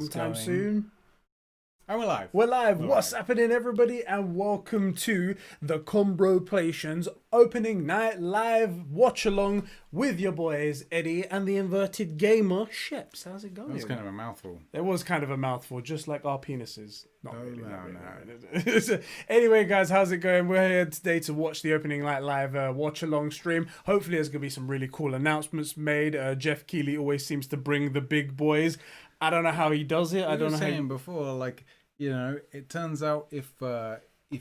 Sometime soon. And we're live. We're live. What's happening, everybody? And welcome to the Combroplations opening night live watch along with your boys Eddie and the Inverted Gamer Sheps. How's it going? That was kind of a mouthful. It was kind of a mouthful, just like our penises. Not No, really. no, Not really. Anyway, guys, how's it going? We're here today to watch the opening night live watch along stream. Hopefully, there's gonna be some really cool announcements made. Jeff Keighley always seems to bring the big boys. I don't know how he does it. I don't know how. Saying before, like, you know, it turns out if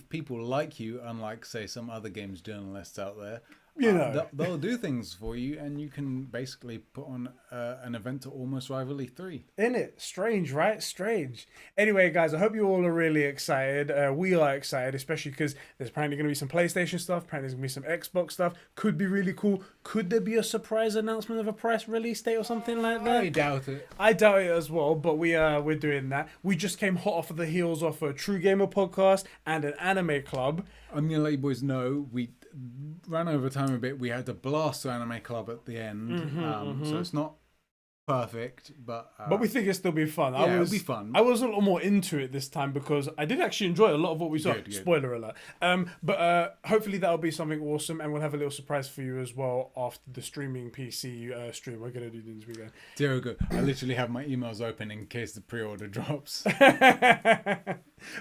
people like you, unlike say some other games journalists out there, You know, they'll do things for you, and you can basically put on an event to almost rival E3. Isn't it? Strange, right? Strange. Anyway, guys, I hope you all are really excited. We are excited, especially because there's apparently going to be some PlayStation stuff. Apparently there's going to be some Xbox stuff. Could be really cool. Could there be a surprise announcement of a press release date or something like that? I doubt it. I doubt it as well, but we're doing that. We just came hot off of the heels of a True Gamer podcast and an anime club. I'm going to let you boys know, we ran over time a bit. We had to blast the anime club at the end. So it's not perfect, but we think it'll still be fun. Yeah, it'll be fun. I was a little more into it this time because I did actually enjoy a lot of what we saw. Good. Spoiler alert. But hopefully that'll be something awesome, and we'll have a little surprise for you as well after the streaming PC stream we're gonna do this weekend. Diogo, I literally have my emails open in case the pre-order drops.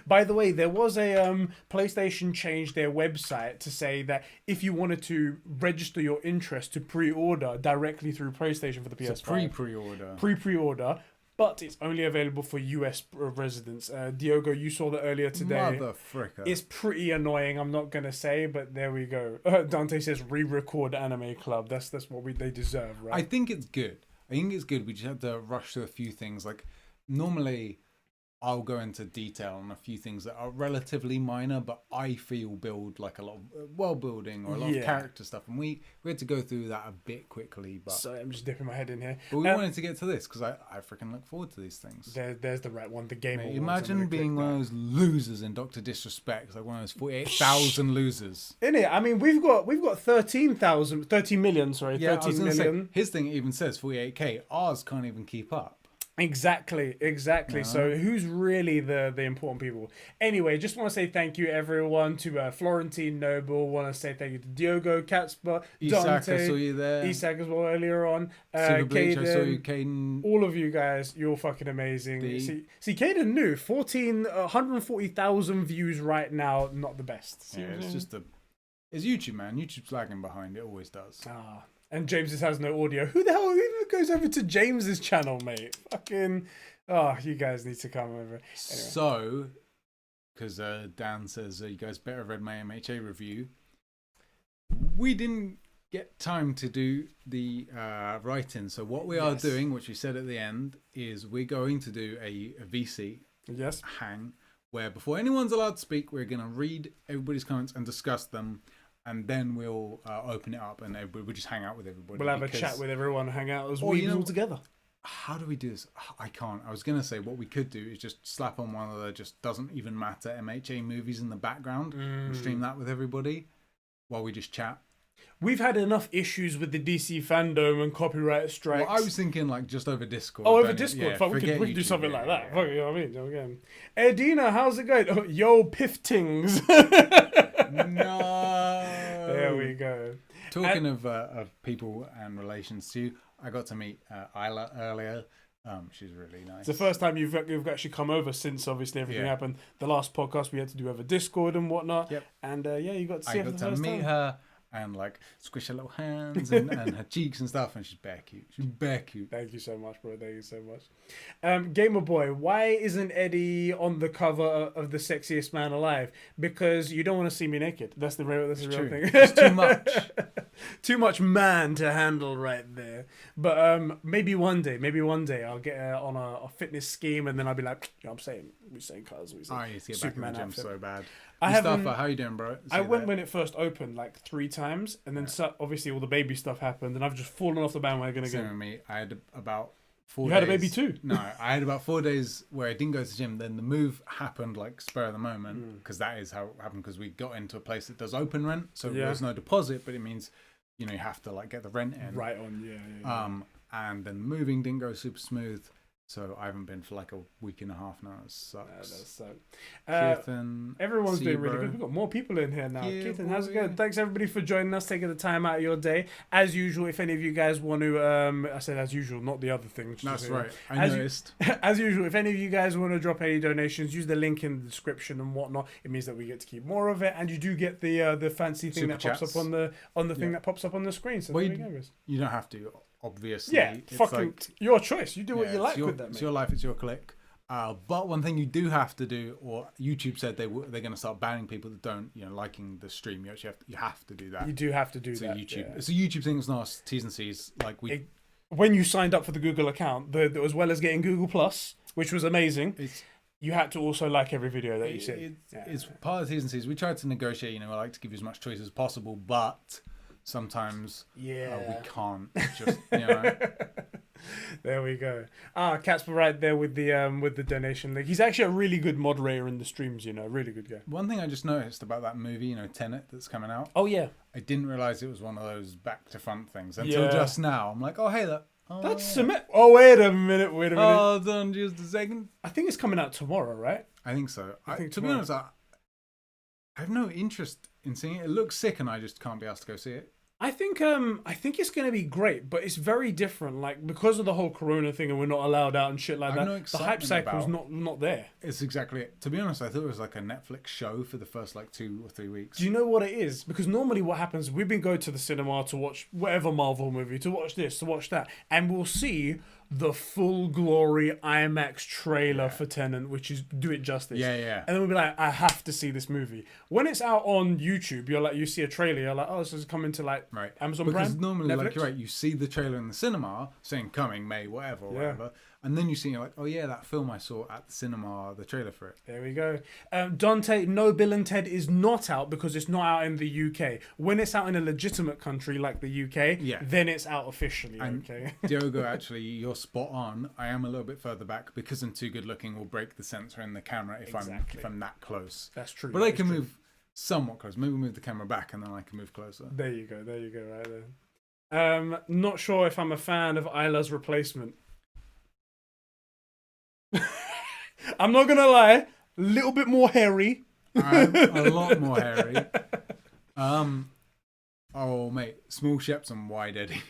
By the way, there was a PlayStation changed their website to say that if you wanted to register your interest to pre-order directly through PlayStation for the PS5, pre-order, but it's only available for US residents. Diogo, you saw that earlier today. Motherfricker. It's pretty annoying, I'm not gonna say, but there we go. Dante says re-record Anime Club. That's what they deserve, right? I think it's good. We just had to rush through a few things. Like, normally I'll go into detail on a few things that are relatively minor, but I feel build like a lot of world building or a lot of character stuff, and we had to go through that a bit quickly. But so I'm just dipping my head in here. But we wanted to get to this because I freaking look forward to these things. There's the right one, the game. Mate, imagine being one of those losers in Dr. Disrespect, like one of those 48,000 losers. In it, I mean, we've got 13 million. Sorry, Yeah, 13 million. Say, his thing even says 48k. Ours can't even keep up. Exactly. No. So who's really the important people? Anyway, just want to say thank you everyone to Florentine Noble. Want to say thank you to Diogo, Catspa, Isak, Dante, I saw you there. Isak as well earlier on. Super Bleach, I saw you, Caden, Caden. all of you guys, you're fucking amazing. See, Caden knew 140,000 views right now. Not the best. Yeah, it's just it's YouTube, man. YouTube's lagging behind. It always does. And James's has no audio. Who the hell even goes over to James's channel, mate? Fucking, you guys need to come over. Anyway. So, because Dan says you guys better have read my MHA review, we didn't get time to do the write-in. So what we are doing, which we said at the end, is we're going to do a VC hang, where before anyone's allowed to speak, we're going to read everybody's comments and discuss them. And then we'll open it up, and we'll just hang out with everybody. We'll have a chat with everyone, hang out as we all together. How do we do this? I can't. I was going to say what we could do is just slap on one of the just doesn't even matter MHA movies in the background and stream that with everybody while we just chat. We've had enough issues with the DC fandom and copyright strikes. Well, I was thinking like just over Discord. Oh, over Discord. Yeah, we could do something like that. Yeah. You know what I mean? Okay. Edina, how's it going? Oh, yo, Piftings. No. There we go. Talking of people and relations too, I got to meet Isla earlier. She's really nice. It's the first time you've actually come over since obviously everything happened. The last podcast we had to do over Discord and whatnot. Yep. And you got to see her for the first time. I got to meet her and like squish her little hands and her cheeks and stuff, and she's bare cute. Thank you so much, bro. Thank you so much. Gamer Boy, why isn't Eddie on the cover of the Sexiest Man Alive? Because you don't want to see me naked. That's the real thing. It's too much. Too much man to handle right there. But maybe one day I'll get on a fitness scheme, and then I'll be like, you know what I'm saying? We're saying cars. I need to get Superman back in the gym outfit. so bad. Mustafa, how you doing, bro? I went when it first opened like 3 times, and then obviously all the baby stuff happened, and I've just fallen off the bandwagon again. Same with me. I had about 4 days. You had a baby too? No, I had about 4 days where I didn't go to the gym. Then the move happened like spur of the moment, because that is how it happened, because we got into a place that does open rent, so there's no deposit, but it means you have to like get the rent in. Right on, yeah. And then moving didn't go super smooth. So I haven't been for like a week and a half now. It sucks. So, Keithan, everyone's doing really Seabro. good. We've got more people in here now. Yeah, Keithan, how's it boy. going? Thanks everybody for joining us, taking the time out of your day. As usual, if any of you guys want to, I said as usual, not the other thing. That's right. I As noticed. As usual, if any of you guys want to drop any donations, use the link in the description and whatnot. It means that we get to keep more of it, and you do get the fancy thing Super that pops chats. up on the thing that pops up on the screen. So Well, there we go. Guys. You don't have to, obviously. Yeah, It's fucking like, your choice. You do what yeah, you like it's your, with that, It's mate. your life. It's your click. But one thing you do have to do, or YouTube said they're going to start banning people that don't, liking the stream. You actually have to do that. You do have to do It's that. YouTube. Yeah. It's a YouTube thing. It's not T's and C's. Like When you signed up for the Google account, as well as getting Google Plus, which was amazing, it's you had to also like every video that you see. it's part of the T's and C's. We tried to negotiate. I like to give you as much choice as possible, but sometimes we can't. Just There we go. Catsper right there with the donation link. He's actually a really good moderator in the streams. Really good guy. One thing I just noticed about that movie, Tenet, that's coming out. Oh yeah, I didn't realize it was one of those back to front things until just now. I'm like, oh hey, that's cement. Oh wait a minute. Hold on just a second. I think it's coming out tomorrow, right? I think so. To be tomorrow. honest, I have no interest in seeing it. It looks sick, and I just can't be asked to go see it. I think it's gonna be great, but it's very different. Like because of the whole Corona thing, and we're not allowed out and shit like that. No The hype cycle's not there. It's exactly it. To be honest, I thought it was like a Netflix show for the first 2 or 3 weeks. Do you know what it is? Because normally what happens, we've been going to the cinema to watch whatever Marvel movie, to watch this, to watch that, and we'll see the full glory IMAX trailer for Tenet, which is do it justice. Yeah. And then we'll be like, I have to see this movie. When it's out on YouTube, you see a trailer, you're like, oh, this is coming to Amazon Prime. Because normally, Netflix? you're right, you see the trailer in the cinema saying coming May, whatever, and then you see you're like, oh yeah, that film I saw at the cinema, the trailer for it. There we go. Dante, no, Bill and Ted is not out because it's not out in the UK. When it's out in a legitimate country like the UK, then it's out officially. Okay. Diogo, actually, you're spot on. I am a little bit further back because I'm too good looking. Will break the sensor in the camera if I'm that close. That's true. But I can move somewhat close. Maybe move the camera back and then I can move closer. There you go. Right there. Not sure if I'm a fan of Isla's replacement. I'm not gonna lie, a little bit more hairy. A lot more hairy. Oh mate, small Sheps and wide Eddie.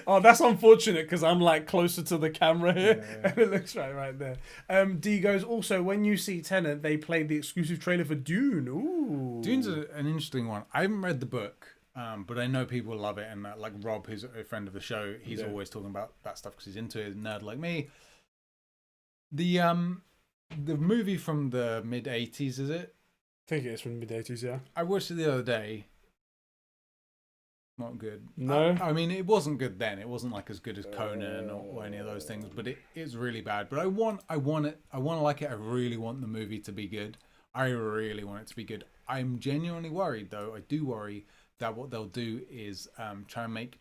Oh, that's unfortunate because I'm closer to the camera here, and it looks right there. D goes also when you see Tenet, they played the exclusive trailer for Dune. Ooh, Dune's an interesting one. I haven't read the book, but I know people love it, and Rob, who's a friend of the show, he's always talking about that stuff because he's into it, a nerd like me. The movie from the mid 80s, is it? I think it is from the mid 80s, yeah. I watched it the other day. Not good. No, I mean it wasn't good then. It wasn't as good as Conan or any of those things, but it is really bad. But I want it. I want to like it. I really want the movie to be good. I really want it to be good. I'm genuinely worried though. I do worry that what they'll do is try and make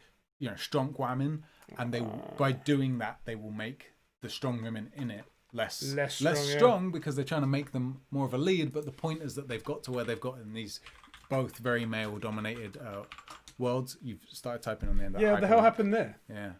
strong women, and by doing that they will make the strong women in it less strong because they're trying to make them more of a lead. But the point is that they've got to where they've got in these both very male dominated worlds. You've started typing on the end. Yeah, what the hell happened there? Yeah.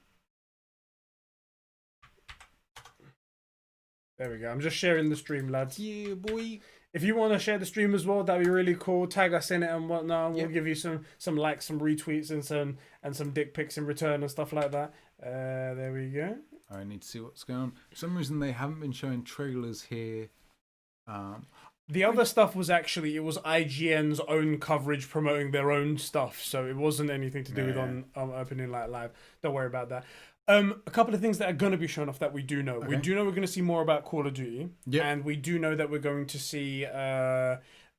There we go. I'm just sharing the stream, lads. Yeah, boy. If you want to share the stream as well, that'd be really cool. Tag us in it and whatnot. We'll give you some likes, some retweets, and some dick pics in return and stuff like that. There we go. I need to see what's going on. For some reason, they haven't been showing trailers here. The other stuff was actually, it was IGN's own coverage promoting their own stuff. So it wasn't anything to do with on Opening Light Live. Don't worry about that. A couple of things that are going to be shown off that we do know. Okay. We do know we're going to see more about Call of Duty. Yep. And we do know that we're going to see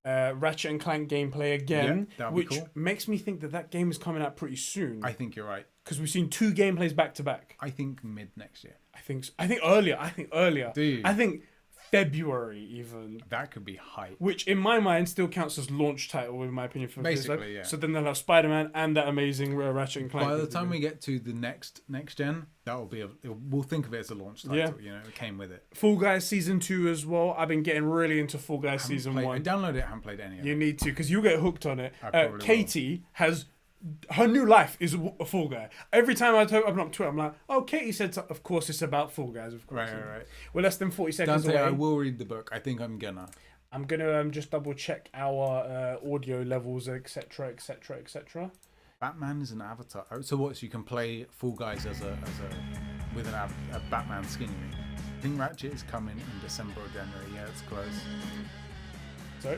Ratchet and Clank gameplay again. Yeah, which cool. makes me think that game is coming out pretty soon. I think you're right. Because we've seen 2 gameplays back to back. I think mid next year. I think earlier. Do you? I think February even. That could be hype. Which in my mind still counts as launch title in my opinion for basically, yeah. So then they'll have Spider-Man and that amazing Ratchet and Clank. By the time we get to the next gen, that will be we'll think of it as a launch title. Yeah. It came with it. Fall Guys Season 2 as well. I've been getting really into Fall Guys Season 1. I downloaded it. I haven't played any of it. You need to because you'll get hooked on it. Katie has her new life is a Fall Guy. Every time I open up Twitter, I'm like, oh, Katie said, so. Of course, it's about Fall Guys. Of course, Right. We're less than 40 seconds Dante, away. I will read the book. I think I'm gonna. I'm gonna just double check our audio levels, etc., etc., etc. Batman is an avatar. Oh, so what? So you can play Fall Guys as a with a Batman skin. You mean? I think Ratchet is coming in December or January. Yeah, it's close. So.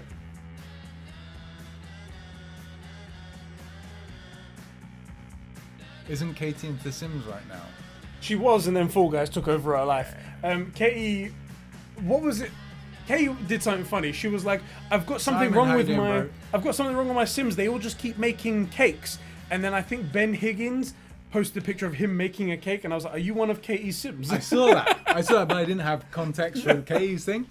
Isn't Katie in The Sims right now? She was, and then Fall Guys took over her life. Katie, what was it? Katie did something funny. She was like, "I've got something wrong with my, I've got something wrong with my Sims. They all just keep making cakes." And then I think Ben Higgins posted a picture of him making a cake, and I was like, "Are you one of Katie's Sims?" I saw that, but I didn't have context for Katie's thing.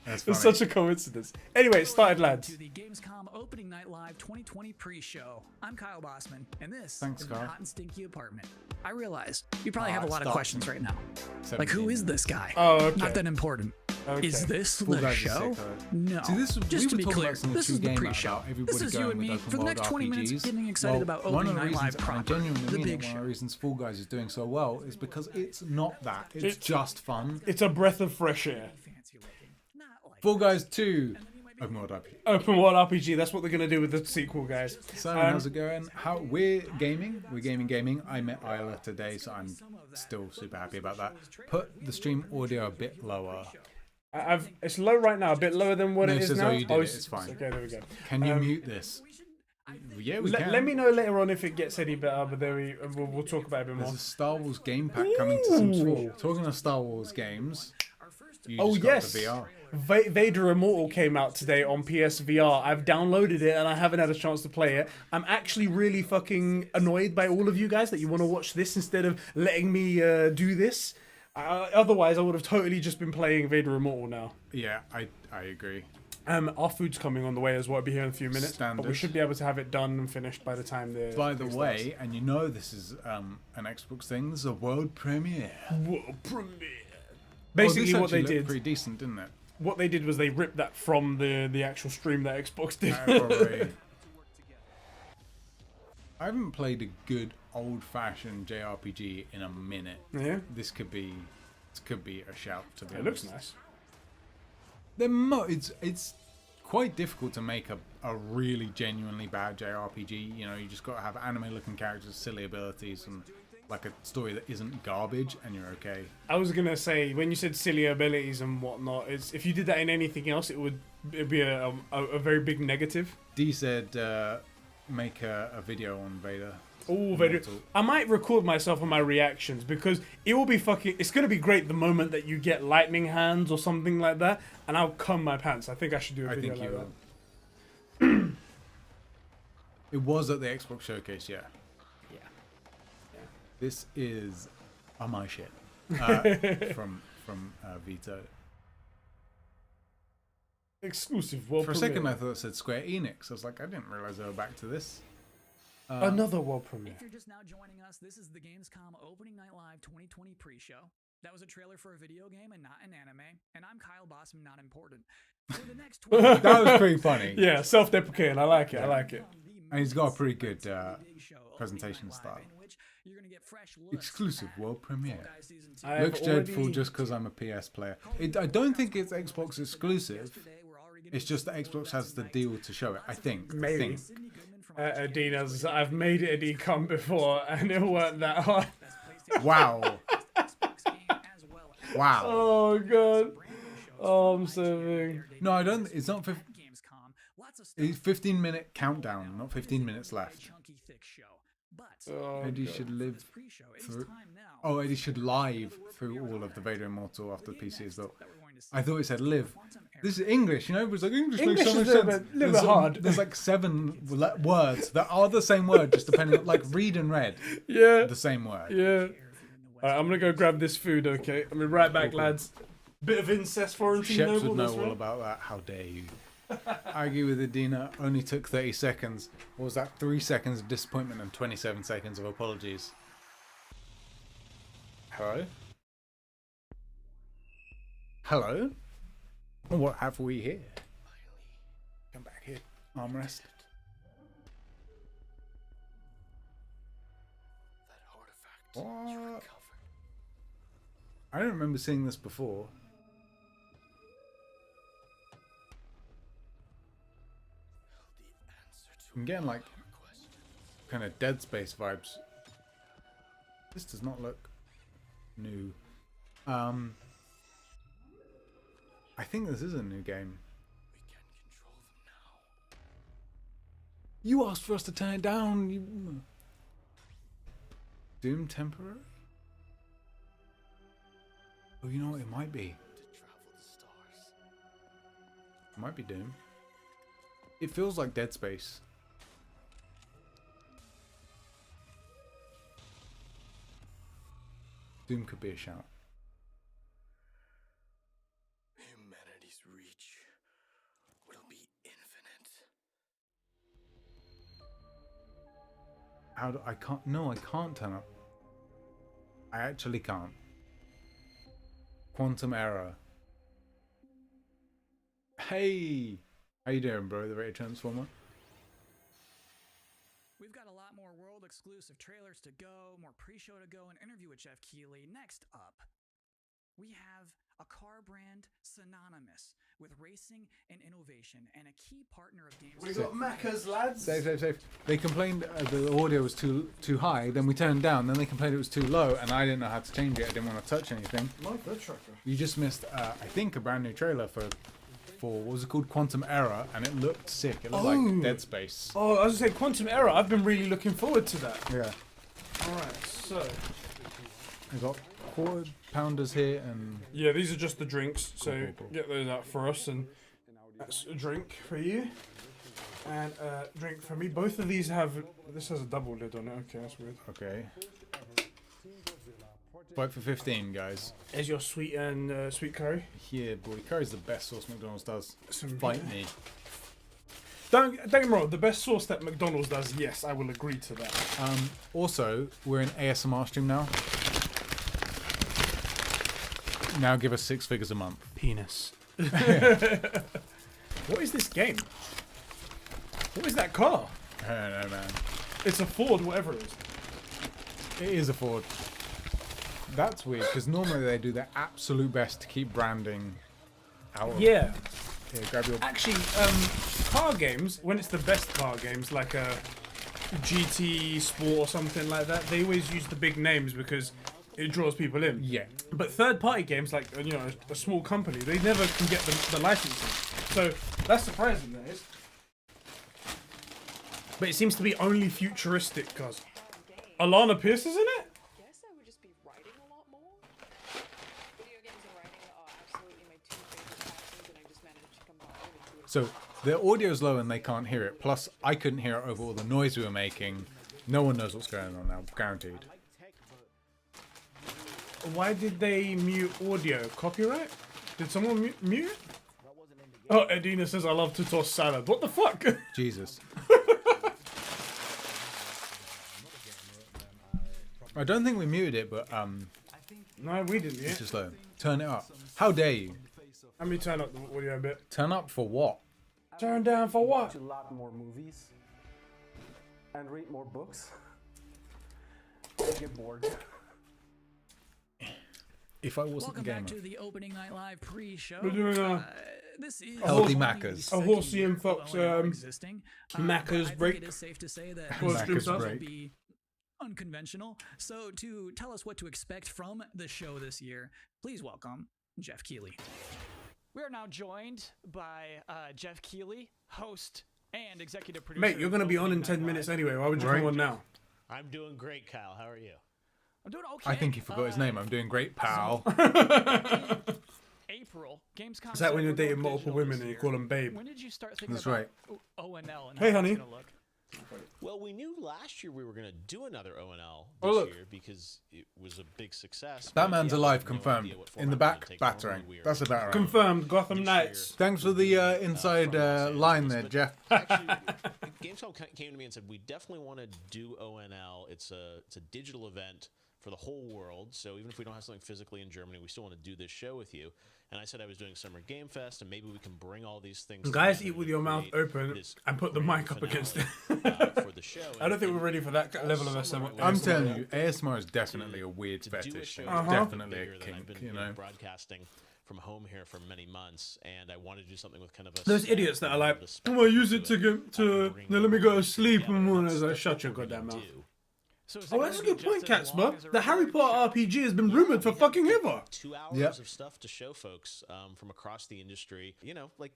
That's funny. It's such a coincidence. Anyway, it started, lads. To the Gamescom Opening Night Live 2020 pre-show. I'm Kyle Bossman, and this is Kyle. my hot and stinky apartment. I realize you probably have a lot of questions right now. 17. Like, who is this guy? Oh, okay. Not that important. Okay. Is this Fall the Guys is show? sick, No. See, this, Just to we be were talking clear, about some this is the game pre-show. about everybody This is going you and with me open for the world next 20 minutes RPGs. getting excited about one Opening of the Night Live reasons, and I proper, genuinely the mean big it, one show. of the reasons Fall Guys is doing so well is because it's not that. It's just fun. It's a breath of fresh air. Fancy looking. Not like Fall Guys 2. Open world RPG. Open world RPG. That's what they're gonna do with the sequel, guys. Simon, how's it going? We're gaming. We're gaming. I met Isla today, so I'm still super happy about that. Put the stream audio a bit lower. It's low right now, a bit lower than what No, it it is says, now. oh, you did it, it's fine. Okay, there we go. Can you mute this? Yeah, we can. Let me know later on if it gets any better, but there we'll talk about it a bit more. There's a Star Wars game pack coming to Sims 4. Talking of Star Wars games, you Oh just got yes, the VR. Vader Immortal came out today on PSVR. I've downloaded it and I haven't had a chance to play it. I'm actually really fucking annoyed by all of you guys that you want to watch this instead of letting me do this. Otherwise, I would have totally just been playing Vader Immortal now. Yeah, I agree. Our food's coming on the way as well. I'll be here in a few minutes. But we Standard. should be able to have it done and finished by the time the. By the way, and you know this is an Xbox thing, this is a world premiere. World premiere. Basically, this what they actually looked did. pretty decent, didn't it? What they did was they ripped that from the actual stream that Xbox did. Probably. I haven't played a good old-fashioned JRPG in a minute. Yeah, This could be a shout, to be it honest. looks nice. It's quite difficult to make a really genuinely bad JRPG. You know, you just got to have anime-looking characters, silly abilities, and like a story that isn't garbage, and you're okay. I was gonna say when you said silly abilities and whatnot, it's if you did that in anything else, it'd be a very big negative. D said make a video on Vader. Oh, Vader! I might record myself on my reactions because it will be fucking. It's gonna be great the moment that you get lightning hands or something like that, and I'll cum my pants. I think I should do a video think like you that. will. It was at the Xbox showcase, yeah. This is my shit from Vito. Exclusive world For a premiere. second, I thought it said Square Enix. I was like, I didn't realize they were back to this. Another world premiere. If you're just now joining us, this is the Gamescom Opening Night Live 2020 pre-show. That was a trailer for a video game and not an anime. And I'm Kyle Bossman, not important. For the next 20 That was pretty funny. Yeah, self-deprecating. I like it. I like it. And he's got a pretty good presentation style. You're gonna get fresh looks Exclusive at world premiere. Fall Guys Season 2. I have Looks dreadful already- just because I'm a PS player. I don't think it's Xbox exclusive. Yesterday, we're already gonna It's just that Xbox has the deal to show it. I think. Maybe. Sydney Goodman from Adina's, I've made it a decom before and it weren't that hard. Wow. Xbox game as well as Wow. Oh god. brand new shows Oh, I'm from serving. No, I don't. It's not. Gamescom. Lots of stuff. It's 15-minute countdown, not 15 minutes left. Chunky, thick show. But Oh, Eddie God. should live pre-show, it is through. time now. Oh, Eddie should live through all of the Vader Immortal after the PC is built. That we're going to see I thought it said live. Quantum Error. This is English, you know? It was like English English makes so is much a little sense. bit- little bit hard. There's like 7 words that are the same word, just depending on like read and read, Yeah. the same word. Yeah. Alright, I'm gonna go grab this food, okay? I'll be right back, Cool. lads. Bit of incest Florentine Sheps would noble, know that's all right. about that. How dare you? Argue with Adina only took 30 seconds. What was that? 3 seconds of disappointment and 27 seconds of apologies. Hello? Hello? What have we here? Come back here. Armrest. What? I don't remember seeing this before. I'm getting like kind of Dead Space vibes. This does not look new. I think this is a new game. You asked for us to turn it down. You... Doom temporary? Oh, you know what? It might be. It might be Doom. It feels like Dead Space. Doom could be a shout. Humanity's reach will be infinite. How do I can't? No, I can't turn up. I actually can't. Quantum error. Hey, how you doing, bro? The Rated Transformer. We've got a lot more world exclusive trailers to go, more pre-show to go, an interview with Jeff Keighley. Next up, we have a car brand synonymous with racing and innovation and a key partner of Gamescom. We got Macca's, lads. Safe. They complained the audio was too high. Then we turned it down. Then they complained it was too low, and I didn't know how to change it. I didn't want to touch anything. My blood tracker. You just missed, I think, a brand new trailer for what was it called? Quantum Error, and it looked sick. It looked like Dead Space. Oh, I was gonna say Quantum Error. I've been really looking forward to that. Yeah. Alright, so I got quarter pounders here, and yeah, these are just the drinks. So Cool. get those out for us, and that's a drink for you, and a drink for me. Both of these have. This has a double lid on it. Okay, that's weird. okay. Fight for 15, guys. There's your sweet and sweet curry. Yeah, boy. Curry's the best sauce McDonald's does. Some Fight me. Don't get me wrong. The best sauce that McDonald's does. Yes, I will agree to that. Also, we're in ASMR stream now. Now give us 6 figures a month. Penis. What is this game? What is that car? I don't know, man. It's a Ford, whatever it is. It is a Ford. That's weird, because normally they do their absolute best to keep branding out of... Yeah. Here, grab your... Actually, car games, when it's the best car games, like a GT Sport or something like that, they always use the big names because it draws people in. Yeah. But third-party games, like a small company, they never can get the licensing. So that's surprising, that is. But it seems to be only futuristic cars. Alana Pierce is in it? Guess I would just be writing a lot more. Video games and writing are absolutely my two favorite passions, and I just managed to combine them into a So, the audio's low and they can't hear it. Plus, I couldn't hear it over all the noise we were making. No one knows what's going on now, guaranteed. Why did they mute audio? Copyright? Did someone mute it? Oh, Edina says, I love to toss salad. What the fuck? Jesus. I don't think we muted it, but No, we didn't it's mute. just low. Turn it up. How dare you? Let me turn up the audio a bit. Turn up for what? Turn down for what? To a lot more movies and read more books. I get bored. If I wasn't Welcome a gamer. back to the opening night live pre-show. We're doing this is Healthy only Maccas. the A Horsey second and Fox, year of ONL existing. Macca's but I break. think it is safe to say that Well, this Macca's will break. be unconventional. So to tell us what to expect from the show this year, please welcome Jeff Keighley. We are now joined by Jeff Keighley, host and executive producer. Mate, you're going to of be on in Opening 10 Night minutes Live. anyway. Why would you come on now? I'm doing great, Kyle. How are you? I'm doing okay. I think he forgot his name. I'm doing great, pal. April, Gamescom. Is that when you're said we're dating going multiple digital women this and you year. call them babe? When did you start thinking That's about right. ONL and Hey, how honey. it's going to look? Well, we knew last year we were going to do another ONL Oh, this look. year because it was a big success. That but man's yeah, alive, we had no confirmed. idea what In the format we were back, gonna take. battering. Normally we That's a are battering. Confirmed, Gotham this Knights. year, Thanks for the from inside Los line Angeles, there, but Jeff. Actually, Gamescom came to me and said we definitely want to do ONL. It's a digital event for the whole world. So even if we don't have something physically in Germany, we still want to do this show with you. And I said I was doing Summer Game Fest, and maybe we can bring all these things. Guys, together eat with to your mouth create open this and put the grand mic up finale, against it. for the show. I don't think And we're ready for that all level of summer, ASMR. I I'm was telling you, ASMR is definitely a weird to do a fetish. show It's that's definitely bigger a than I've kink, been, you know. broadcasting from home here for many months, and I wanted to do something with kind of a Those set idiots that are like, with a oh, I use spectacle it to it, get to. bring Now let me go to everyone sleep. together, And and as I that's shut your what we're goddamn gonna mouth. do. So is it Oh, gonna that's a be good just point, as long Catsper. as a The Harry regular Potter show? RPG has been rumored for We have fucking ever. 2 hours Yep. of stuff to show folks from across the industry. You know, like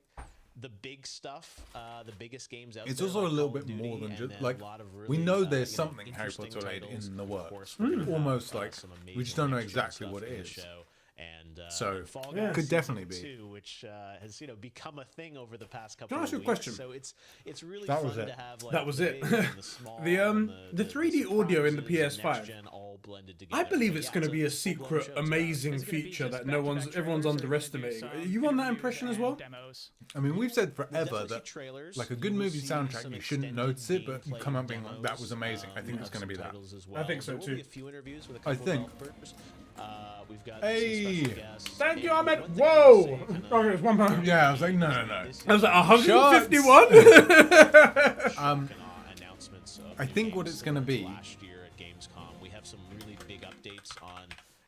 the big stuff, the biggest games out It's there. also like a little Call of bit more Duty, than and just then like a lot of we really, know there's you know, something Harry interesting Potter related titles. in the Of works. course, But we're gonna have, almost like some we amazing just don't know next-gen exactly stuff what it for the is. show. And So, Fall yeah. Guys Could Season definitely be. 2, which has become a thing over the past couple Can I ask of you a weeks. question? So it's really That fun was it. to have like That was the it. big and the small The, and the 3D audio in the surprises and PS5. next-gen all blended I together. believe But it's yeah, going to be a full-blown secret, show. It's amazing Is it gonna be feature just that back-to-back everyone's trailers, or are you gonna do underestimating. some You want that interviews impression as and well? demos? I mean, we've said We'll forever definitely see that trailers. like a You good will movie see soundtrack, some you shouldn't extended notice it, but you gameplay come up being like, demos. that was amazing. I think We'll it's have going to be some that. titles as I think well. so There will too. be a few interviews with a I couple think. developers. We've got Hey. some special guests. Thank you, And Ahmed. one thing I Whoa! will say, kinda Okay, there's one more. Yeah, I was like, no, no, no. this I was is like, a 151? announcements of I new think what games it's gonna similar to be- last year at Gamescom. We have some really big updates on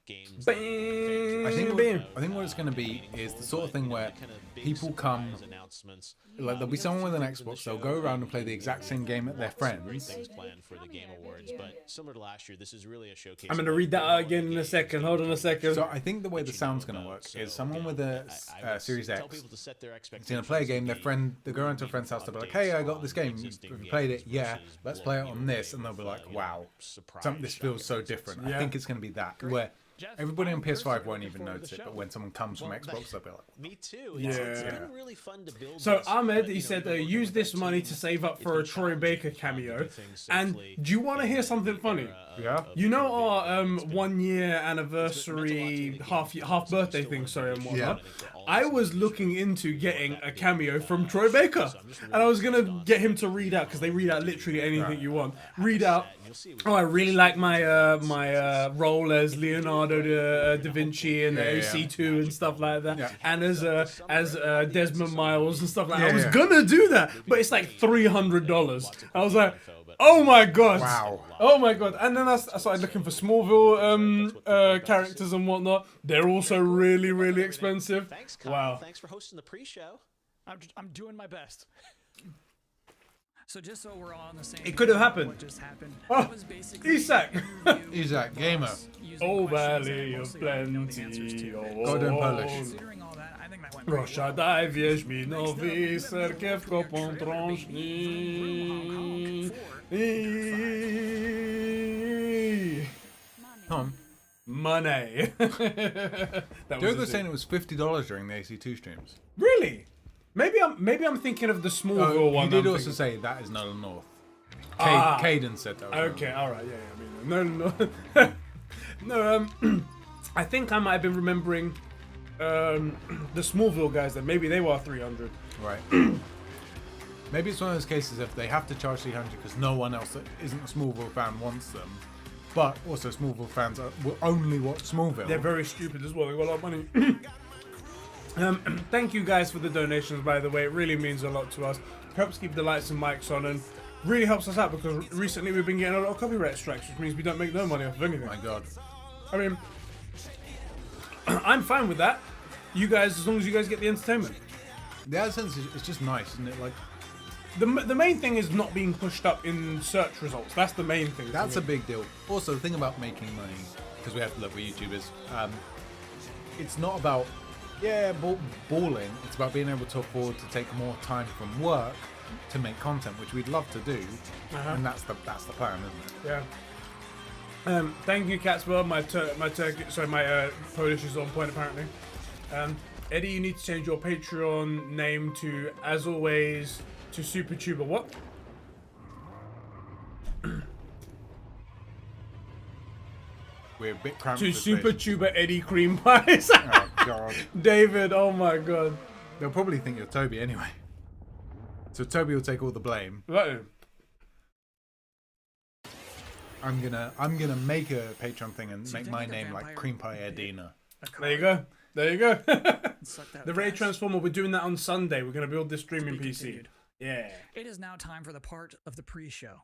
games. Bam, I think bam. what it's going to be is the sort of thing where people come, announcements. like there'll be someone with an Xbox, they'll go around and play the exact same game at their friends. Things planned for the Game Awards, but similar to last year, this is really a showcase. I'm going to of read that all out the again in a games second. that Hold we on a can second. So I think the way let the you sound's know going to about. work So, is someone you with know, a would Series tell X people to set their is going to expectations play a game. and Their friend, they go around to a give friend's house, they'll be like, updates "Hey, I got on this game. existing Have you played it? games Yeah, versus let's play it blowing on you this." away And they'll be with, like, you know, "Wow, surprise this feels so shocking different." Yeah. I think it's going to be that where Jeff, everybody on I'm PS5 personally won't looking even forward to notice the it, show. but when someone comes from Well, Xbox, they'll be like, Me too. Yeah. It's been really fun to build. So this, Ahmed, but, he you know, said, we're working use with this our money team. to save up It's for a been Troy challenging Baker to cameo. do things And safely do you want to in hear the something era funny? of- Yeah. of You know COVID. our It's been- 1 year it's meant a lot to anniversary, the game half team, so we birthday still thing, wanna sorry, and make whatnot. sure that all I the was systems looking are into working getting that a big, cameo from Troy show, Baker, so I'm just and I was really gonna excited get him on to read out because they read out literally anything Right. you want. have Read a out. set, and you'll see we Oh, I got really some like my different my sets. role as Leonardo da Vinci and Yeah, yeah. AC2 and stuff like that, Yeah. and as Desmond Miles and stuff like that. I Yeah, was yeah. gonna do that, but it's like $300. I was like, oh my god, Wow. oh my god! And then I started looking for Smallville characters and whatnot. They're also really really expensive. Thanks, Kyle. Wow. Thanks for hosting the pre-show. I'm doing my best. So just so we're all on the same. It could have page about happened. What just happened? Oh, It was basically Isak. an interview Isak, with gamer. us using Oh, questions that valley of mostly I didn't know the answers plenty. to. Oh, Golden Polish. Considering all that, I think that went pretty Proszę well. daj, wieź mi Next up, nowy we have serkiewko another trailer, potrąśni. baby. Vroom, vroom, honk, honk, for "Tom, Money. That was Diogo the was saying thing. it was $50 during the AC2 streams." Really? Maybe I'm thinking of the Smallville Oh, one. he did I'm also thinking. say that is Nolan North. Ah. Caden said that. Was Okay, Nolan all right, yeah. I mean, no. No, I think I might have been remembering the Smallville guys. That maybe they were 300. North. Right. Maybe it's one of those cases if they have to charge 300 because no one else that isn't a Smallville fan wants them. But also Smallville fans will only watch Smallville. They're very stupid as well. They got a lot of money. Thank you guys for the donations, by the way. It really means a lot to us. Helps keep the lights and mics on, and really helps us out because recently we've been getting a lot of copyright strikes, which means we don't make no money off of anything. Oh my god. I mean, I'm fine with that. You guys, as long as you guys get the entertainment. The other sense is it's just nice, isn't it? Like, The main thing is not being pushed up in search results. That's the main thing. to that's a me. big deal. Also, the thing about making money, because we have to look, we're YouTubers, it's not about, balling. It's about being able to afford to take more time from work to make content, which we'd love to do. And that's the plan, isn't it? Yeah. Thank you, Catswell. My Polish is on point apparently. Eddie, you need to change your Patreon name to, as always, to SuperTuber. What? We're a bit cramped. To for space. SuperTuber Eddie Cream Pies. Oh god. David, oh my god. They'll probably think you're Toby anyway. So Toby will take all the blame. Right. I'm gonna make a Patreon thing and So you make think my like a name like vampire Cream Pie bit Adina. a There you card go. There you go. and sucked out The Ray gas? Transformer. We're doing that on Sunday. We're gonna build this To streaming be PC. continued. Yeah. It is now time for the part of the pre-show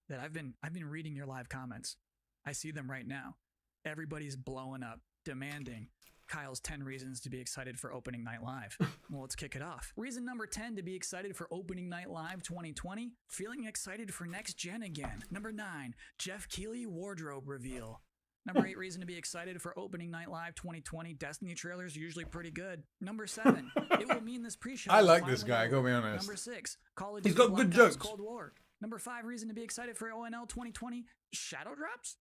that I've been reading your live comments. I see them right now. Everybody's blowing up, demanding Kyle's 10 reasons to be excited for opening night live. Well, let's kick it off. Reason number 10 to be excited for opening night live 2020, feeling excited for next gen again. Number 9, Jeff Keighley wardrobe reveal. Number 8 reason to be excited for opening night live 2020. Destiny trailers are usually pretty good. Number 7, it will mean this pre-show. I is like this finally guy, gotta be over. honest. Number 6, Call of He's Duty got good Black Ops jokes. Cold War. Number 5 reason to be excited for ONL 2020. Shadow drops.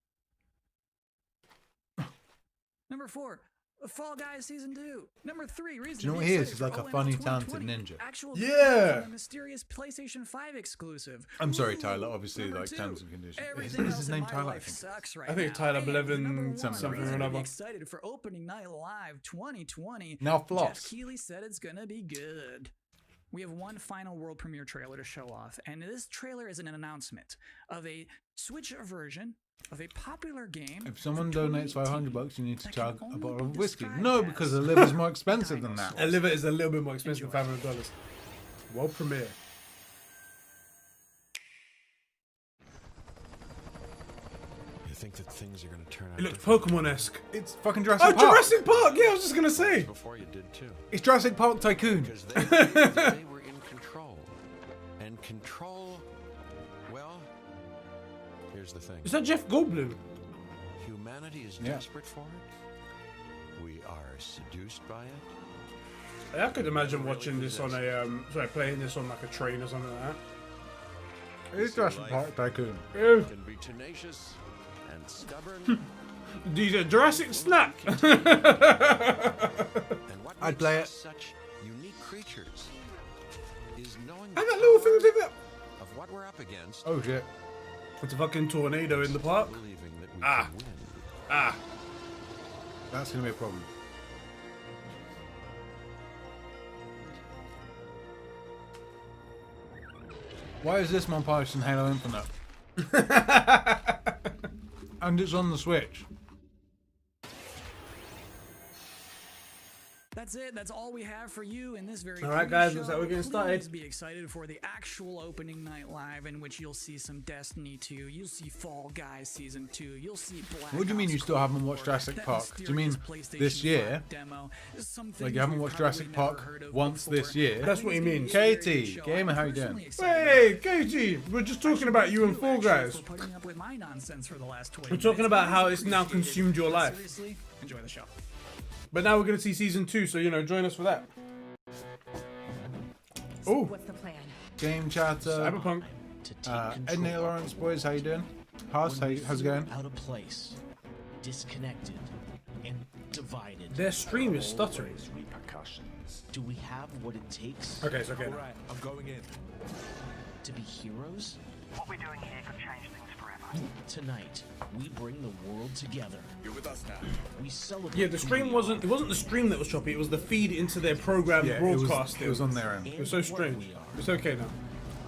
Number 4, Fall Guys Season 2. Number 3 reason. Do you know to what be he is? excited He's like for a ONL funny, 2020. talented ninja. Actual Yeah. gameplay from a mysterious PlayStation 5 exclusive. I'm sorry, Ooh. Tyler. Obviously, Number like 2, terms and conditions. everything Is else his in name my Tyler? I life think. sucks right I think now. Tyler And Blevin, number 1 something or reason to be another. excited for opening night live 2020. Now Jeff floss. Keighley said it's gonna be good. We have one final world premiere trailer to show off, and this trailer is an announcement of a Switch version of a popular game. If someone from donates 500 bucks, you need to that can chug a only bottle be of whiskey. described No, as because a liver's more expensive than that. A liver is a little bit more expensive than Enjoy. $500. World premiere. You think that things are going to turn out It looks different Pokemon-esque. It's fucking Jurassic Oh, Park. Jurassic Park! Yeah, I was just gonna say. before you did too? It's Jurassic Park Tycoon. Because they believed that they were in control. And control, well, here's the thing. Is that Jeff Goldblum? Humanity is Yeah. desperate for it. We are seduced by it. I could imagine watching this on a playing this on like a train or something like that. It's Jurassic Park Tycoon. Ew. Can be tenacious and stubborn. DJ Jurassic Snap. And what I'd makes play us it. such unique creatures is knowing And the that little power thing did that. of what we're up against. Oh shit. It's a fucking tornado in the park. Believing that we Ah. can win. Ah. That's gonna be a problem. Why is this montage in Halo Infinite? And it's on the Switch. That's it. That's all we have for you in this very All right, guys, pre-show. looks like we're getting Please started. be excited for the actual opening night live, in which you'll see some Destiny 2, you'll see Fall Guys Season 2, you'll see Black What do you mean Ops you still Cold haven't watched War, Jurassic that Park? Do you mean mysterious this PlayStation year? 5 demo, some Like things you haven't we've watched probably Jurassic never Park heard of once before. this year? That's what you mean. It's gonna be a Katie, very good show. gamer, I'm how you doing? personally excited Hey, KG, we're just talking about you and Fall actually Guys. for putting up with my nonsense for the last 20 We're talking minutes. about how Always it's now appreciated. consumed your But life. Seriously, enjoy the show. But now we're gonna see season 2, so join us for that. Oh, What's the plan? Game chatter. Cyberpunk. To take Ed control. Nate Lawrence, boys, how you doing? How's When we how's it feel going? Out of place, disconnected, and divided. Their stream is stuttering. Repercussions. Do we have what it takes Okay, it's okay. now. Alright, I'm going in. to be heroes? What we're doing here could change things forever. Tonight, we bring the world together. You're with us now. We celebrate. Yeah, the stream wasn't. It wasn't the stream that was choppy. It was the feed into their program Yeah, broadcast. it was on their end. It was so strange. It's okay now.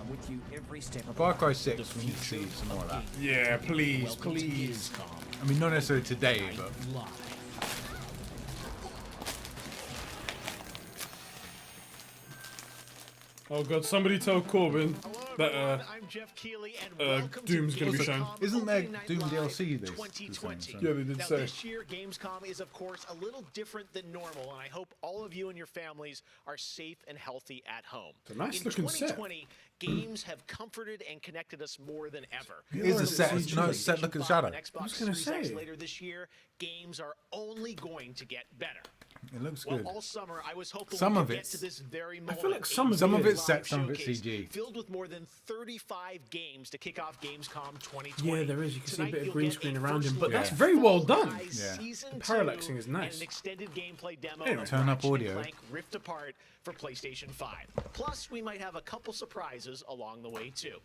I'm with you every step of Far Cry the 6, we need to see future some more of that. Yeah, please, Welcome to please. Gamescom I mean, not necessarily today, but live. Oh god, somebody tell Corbin that I'm Jeff Keighley and welcome Doom's to gonna be Gamescom shown. Isn't there Opening Night Doom Live DLC this 2020. season? Yeah, they did Now, say. this year, Gamescom is, of course, a little different than normal, and I hope all of you and your families are safe and healthy at home. It's a nice In looking set. 2020, games have comforted and connected us more than ever. Here's a set. With No, it's set. Look at the shadow. PlayStation 5 and Xbox I was gonna Series X say. later this year, games are only going to get better. It looks Well, good. all summer I was hoping Some we of could get it's- to this very I moment. feel like some of Some it of is. it's set, Live some of it's showcase CG. Filled with more than 35 games to kick off Gamescom 2020. Yeah, there is. You can see a Tonight bit of you'll green get screen a around him, first but look that's at very well Fall done. Guys Yeah. Season The parallaxing is 2 nice. And an extended gameplay demo Anyway, of turn up Ratchet and audio. Clank Rift Apart for PlayStation 5. Plus, we might have a couple surprises along the way too.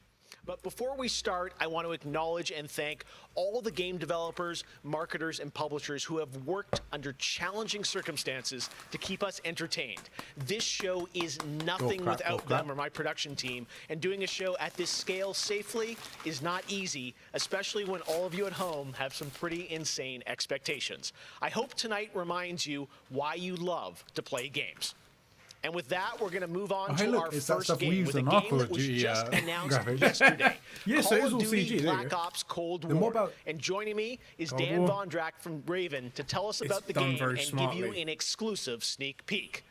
But before we start, I want to acknowledge and thank all the game developers, marketers, and publishers who have worked under challenging circumstances to keep us entertained. This show is nothing without them or my production team, and doing a show at this scale safely is not easy, especially when all of you at home have some pretty insane expectations. I hope tonight reminds you why you love to play games. And with that, we're going to move on to our first game with a game that was just announced yesterday. Call of Duty Black Ops Cold War. And joining me is Dan Vondrak from Raven to tell us about the game and give you an exclusive sneak peek.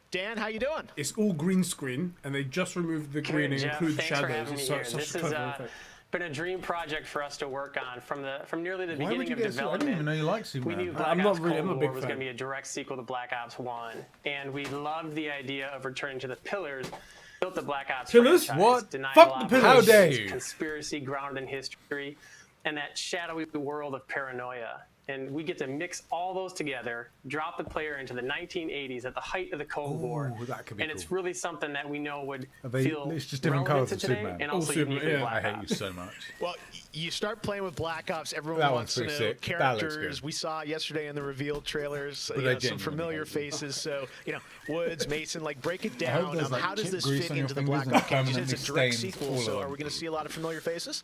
Dan, how you doing? It's all green screen, and they just removed the green and include the shadows. It's such a clever effect. Been a dream project for us to work on from nearly the beginning of development. I didn't even know you liked Superman. We knew Black Ops Cold War was going to be a direct sequel to Black Ops 1, and we loved the idea of returning to the pillars. Built the Black Ops Pillars? franchise. What? Fuck the pillars! How dare you? Conspiracy grounded in history, and that shadowy world of paranoia. And we get to mix all those together, drop the player into the 1980s at the height of the Cold War. That could be and cool. it's really something that we know would feel it's just different colors of today, Superman. and also unique to Black I hate Ops. you so much. Well, you start playing with Black Ops, everyone That wants to one's know pretty sick. characters. We saw yesterday in the reveal trailers some familiar faces. So, Woods, Mason, break it down. How does this fit into the Black Ops games? It's a direct sequel, so are we going to see a lot of familiar faces?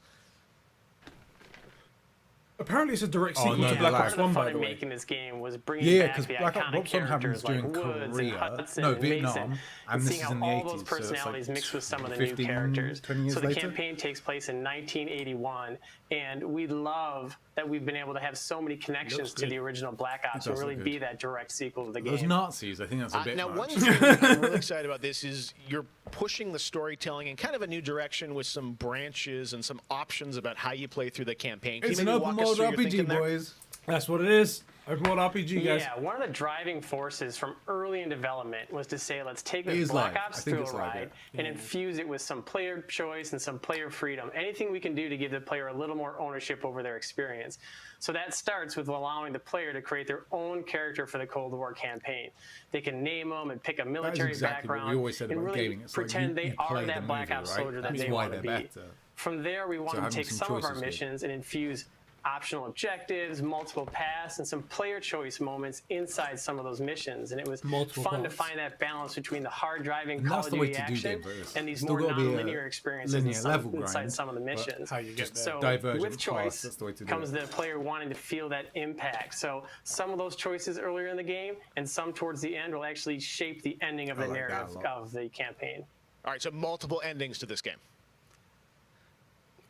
Apparently, it's a direct sequel to Black Ops 1, by the way. Making this game was bringing back the Black iconic Ops 1 happens characters like during Woods and Korea, Hudson no, and Vietnam, Mason, and this seeing is how in the all 80s, those personalities so mix with some of the 15, new characters. 20 years So the later? campaign takes place in 1981, and we love that we've been able to have so many connections to the original Black Ops and really be that direct sequel to the game. Those Nazis, I think that's a bit now, much. one thing I'm really excited about this is you're pushing the storytelling in kind of a new direction with some branches and some options about how you play through the campaign. Can It's you maybe an open walk us world through your RPG, thinking there? boys. That's what it is. Open world RPG, guys. Yeah, one of the driving forces from early in development was to say, let's take It this is Black live. Ops I think thrill it's live, ride and infuse it with some player choice and some player freedom. Anything we can do to give the player a little more ownership over their experience. So that starts with allowing the player to create their own character for the Cold War campaign. They can name them and pick a military exactly what we background always said and about really gaming. It's pretend like you they are play that the Black movie, Ops right? soldier that That's they why want to they're be. better. From there, we want to having take some some of our choices good. missions and infuse optional objectives, multiple paths, and some player choice moments inside some of those missions. And it was fun to find that balance between the hard driving Call of Duty action and these more non-linear experiences inside some of the missions. How you get there. So with choice comes the player wanting to feel that impact. So some of those choices earlier in the game and some towards the end will actually shape the ending of the narrative of the campaign. All right, so multiple endings to this game.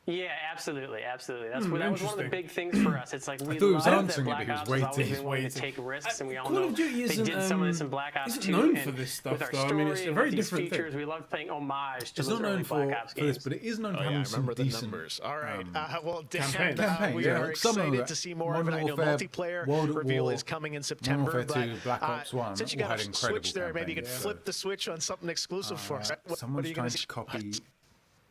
Yeah, absolutely. That was one of the big things for us. It's like we thought he was love that answering it, Black but he Ops was has always waiting. been willing to take risks, and we all Call know of Duty they isn't, did some of this in Black Ops 2. isn't known for and this stuff, with our though. I story mean, it's a and very with these different features, thing. we love paying homage to It's those not early known Black for Ops this, games. but it is known for Oh, yeah, I having some remember the decent numbers. All right. well, campaign. Dan, we are Some of excited it. to see more of it. Modern I know Warfare, multiplayer World at reveal War, is coming in Modern September. Warfare 2, But Black Ops 1 since you all got had a switch there, incredible maybe you could campaigns. flip the switch on something exclusive for us. What are Someone's you trying going to see? copy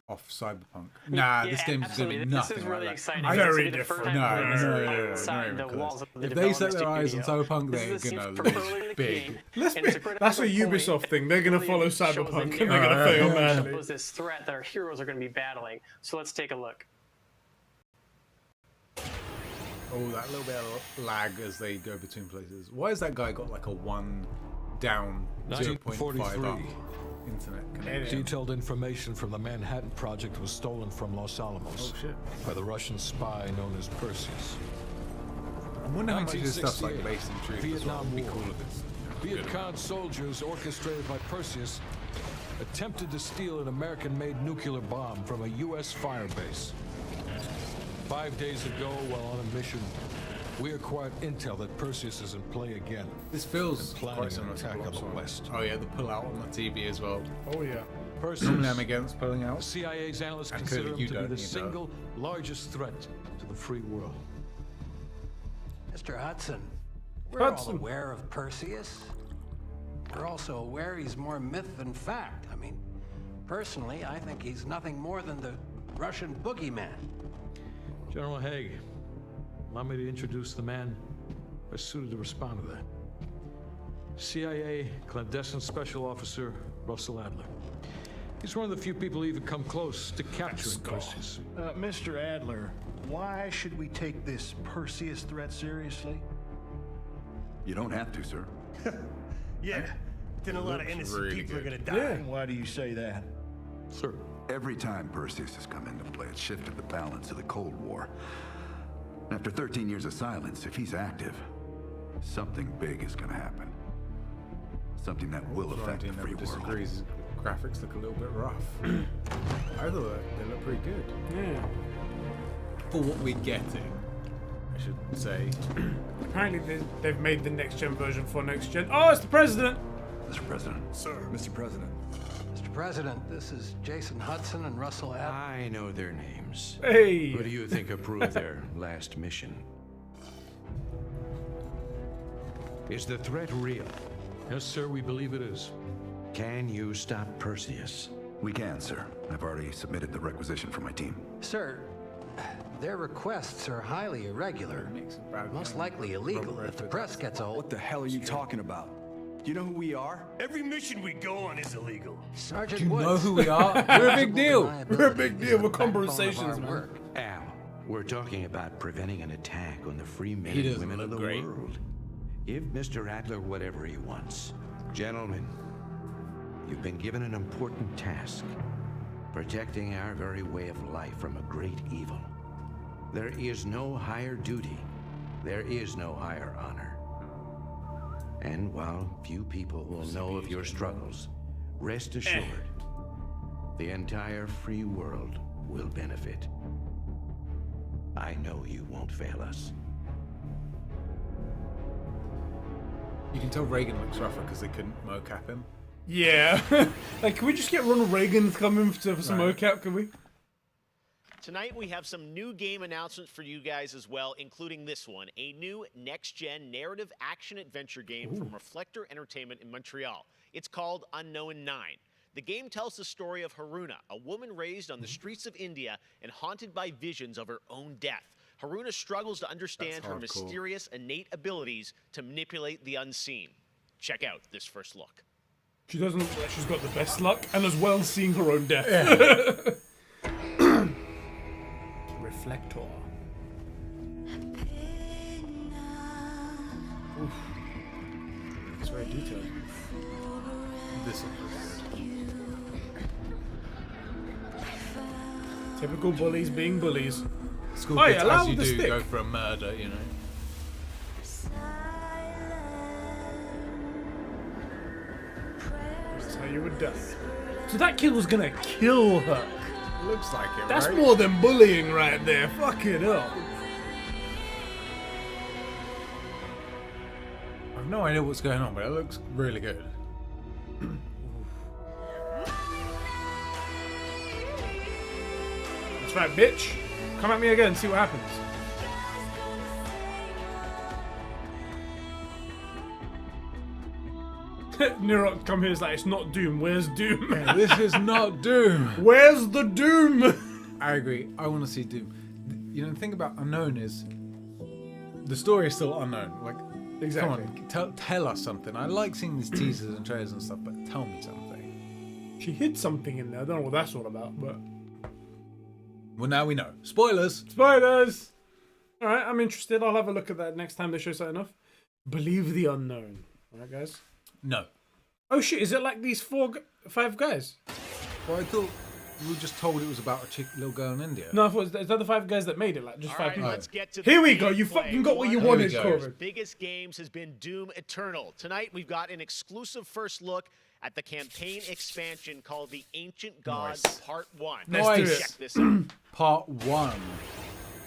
off Cyberpunk. Nah, this game's going to be nothing This is really like exciting. that. Very This will be the first different. time No, we're no, inside no, the walls of the if they set development their eyes on studio. Cyberpunk, This they're is a scene going for to early in the lose big. game, Let's and be, it's a critical that's a point. Ubisoft thing. They're going to follow Shows the Cyberpunk and they're narrative going to fail that badly. shows this threat that our heroes are going to be battling. So let's take a look. Oh, that little bit of lag as they go between places. Why has that guy got like a 1 down 0.5 up internet connection? Detailed information from the Manhattan Project was stolen from Los Alamos by the Russian spy known as Perseus. I wonder how much of this stuff's like based in truth as well. Vietnam Be War. cool if it's Viet Cong soldiers orchestrated by Perseus attempted to steal an American-made nuclear bomb from a U.S. firebase. 5 days ago, while on a mission, we acquired intel that Perseus is in play again. This feels planning quite an similar to attack Black on the Ops 1. West. Oh yeah, the pull out on the TV as well. Oh, yeah. Perseus, Normally I'm against pulling out. CIA's analysts And consider clearly him you to be don't the either. single largest threat to the free world. Mr. Hudson, we're all aware of Perseus. We're also aware he's more myth than fact. I mean, personally, I think he's nothing more than the Russian boogeyman. General Haig, allow me to introduce the man best suited to respond to that. CIA clandestine special officer Russell Adler. He's one of the few people who even come close to capturing Perseus. Mr. Adler, why should we take this Perseus threat seriously? You don't have to, sir. Yeah, then a lot of innocent people are gonna die. Yeah. Why do you say that? Sir. Every time Perseus has come into play, it's shifted the balance of the Cold War. After 13 years of silence, if he's active, something big is gonna happen. Something that will affect the free world. Disagrees. Graphics look a little bit rough. I thought they look pretty good. Yeah. For what we're getting, I should say. Apparently they've made the next gen version for next gen. Oh, it's the president! Mr. President. Sir. Mr. President. Mr. President, this is Jason Hudson and Russell Adler. I know their names. Hey! Who do you think approved their last mission? Is the threat real? Yes, sir, we believe it is. Can you stop Perseus? We can, sir. I've already submitted the requisition for my team. Sir, their requests are highly irregular. Most likely illegal if the press gets a hold. What the hell are you talking about? Do you know who we are? Every mission we go on is illegal. Sergeant Do you Woods. know who we are? We're a big deal. We're a big deal. We're conversations, man. Work. Al, we're talking about preventing an attack on the free men He and doesn't women of the look great. world. Give Mr. Adler whatever he wants. Gentlemen, you've been given an important task. Protecting our very way of life from a great evil. There is no higher duty. There is no higher honor. And while few people will know of your struggles, rest assured, the entire free world will benefit. I know you won't fail us. You can tell Reagan looks rougher because they couldn't mocap him. Yeah. Like, can we just get Ronald Reagan to come in for some mocap, can we? Tonight we have some new game announcements for you guys as well, including this one, a new next-gen narrative action-adventure game from Reflector Entertainment in Montreal. It's called Unknown 9. The game tells the story of Haruna, a woman raised on the streets of India and haunted by visions of her own death. Haruna struggles to understand her mysterious innate abilities to manipulate the unseen. Check out this first look. She doesn't look like she's got the best luck, and as well seeing her own death. Reflector. Oof. It's very detailed. This looks really good. Typical bullies being bullies. School Oh kids, yeah, allow as you the do, stick. go for a murder, you know. That's how you would die. So that kid was gonna kill her. Looks like it, That's right? more than bullying right there. Fuck it up. I've no idea what's going on, but it looks really good. That's right, bitch. Come at me again, see what happens. Nero come here is like, it's not Doom. Where's Doom? Yeah, this is not Doom. Where's the Doom? I agree. I want to see Doom. You know, the thing about Unknown is the story is still unknown. Like, Exactly. come on, tell us something. I like seeing these teasers and trailers and stuff, but tell me something. She hid something in there. I don't know what that's all about, but Well, now we know. Spoilers. spoilers. All right, I'm interested. I'll have a look at that next time they show something off. Believe the unknown. All right, guys. No. Oh shit! Is it like these 5 guys? Well, I thought we were just told it was about a little girl in India. No, I thought is that the 5 guys that made it? Like just All 5 right, people. let's get to Here the we go. You gameplay. fucking got what you One of wanted, the Corbin. biggest games has been Doom Eternal. Tonight we've got an exclusive first look at the campaign expansion called The Ancient Gods Part 1. Let's do it. Check this out. Part 1.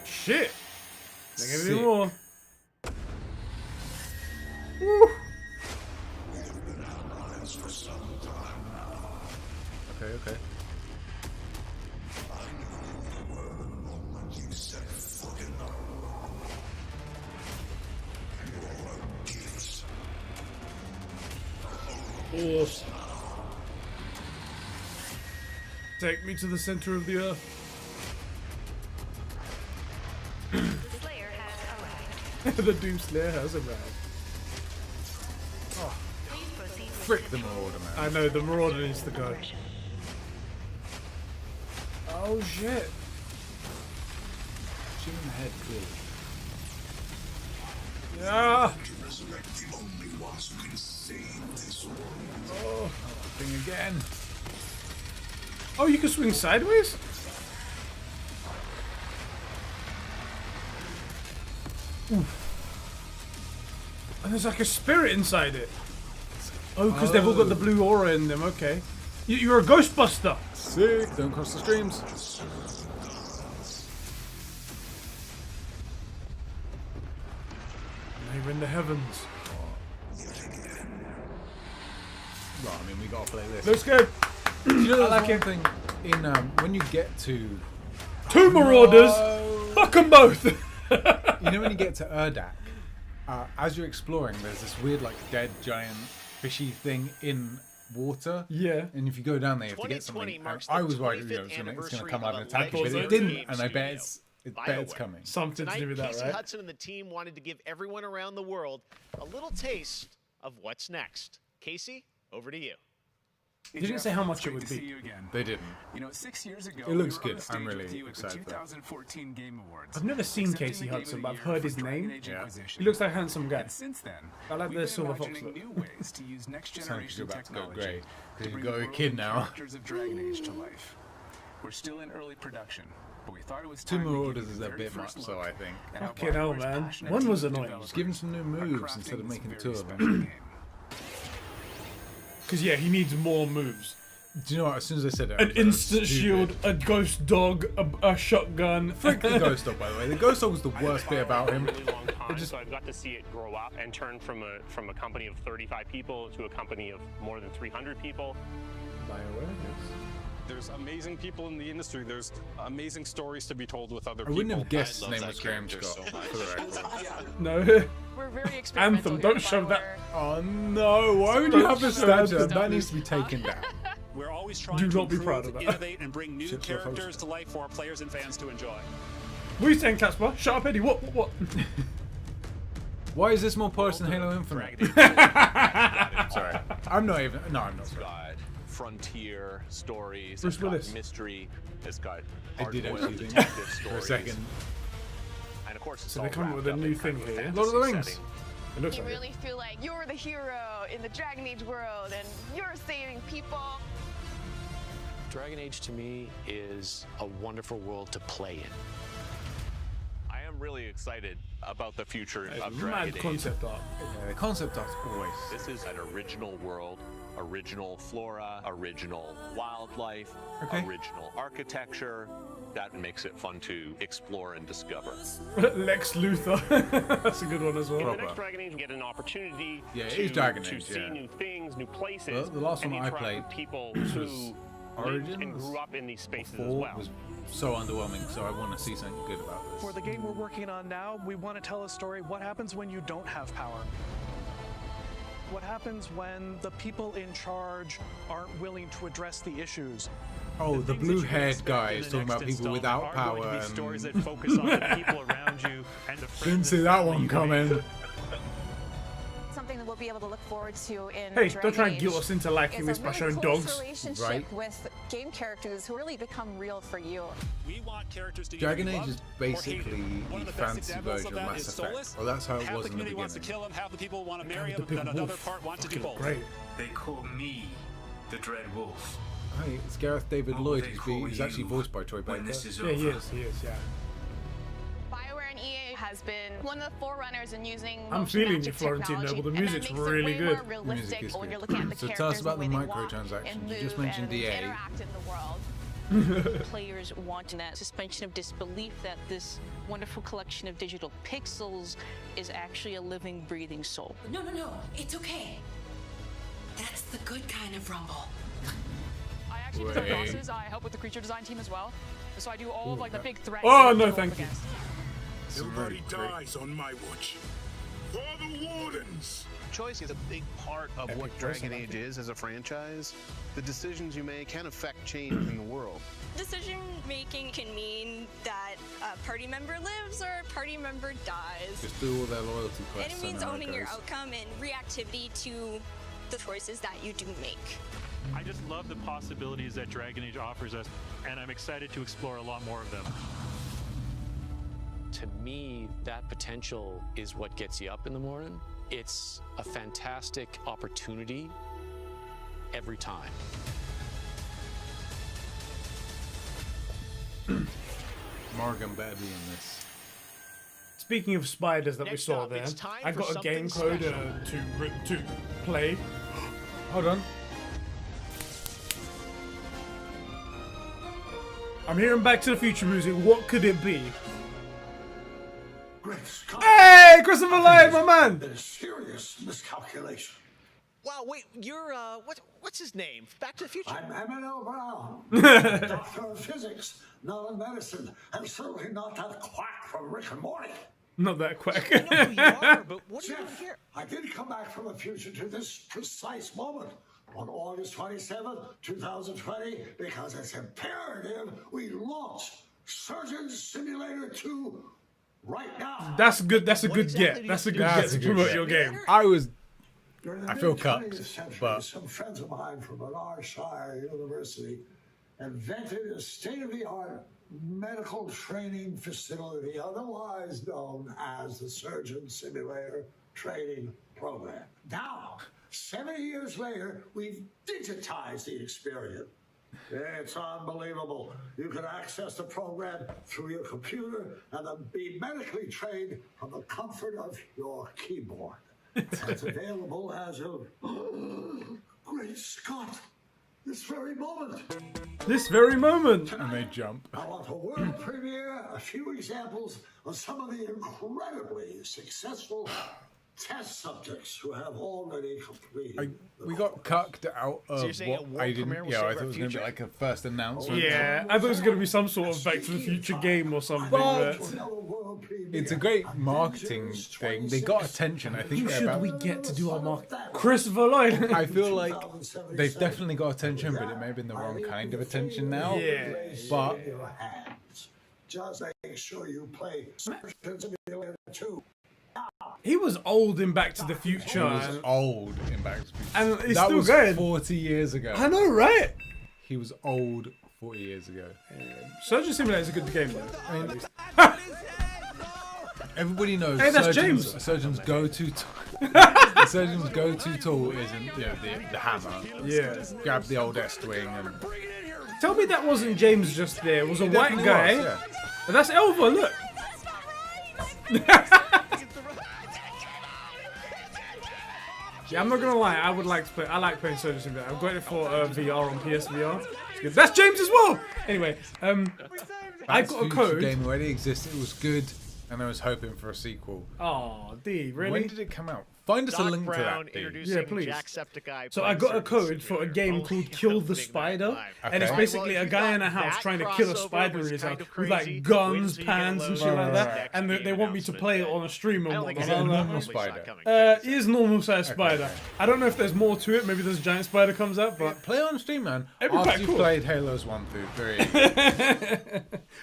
Shit. They're gonna Sick. do more. Woo. Okay. Awesome. Take me to the center of the earth. The Doom Slayer has arrived. Frick the Marauder, man. I know, the Marauder needs to go. Oh shit. Shoot him in the head, clearly. Yeah. Oh, thing again. Oh, you can swing sideways? Oof. And there's like a spirit inside it. Oh, because they've all got the blue aura in them. Okay. You're a Ghostbuster. Sick. Don't cross the streams. They're in the heavens. Well, I mean, we gotta play this. Looks good. You know, I like one thing in when you get to two Marauders. Fuck them both. You know, when you get to Urdak, as you're exploring, there's this weird, like, dead giant fishy thing in water. Yeah. And if you go down there, you have to get something. I was worried, it's gonna come out and attack you, but it didn't. And I bet it's coming. Something to do with that, Casey right? Hudson and the team wanted to give everyone around the world a little taste of what's next. Casey, over to you. They didn't say how much it would be. They didn't. You know, 6 years ago, It looks we were on good. the stage I'm really with you at the excited for that. 2014 Game Awards. I've never seen Accepting Casey the Game Hudson, of but the I've Year heard for his Dragon name. Age Yeah. Inquisition. He looks like a handsome guy. And since then, I like we've the been silver fox imagining look. new ways to use next generation about to go technology grey. to You bring go the a world kid and now. characters of Dragon Age to life. We're still in early production, but we thought it was Two time to give Marauders you is the a very bit first much, so look I think. at how Fucking hell, BioWare's man. passionate One team was of annoying. developers Just give him some new are moves crafting instead of this making very two of special them. game. Because, yeah, he needs more moves. Do you know what? As soon as I said it, I An was like, instant stupid. shield, a ghost dog, a shotgun. Frick the ghost dog, by the way. The ghost dog was the worst bit about him. Really long time, so I've got to see it grow up and turn from a company of 35 people to a company of more than 300 people. BioWare, yes. There's amazing people in the industry. There's amazing stories to be told with other I people. wouldn't have guessed his name was Graham Scott. For the record. No. We're very experimental. Anthem, here don't at show BioWare. that. Oh no, why would you have a statue? That needs to be taken down. We're always trying Do to not be improve, proud of that. innovate, and bring new Shit for a characters host. to life for our players and fans to enjoy. What are you saying, Casper? Shut up, Eddie. What? Why is this more polished than Halo Infinite? Sorry. I'm not even. No, I'm not. It's Sorry. got frontier stories. Bruce It's got Willis. mystery. It's got I did hard-boiled actually think detective for stories. a second. And of course, it's So all they come up with a wrapped up new in thing kind of a here. Lord of the fantasy Rings. setting. It looks You like really feel like you're the hero in the Dragon Age world and you're saving people. Dragon Age to me is a wonderful world to play in. I am really excited about the future it. of Mad Dragon Age. concept art. Yeah, the concept art's always. This is an original world, original flora, original wildlife, Okay. original architecture. That makes it fun to explore and discover. Lex Luthor. That's a good one as In the well. next Dragon Age, you get an opportunity Yeah, it to, is Dragon to Age, see yeah. new things, new places, Well, the last and one I interact played with people was who lived and Origins. grew up in these spaces as 4 well. was so underwhelming, so I want to see something good about this. For the game we're working on now, we want to tell a story. What happens when you don't have power? What happens when the people in charge aren't willing to address the issues? Oh, the things that you can blue-haired expect guy in is the talking about next people installment without are power. going to be and- stories that focus on the people around you and the friends Didn't see and that family one you coming. made. Something that we'll be able to look forward to in Hey, Dragon don't try and Age guilt us into liking is this a by really showing close dogs. relationship Right. with game characters who really become real for you. We want characters to Dragon either be Age is loved or hated. basically One of the the best fantasy examples version of of that Mass is Effect. Solus. Well, that's how it Half was the in the community wants to beginning. kill him, half the people want to marry The him, big but another wolf. part want to do Fucking both. great. They call me the Dread Wolf. Hey, it's Gareth David What Lloyd, will they who's, call who's actually you voiced by Troy when Baker. this is Yeah, over? he is, yeah. BioWare and EA has been one of the forerunners in using I'm motion feeling magic you, Florentine technology, Noble. The and that music's makes it really way good. more The music realistic is when you're good. looking at the So tell us characters about and the way they walk microtransactions. and You just move mentioned and DA. interact in the world. Players wanting that suspension of disbelief that this wonderful collection of digital pixels is actually a living, breathing soul. No, it's okay. That's the good kind of rumble. I actually design bosses. I help with the creature design team as well. So I do all of like the big threats. Oh, that no, people go thank up you. against. Nobody dies on my watch. For the Wardens! Choice is a big part of what Dragon Age is as a franchise. The decisions you make can affect change in the world. Decision making can mean that a party member lives or a party member dies. Just do all their loyalty And quests. it means and owning your goes. outcome and reactivity to the choices that you do make. I just love the possibilities that Dragon Age offers us, and I'm excited to explore a lot more of them. To me, that potential is what gets you up in the morning. It's a fantastic opportunity every time. Morgan better be in this. Speaking of spiders that Next we saw up, there, it's time I for got a something game code special. to play. Hold on. I'm hearing Back to the Future music. What could it be? Hey, Christopher Lloyd, my man! There's serious miscalculation. Wow, wait, you're what's his name? Back to the Future. I'm Emmanuel Brown, doctor of physics, not of medicine, and certainly not that quack from Rick and Morty. Not that quick. I know who you are, but what are you doing Jeff, here? I did come back from the future to this precise moment on August 27th, 2020, because it's imperative we launch Surgeon Simulator 2 right now. That's good. That's a good get. That's a good get to promote your game. During the I feel mid-20th cucked, century, but some friends of mine from Shire University invented a state-of-the-art medical training facility, otherwise known as the Surgeon Simulator Training Program. Now, 70 years later, we've digitized the experience. It's unbelievable. You can access the program through your computer and then be medically trained from the comfort of your keyboard. It's available as of Great Scott! This very moment. This very moment. And they jump. I want to world premiere a few examples of some of the incredibly successful test subjects who have already completed. We got cucked out of you're saying a what world I didn't. premiere will Yeah, I save thought our it was going to be future? like a first announcement. Yeah, I thought it was going to be some sort of Back to the Future game or something. But World premiere. it's a great marketing thing. They got attention. I think Who they're should about, we get to do our market? Christopher Lloyd. I feel like they've definitely got attention, but it may have been the wrong kind of attention now. Yeah. But Your hands. Just make sure you play Surgeon Simulator 2. He was old in Back to the he Future. was old in Back to the Future. And it's that still was good. 40 years ago. I know, right? He was old 40 years ago. Surgeon Simulator is a good game, though. I mean, everybody knows. Hey, that's surgeons, James. Surgeon's go-to. The surgeon's go-to tool isn't the hammer. Yeah. Just grab the old S-wing and. Tell me that wasn't James just there. It was a It white definitely guy. was, yeah. But that's Elva, look. Yeah, I'm not gonna lie. I would like to play. I like playing Surgeon Simulator. I've got it for VR on PSVR. It's good. That's James as well. Anyway, I got a code. Game already existed. It was good, and I was hoping for a sequel. Oh, D, really? When did it come out? Find us a Doc link Brown to that. D. introducing Yeah, please. Jacksepticeye So I playing got a Surgeon code for a Simulator. game Only called Kill the happening Spider, live. and it's Okay. basically Well, a if guy you in a thought house that trying to kill a crossover spider was in his kind house of with like crazy, guns, wait till you get pans, a and load shit of like this that, next and game they want me to announcement play it that- on a stream I and don't think whatnot. it's a a normal spider. It is normal size spider. I don't know if there's more to it. Maybe there's a giant spider comes out, but Play on stream, man. It'd be After quite you've cool. played Halos 1 through 3.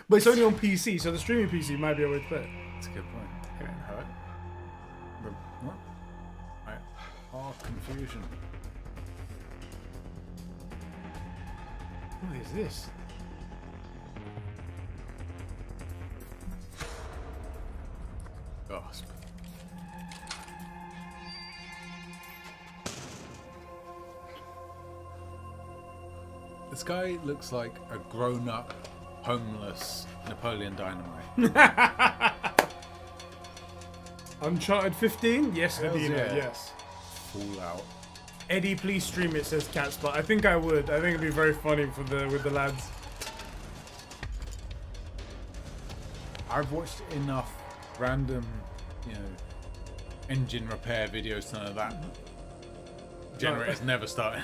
but it's only on PC, so the streaming PC might be a way to play it. That's a good point. It didn't hurt. But what? Confusion. What is this? Gasp. This guy looks like a grown-up, homeless Napoleon Dynamite. Uncharted 15? Yes, Hells Adina, yeah. yes. Fallout. Eddie, please stream it, says Catspot. I think I would. I think it'd be very funny for with the lads. I've watched enough random, engine repair videos to know that generator's never started.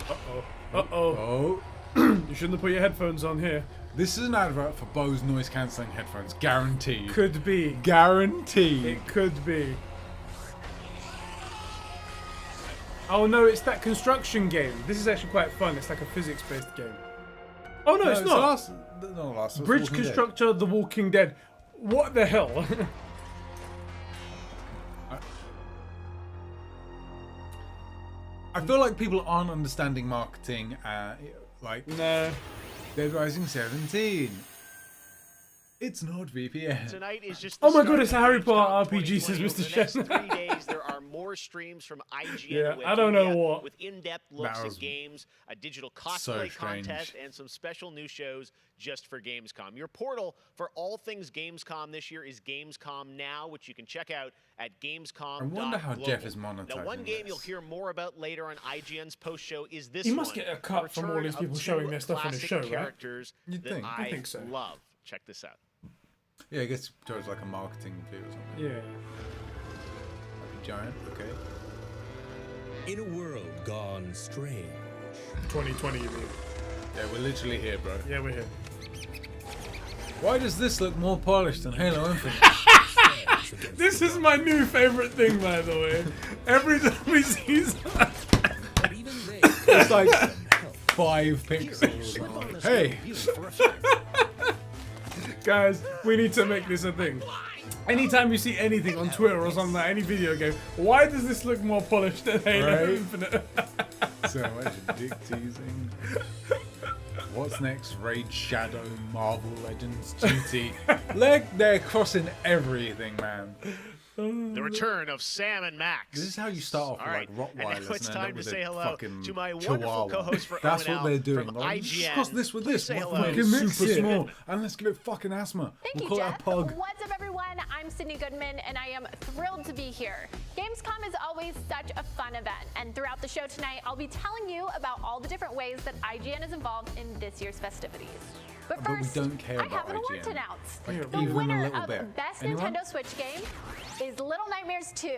Uh-oh. Uh-oh. Oh. You shouldn't have put your headphones on here. This is an advert for Bose noise cancelling headphones. Guaranteed. Could be. Guaranteed. It could be. Oh no, it's that construction game. This is actually quite fun. It's like a physics-based game. Oh no, it's not. Last Bridge Walking Dead. Constructor, The Walking Dead. What the hell? I feel like people aren't understanding marketing. Like no, Dead Rising 17. It's not VPN. Tonight is just oh my god, it's a Harry Potter RPG, says Mr. The Shen. next 3 days, there are more streams from IGN. Yeah, and I don't know Webmedia what. With in-depth looks That at was games, a digital so cosplay strange. contest, and some special new shows just for Gamescom. Your portal for all things Gamescom this year is Gamescom Now, which you can check out at Gamescom. I wonder how Jeff is monetizing. Now, one game this. you'll hear more about later on IGN's post show is this He one. must get a cut from all return these people of two showing their stuff in his classic show, right? characters You'd that think. I think so. love. Check this out. Yeah, I guess towards like a marketing view or something. Yeah. Like a giant, okay. In a world gone strange. 2020, you mean? Yeah, we're literally here, bro. Yeah, we're here. Why does this look more polished than Halo Infinite? This is my new favorite thing, by the way. Every time we see something. It's like 5 pixels. Hey! Guys, we need to make this a thing. Anytime you see anything on Twitter or something like any video game, why does this look more polished than Halo Right? Infinite? So much dick teasing. What's next? Raid Shadow, Marvel Legends, GT. Like they're crossing everything, man. The return of Sam and Max. This is how you start off All with right, like Rottweilers and now it's and time end up to with say a hello fucking to my chihuahua. wonderful co-host for That's O&L what they're doing. from Like, just IGN. cross this with this. Please say What hello. fucking Super super Sid. small. And let's give it fucking asthma. Thank We'll you, call Jeff. it a pug. What's up, everyone? I'm Sydney Goodman, and I am thrilled to be here. Gamescom is always such a fun event, and throughout the show tonight, I'll be telling you about all the different ways that IGN is involved in this year's festivities. But But we first, don't care I about have an award IGN. to announce. Like, The even a winner little of bit. Best Anyone? Nintendo Switch game is Little Nightmares 2.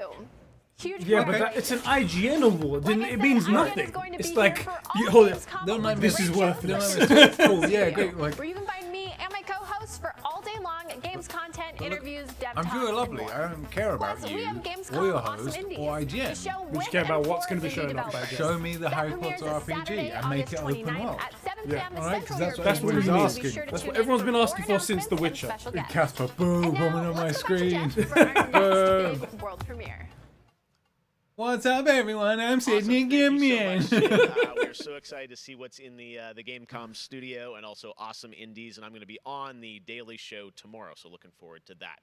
Huge Yeah, but congratulations. it's an IGN award. It means nothing. going to It's be like, here for you all hold it. Gamescom Little with Nightmares This is great worthless. shows Cool, yeah, great. Like, where you can find me and my co-hosts for all day long games content, interviews, dev I'm talks, sure and lovely. more. I don't care about Plus, you, we have Gamescom or your Awesome host, Indies, or the IGN. show We with just care about and what's for going to be indie shown off by developers. Show me the That Harry premieres Potter this RPG Saturday, and make August it open 29th world. at 7 Yeah. p.m. Alright, 'cause Central that's European what we've been Time. asking. Be sure to That's tune what in everyone's been for asking for since The announcements Witcher. and special guests. Casper, boom, And booming now, on my let's go back to screen. Jeff for our next big world premiere. What's up, everyone? I'm Sydney Thank you Gimmian. so much. We're so excited to see what's in the Gamescom studio and also Awesome Indies, and I'm going to be on the Daily Show tomorrow, so looking forward to that.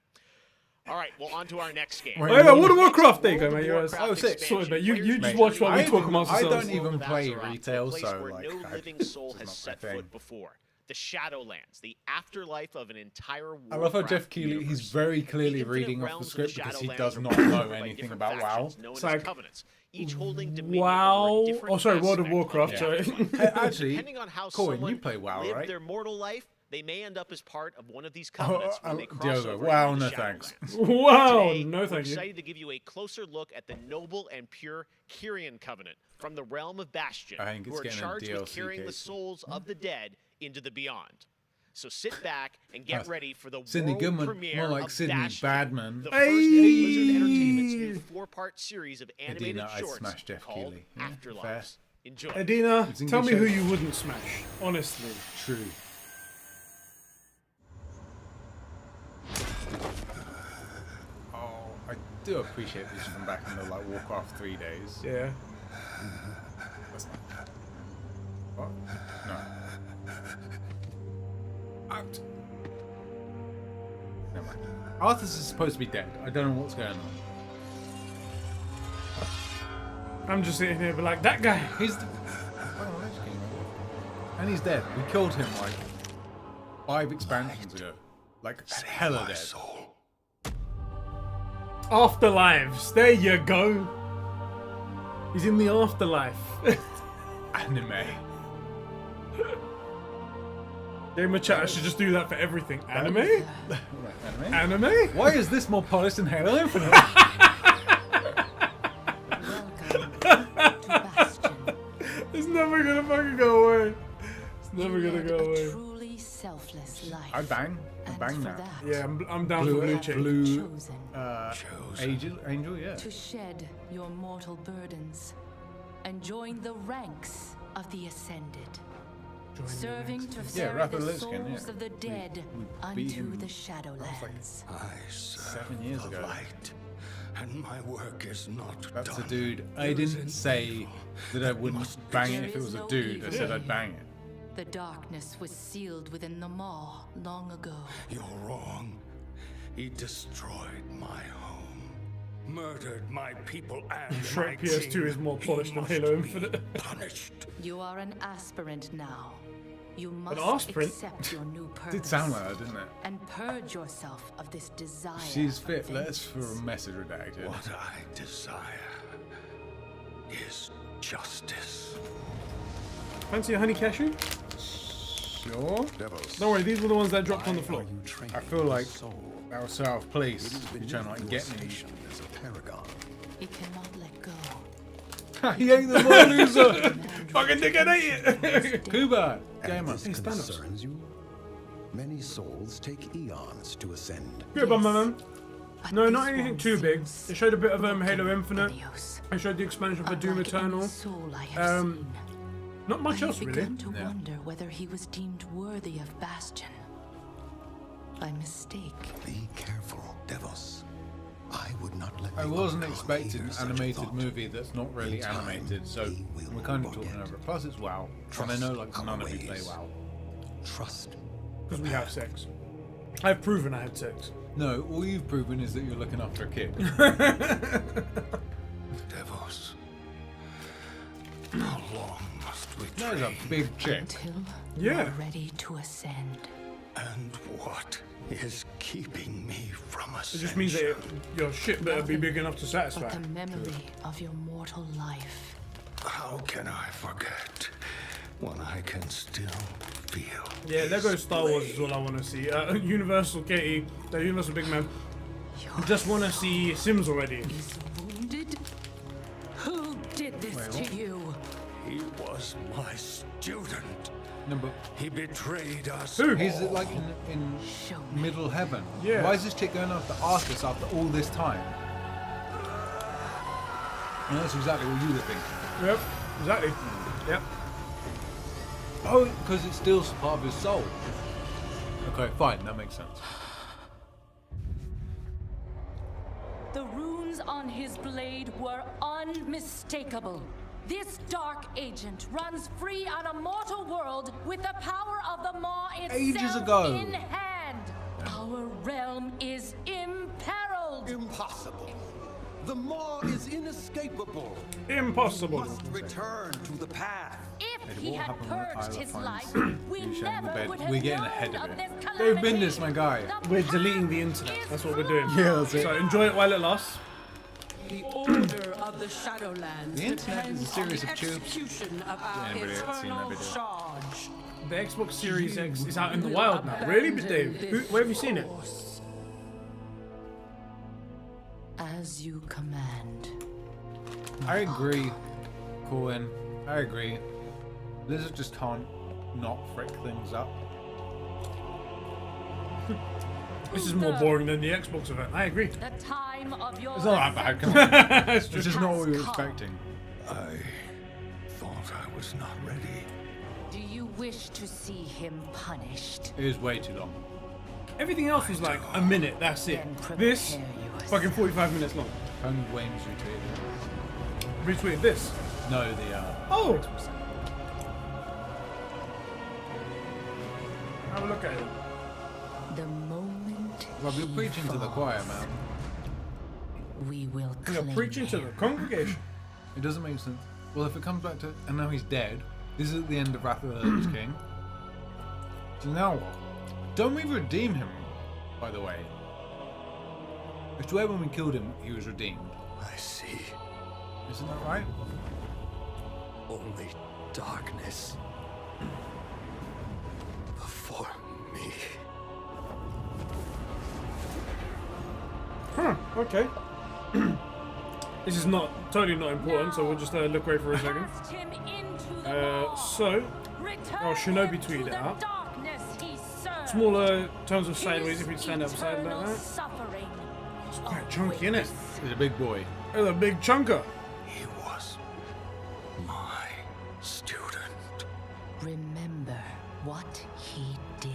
All right, well, on to our next game. Oh yeah, World of Warcraft. There you go, World of mate. You're Warcraft oh, sick. expansion. Sorry, mate. You just Players watch while we I talk amongst I ourselves. don't even play Azeroth, retail, the place so where like, no living soul it's has not set my thing. foot before. The Shadowlands, the afterlife of an entire I love how Warcraft Jeff Keighley, universe. he's very clearly The infinite reading off the realms of script because he Shadowlands does are not populated know by anything different about WoW. factions known It's as like, covenants, each holding dominion Wow. over a different Oh, sorry, World of aspect Warcraft. the Sorry. afterlife. Hey, actually, Depending on how Colin, someone you play WoW, lived right? their mortal life, they may end up as part of one of these covenants when they cross Diogo, over wow, into no the thanks. Shadowlands. Wow, Today, no we're thank you. excited to give you a closer look at the noble and pure Kyrian covenant from the realm of Bastion, I think who it's are getting a charged with DLC carrying the case. souls of the dead into the beyond. So sit back and get ready for the Sydney world Goodman, premiere more like of Sydney Bastion, Badman. the first in Blizzard Entertainment's new Hey. 4-part series of animated Adina, I'd shorts smash Jeff called Keighley. Yeah, fair. Afterlives. Enjoy. Adina, It's in tell good me who shape. you wouldn't smash. Honestly. True. Oh, I do appreciate this from back in the like Warcraft 3 days. Yeah. That's not. What? No. Out. Never mind. Arthas is supposed to be dead. I don't know what's going on. I'm just sitting here, but like that guy. He's the... And he's dead. We killed him like 5 expansions ago. Like hella dead. Afterlives. There you go. He's in the afterlife. Anime. Gamer chat, I should just do that for everything. Anime? Right, anime? Anime? Why is this more polished than Halo Infinite? It's never gonna fucking go away. It's never gonna go away. Truly selfless life. I bang now. Yeah, I'm down for blue chain. Blue Angel, yeah. To shed your mortal burdens and join the ranks of the ascended. Serving to ferry Wrath the of the Lich souls King, yeah. of the dead we beat unto him. the That was Shadowlands. like 7 years ago. Light and my work is not That's done. a dude. I didn't say that I wouldn't bang it if it was a dude. I said I'd bang it. The darkness was sealed within the maw long ago. You're wrong. He destroyed my home, murdered my people, and my Shrek PS2 king. is more polished than Halo Infinite. Punished. You are an aspirant now. You must aspirant? accept your new purpose. Did sound like that, didn't it? And purge yourself of this desire. She's fit. Let's for a message redacted. What I desire is justice. Fancy a honey cashew? Sure. Don't worry, these were the ones that dropped on the floor. I feel like that was so out of place. You're trying to like get me. He cannot let go. He ain't the more loser. Fucking dickhead, ain't it? Kuba, gamer. This concerns you. Many souls take eons to ascend. Good one, man. No, not anything too big. It showed a bit of Halo Infinite. It showed the expansion for Doom Eternal. Not much else really. I began to wonder whether he was deemed worthy of Bastion. By mistake. Be careful, Devos. I would not let. I wasn't expecting an animated movie that's not really animated, so we're kind of talking over it. Plus, it's WoW, and I know like none of you play WoW. Trust. Because we have sex. I've proven I had sex. No, all you've proven is that you're looking after a kid. Devos. How long must we That is a big chick. Until Yeah. you're ready to ascend. And what is keeping me from It ascension? just means that your shit better be big enough to But satisfy. the memory of your mortal life. How can I forget when I can still feel? Yeah, Lego Star Wars is all I want to see. Universal Katie, the Universal Big Man. Just want to see Sims already. He's wounded? Who did this to you? He was my student. No, but he betrayed us. Who? He's like in middle heaven. Yeah. Why is this chick going after Arthas after all this time? And that's exactly what you were thinking. Yep, exactly. Yep. Oh, because it steals part of his soul. Okay, fine, that makes sense. The runes on his blade were unmistakable. This dark agent runs free on a mortal world with the power of the Maw itself Ages ago. in hand. Our realm is imperiled. Impossible. The Maw is inescapable. Impossible. We must return to the path. If he had purged his life, we You showing the never bed. would have We're getting known ahead of of it. this They've calamity. been this, my guy. We're deleting the internet. That's what we're doing. Yeah, that's it. So enjoy it while it lasts. The order of the Shadowlands The internet is a depends series on of tubes. execution of our Anybody else seen that eternal video? charge. The Xbox Series X is out in the wild now. Really, but Dave? Where have you seen it? As you command. I agree, Colin. I agree. Blizzard just can't not frick things up. This is more boring than the Xbox event. I agree. The time of your It's not that bad. Come on. It's It's just not what we were expecting. I thought I was not ready. Do you wish to see him punished? It was way too long. Everything else was like a minute. That's it. This fucking 45 minutes long. Only Wayne's retweeted. Retweeted this. No, the Oh. Have a look at it. The moment Rob, you're preaching to the choir, man. we will You're claim preaching to the congregation. It doesn't make sense. Well, if it comes back to, and now he's dead. This is the end of Wrath of the Lich King. So now what? Don't we redeem him? By the way, I swear when we killed him, he was redeemed. I see. Isn't that right? Only darkness before me. Huh, okay. This is totally not important, so we'll just look away for a second. Shinobi tweeted it out. Smaller terms of sideways if you stand outside like that. It's quite chunky, isn't it? He's a big boy. It's a big chunker. He was my student. Remember what he did.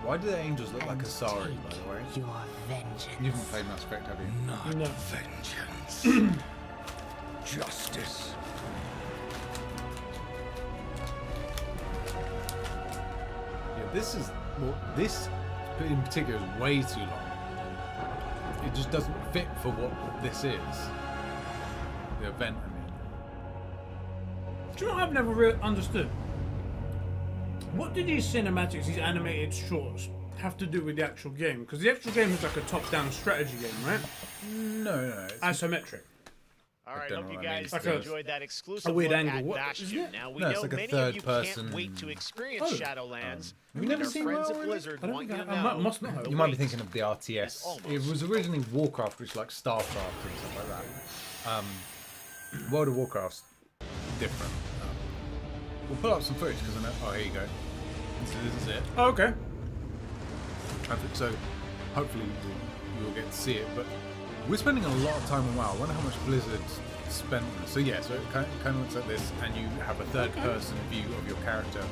Why do the angels look like Asari, by the way? Your vengeance. You haven't played Mass Effect, have you? Not No. vengeance. Justice. Yeah, this is... Well, this in particular is way too long. It just doesn't fit for what this is. The event, I mean. Do you know what I've never really understood? What do these cinematics, these animated shorts, have to do with the actual game? Because the actual game is like a top-down strategy game, right? No. It's isometric. All right, don't hope know you what that guys means. enjoyed that exclusive A weird look angle. at What Bastion. is it? Now, we No, know it's like a many of you third-person- can't wait to experience Oh. Shadowlands. Have you never and seen our friends that at already? Blizzard I don't want think you to I know. must not have. the You might be wait thinking of the RTS. is almost It was originally Warcraft, which is like StarCraft and stuff like that. World of Warcraft's different. We'll pull up some footage because I know. Oh, here you go. So this is it. Oh, okay. So hopefully you'll get to see it. But we're spending a lot of time on WoW. I wonder how much Blizzard spent on this. So yeah, so it kind of looks like this, and you have a third-person view of your character.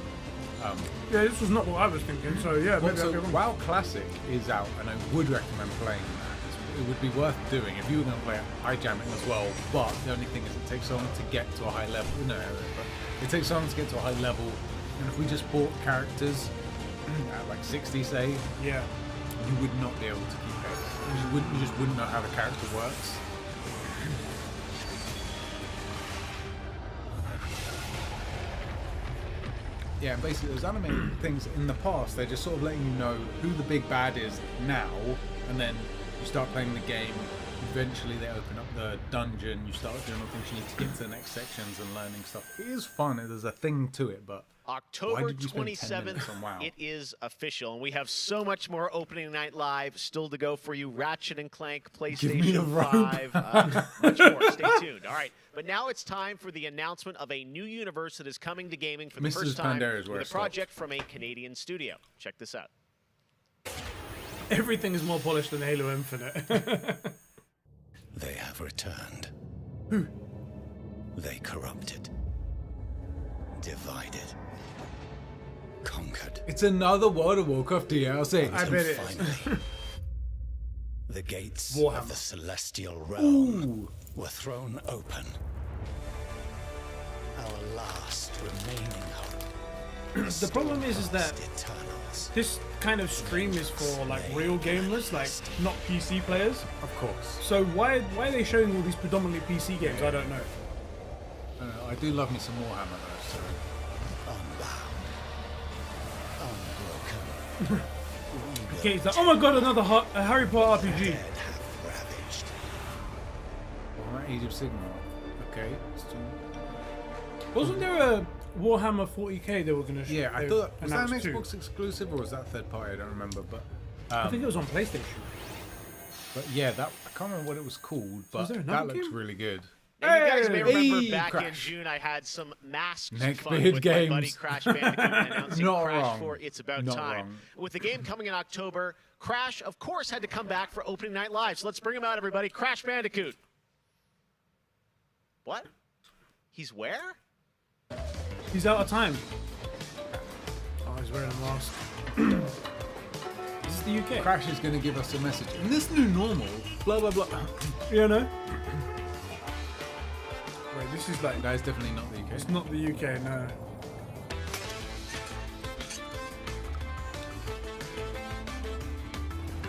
Yeah, this was not what I was thinking, so yeah. Well, Maybe so I'll get wrong. WoW Classic is out, and I would recommend playing that. It would be worth doing if you were going to play it. I jam it as well, but the only thing is it takes so long to get to a high level. No, but it takes so long to get to a high level, and if we just bought characters at like 60, say, yeah, you would not be able to keep pace. You just wouldn't know how the character works. Yeah, basically those animated things in the past, they're just sort of letting you know who the big bad is now, and then you start playing the game, eventually they open up the dungeon, you start doing all the things you need to get to the next sections and learning stuff. It is fun, there's a thing to it, but why October did we spend 10 minutes 27th, on WoW? it is official, and we have so much more opening night live still to go for you. Ratchet and Clank, me a PlayStation rope. 5, much more. Stay tuned. All right, but now it's time for the announcement of a new universe that is coming to gaming for the Mrs. first time Pandera is where with it a project from a Canadian studio. Check this out. Everything is more polished than Halo Infinite. They have returned. They corrupted. Divided. Conquered. It's another World of Warcraft DLC. I bet it is. Finally, the gates Warhammer. of the celestial realm were thrown open. Our last remaining hope. The problem is that Eternals. this kind of stream is for like real gamers, like not PC players. Of course. So why are they showing all these predominantly PC games? I don't know. I do love me some Warhammer though, so. Unbroken. Okay, it's like, oh my god, another a Harry Potter RPG. Alright, Age of Sigmar. Okay. Wasn't there a Warhammer 40k they were going to show? Yeah, I thought was that an announced too? Xbox exclusive or was that third party? I don't remember, but I think it was on PlayStation. But yeah, that I can't remember what it was called, but Was there that another looks game? really good. Now, you guys may remember Hey, back Crash. in June, I had some masks Neckbeard fun with Games. my buddy Crash Bandicoot announcing Not Crash wrong. 4 It's About Not Time. wrong. With the game coming in October, Crash, of course, had to come back for opening night live. So let's bring him out, everybody. Crash Bandicoot. What? He's where? He's out of time. Oh, he's wearing a mask. This is the UK. Crash is going to give us a message. In this new normal, blah blah blah. You know? Wait, this is like... That is definitely not the UK. It's not the UK, no.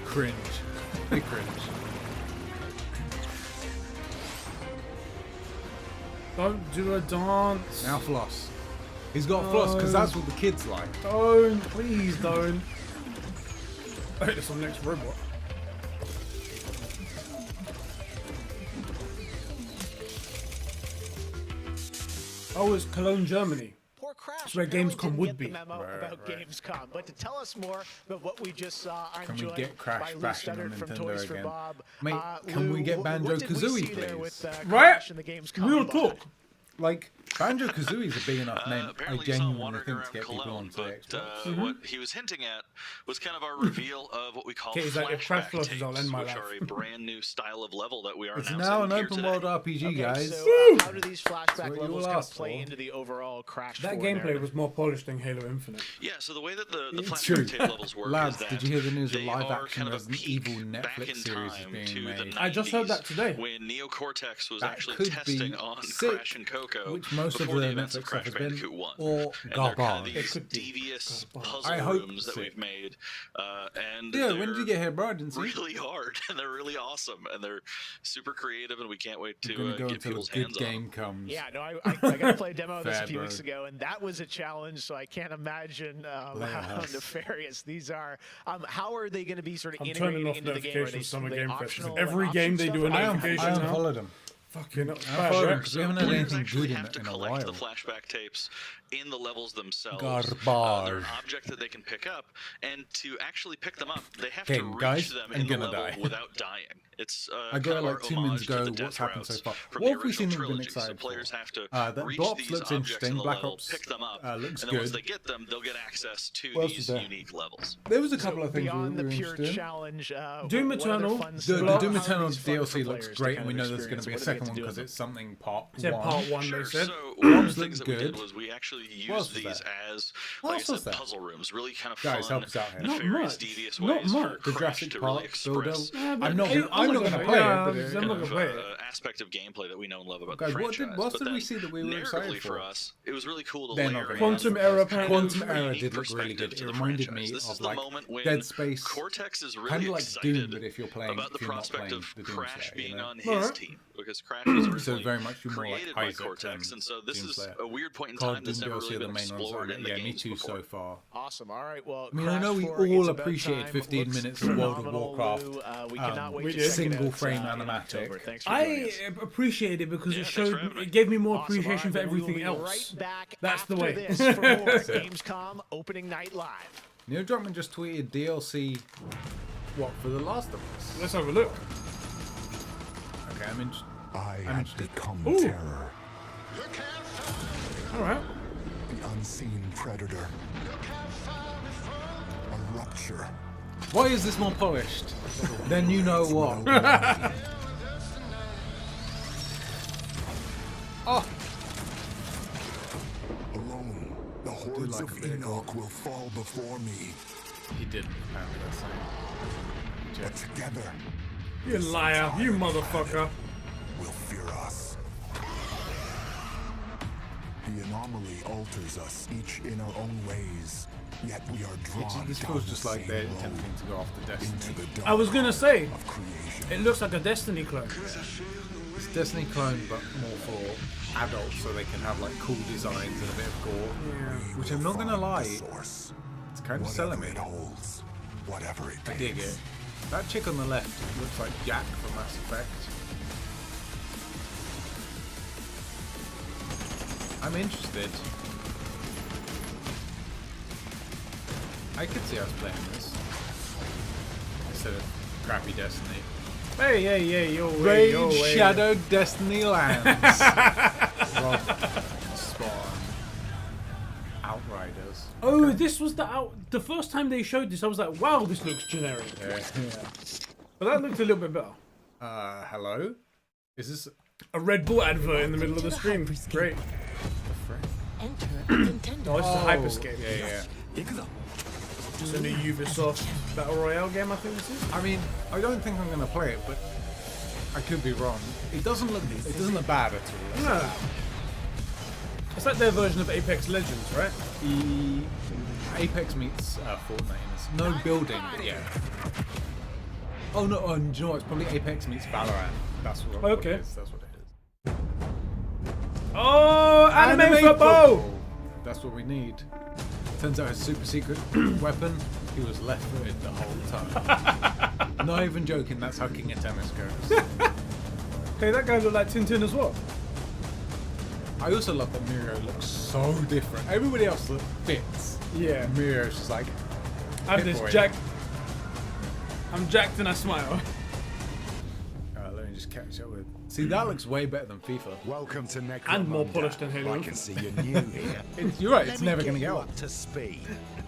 Cringe. Big cringe. Don't do a dance. Now floss. He's got floss because that's what the kids like. Don't, please don't. Wait, there's some next robot. Oh, it's Cologne, Germany. Poor Crash. That's where apparently Gamescom didn't would get be. the memo about Gamescom. But to tell us more about what we just saw, I'm Can we joined get Crash by Lou bashing on Studdard from Nintendo Toys for again? Bob. Mate, can we get what did we Banjo-Kazooie, see there please? with, Right? Crash and the Gamescom Real bot? talk. Like, Banjo-Kazooie is a big enough name. I apparently you saw genuinely wandering think to around get people Cologne, onto but Xbox. what he was hinting at was kind of our reveal of what we call Okay, he's like, if Crash flashback Floss is tapes, on, end my which life. are a brand new style of level that we are It's announcing now an here open today. world RPG, guys. So, how do these flashback what you levels all kind of asked play for. into the overall Crash That 4 gameplay narrative? was more polished than Halo Infinite. Yeah, so the way that the It's true. flashback tape levels work Lads, is that did you hear the news of they live are action kind of a Resident peek Evil back Netflix in series is time being to made? the I just heard 90s that today. when Neo Cortex was That actually could testing be on sick, Crash and Coco which most of before the the events of Netflix stuff Crash has been, Bandicoot 1. or And they're kind of garbage. these devious puzzle I hope rooms that sick. we've made, and Yeah, when did they're you get here, bro? I didn't see. really hard, and they're really awesome, and they're super creative, and we can't wait We're to gonna go get until people's a good hands on them. game comes. Yeah, no, I got to play a demo of this a Fair, few bro. weeks ago, and that was a challenge, so I can't imagine how Yes. nefarious these are. How are they going to be sort of I'm integrating turning off into the game? Are they notifications Summer are they Game Fest. optional, Every like, game option they do a stuff? notification I now. unfollowed them. Fucking I followed them because we haven't had Players anything actually good in, have to in a collect while. the flashback tapes in the levels themselves. Garbage. They're an object that they can pick up, and to actually pick them up, they have Okay, to reach guys, them I'm in the gonna level die. without dying. It's I got kind it of like our 2 minutes homage to ago. the What's death happened so routes far? from What the have we seen original that we've been trilogy. So excited players for? have to That reach Blops these looks objects in interesting. the Black level, Ops pick them up, looks and then once good. they get them, they'll get access to What else these was there? unique levels. There was a couple of things we Beyond were the pure interested in. challenge, Doom what other Eternal. fun The stuff- Doom how are Eternal these fun DLC for looks players to great, kind and we of know there's going experience? to be a What do they second have one to do because with it's something part It said one. part one, Sure. they said. So one of Drops the things look that we did good. was we actually What else used was these there? as, What like I else was said, there? puzzle rooms. Really kind of Guys, fun, help us out here. Not nefarious, much. devious Not ways much. for The Crash Jurassic to Park really builder. express Yeah, I'm not hey, going to play yeah, it, but I'm it, not you gonna know. play it. aspect of gameplay that we know and love about Guys, the what franchise. else but did we then see that we were excited narratively for? us, it was really cool to They're layer not gonna in Quantum this Era kind of Quantum unique Era did look really perspective good. to It the reminded franchise. me This is of the like moment when Dead Space. Cortex is really Kind of like excited Doom, but if you're playing, about the if you're not prospect playing of the Crash Doomslayer, being you know? on his Alright. team, because Crash was So originally very much you're more like created by Isaac Cortex, than and so this is Doomslayer. a weird point in COD time that's and never DLC really are the been main ones. explored in the Yeah, me games too before. so far. Awesome. All right. Well, I mean, I know Crash we 4 all gets about appreciate time. 15 Looks minutes of World of phenomenal, Warcraft. Lou. We cannot wait to check it Single out, frame in animatic. October. Thanks for joining I us. appreciate it because Yeah, it thanks for showed, having me. it gave me more Awesome. appreciation All for right, we will everything be else. Right back That's the after way. This for more Gamescom opening night live. Neil Druckmann just tweeted DLC. What for The Last of Us? Let's have a look. Okay, I'm interested. I I'm have interested. become Ooh. terror, All right. the unseen predator, a rupture. Why is this more polished? Then you know what. Oh, Alone, the hordes like a of vehicle. Enoch will fall before me, he didn't. Apparently, that's something. but together You liar. You motherfucker. will fear us. The anomaly alters us, each in our own ways, yet we are drawn This down feels the just like same they're road, attempting to go after into Destiny. the dark I was gonna say, of creation. it looks like a Destiny clone. It's Destiny clone, but more for adults, so they can have like cool designs and a bit of gore. Yeah. Which I'm not gonna lie, Source. it's kind of selling me. Whatever it holds, whatever it I takes. dig it. That chick on the left looks like Jack from Mass Effect. I'm interested. I could see us playing this instead of crappy Destiny. Hey, yo, Raid yo, Shadow Destiny lands. Rob, Spawn, Outriders. Oh, this was the first time they showed this. I was like, wow, this looks generic. Yeah. But that looked a little bit better. Hello? Is this A Red Bull advert in the middle of the stream. Great. Enter Nintendo. Oh, this is a Hyperscape. Yeah. Just a new Ubisoft Battle Royale game, I think this is. I mean, I don't think I'm gonna play it, but I could be wrong. It doesn't look bad at all. No. It's like their version of Apex Legends, right? Apex meets Fortnite. It's no building, but yeah. Oh no! Oh, do you know what? It's probably Apex meets Valorant. That's what. Okay. It is. That's what it is. Oh, anime football! That's what we need. Turns out his super secret weapon, he was left-footed the whole time. Not even joking, that's how King of Tennis goes. Okay, that guy looked like Tintin as well. I also love that Mirio looks so different. Everybody else fits. Yeah. Mirio's just like... I'm Hit just Boy. jacked. I'm jacked and I smile. Let me just catch up with See, that looks way better than FIFA. Welcome to Necromunda. And more polished than Halo. I can see you're new here. You're right, it's Let me never get going to you get up to speed.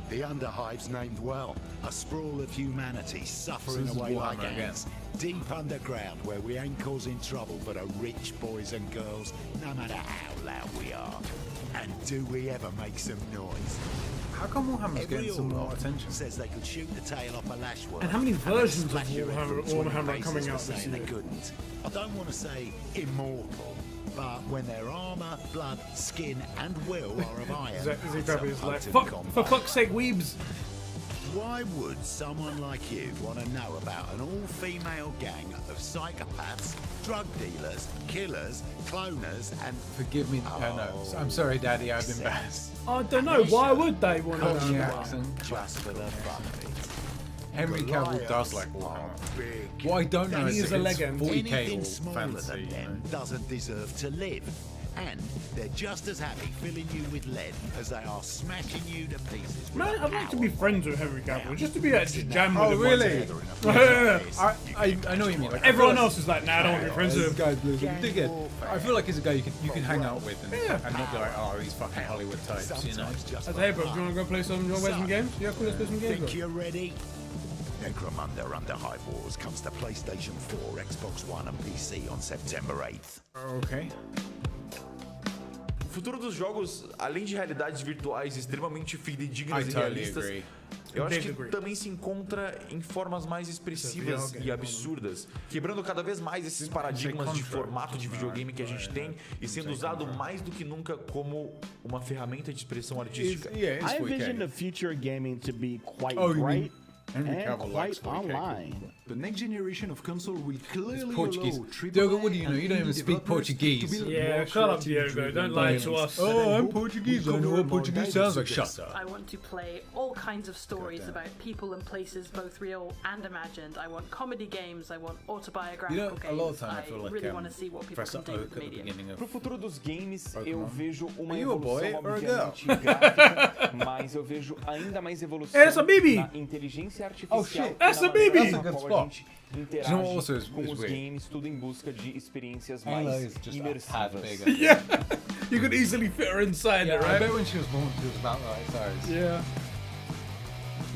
The Underhive's named well. A sprawl of humanity suffering This is away like Warhammer again. ants. Deep underground where we ain't causing trouble but are rich boys and girls, no matter how loud we are. And do we ever make some noise? How come Warhammer's Every getting some more Orlok attention? says they could shoot the tail off a lashworm. And how many versions of splash your head Warhammer through 20 are faces coming for out this saying year? They couldn't. I don't want to say immortal, but when their armor, blood, skin, and will are of iron, Exactly. It's like, potent fuck, combo. for fuck's sake, weebs. Why would someone like you want to know about an all-female gang of psychopaths, drug dealers, killers, cloners, and... Forgive me. No. I'm sorry, Daddy. I've been bad. I don't know. Why would they want to Cockney know? accent. Just for the fun of it. Henry Cavill does like Warhammer. What I don't know He is is if a it's legend. 40k Anything or smaller fancy. than them doesn't deserve to live. And they're just as happy filling you with lead as they are smashing you to pieces. Man, I'd like to be friends with Henry Cavill, just to be able to jam with Oh, him. really? I know what you mean. Like, everyone else is like, nah, I don't want to be friends with him. This guy's losing dickhead. I feel like he's a guy you can hang out with and not be like, oh, these fucking Hollywood types, you know. I said, hey, bro, do you want to go play some? You want to play some games? Yeah, cool, let's play some games. Think bro. you're ready? Necromunda Underhive Wars comes to PlayStation 4, Xbox One, and PC on September 8th. Okay. O futuro dos jogos, além de realidades virtuais extremamente fidedignas e totally realistas, agree. eu acho que também se encontra em formas mais expressivas e absurdas, quebrando cada vez mais esses paradigmas de formato de videogame que a gente tem e sendo usado mais do que nunca como uma ferramenta de expressão artística. I envision the future of gaming to be quite bright Henry and Cavill likes quite 40K. online. The next generation of console will clearly Portuguese. allow Diogo, what do you know? You don't even speak Portuguese. Yeah, shut up, Diogo. Don't lie to us. Oh, I'm Portuguese. I know what Portuguese sounds like. Shut up. I want to play all kinds of stories about people and places, both real and imagined. I want comedy games. I want autobiographical You know, games. a lot of time I feel like really want to see what people Professor can do Oak with at the media. beginning of Pro futuro dos games, eu Pokemon. vejo uma Are you a boy evolução or a girl? obviamente gráfica, mas eu vejo ainda mais evolução Essa Bibi! na inteligência artificial. Oh, shit. e na Essa maneira Bibi! com a That's a good qual spot. a gente interage Do you know what also is com os weird? games, tudo em busca de experiências Ayla mais is just a tad imersivas. bigger. Yeah, you could easily fit her inside Yeah, it, I right? bet when she was born, she was about the right size. Yeah.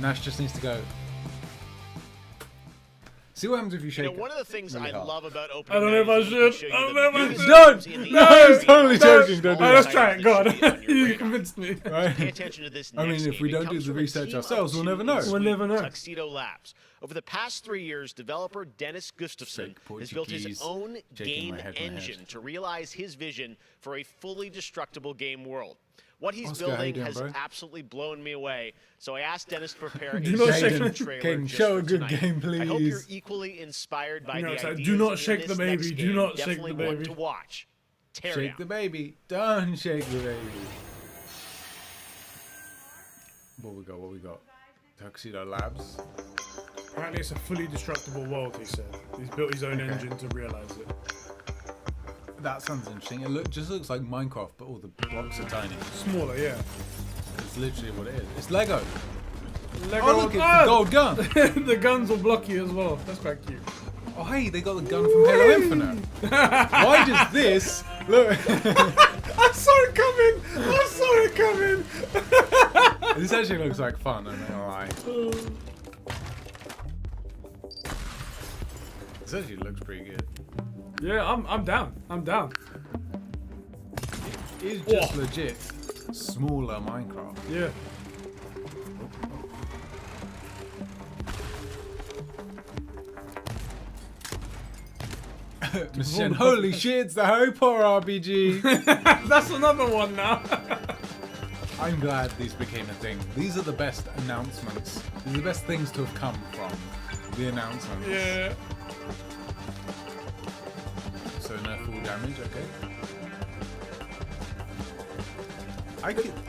Nash just needs to go. See what happens if you shake it. One of the things really I hard. love about I opening don't know if I night is we can should. show you I don't the know if I biggest should. games in the No, industry totally and joking, small don't do Oh, it. let's titles try it. that God, should be on your you radar. convinced me. Right. Pay attention to this I next mean, if we game. It don't do comes the from a research team of ourselves, we'll never know. two We'll never know. Tuxedo Labs. Over the past 3 years, developer Dennis Gustafson has built his Portuguese. own Shaking game my head in my engine head. to realize his vision for a fully destructible game world. What he's Oscar, how you building doing, has bro? absolutely blown me away, so I asked Dennis to prepare a Do not shake game the- trailer Caden, just show for a good tonight. game, I hope you're please. equally inspired by No, the it's like, ideas do not in shake this the baby, next do game. not shake Definitely the one baby. to watch. Tear Shake down. the baby. Don't shake the baby. What we got? What we got? Tuxedo Labs. Apparently, it's a fully destructible world, he said. He's built his own engine to realize it. That sounds interesting. It just looks like Minecraft, but all the blocks are tiny. Smaller, yeah. It's literally what it is. It's Lego. Lego Oh, look, it's the gold gun. The guns will block you as well. That's quite cute. Oh, hey, they got the gun from Halo Infinite. Why does this look? I saw it coming! I saw it coming! This actually looks like fun, I'm not gonna lie. This actually looks pretty good. Yeah, I'm down. I'm down. It's just legit smaller Minecraft. Yeah. Mr. Shen, holy shit, it's the Harry Potter RPG. That's another one now. I'm glad these became a thing. These are the best announcements. These are the best things to have come from the announcements. Yeah. So no full damage, okay.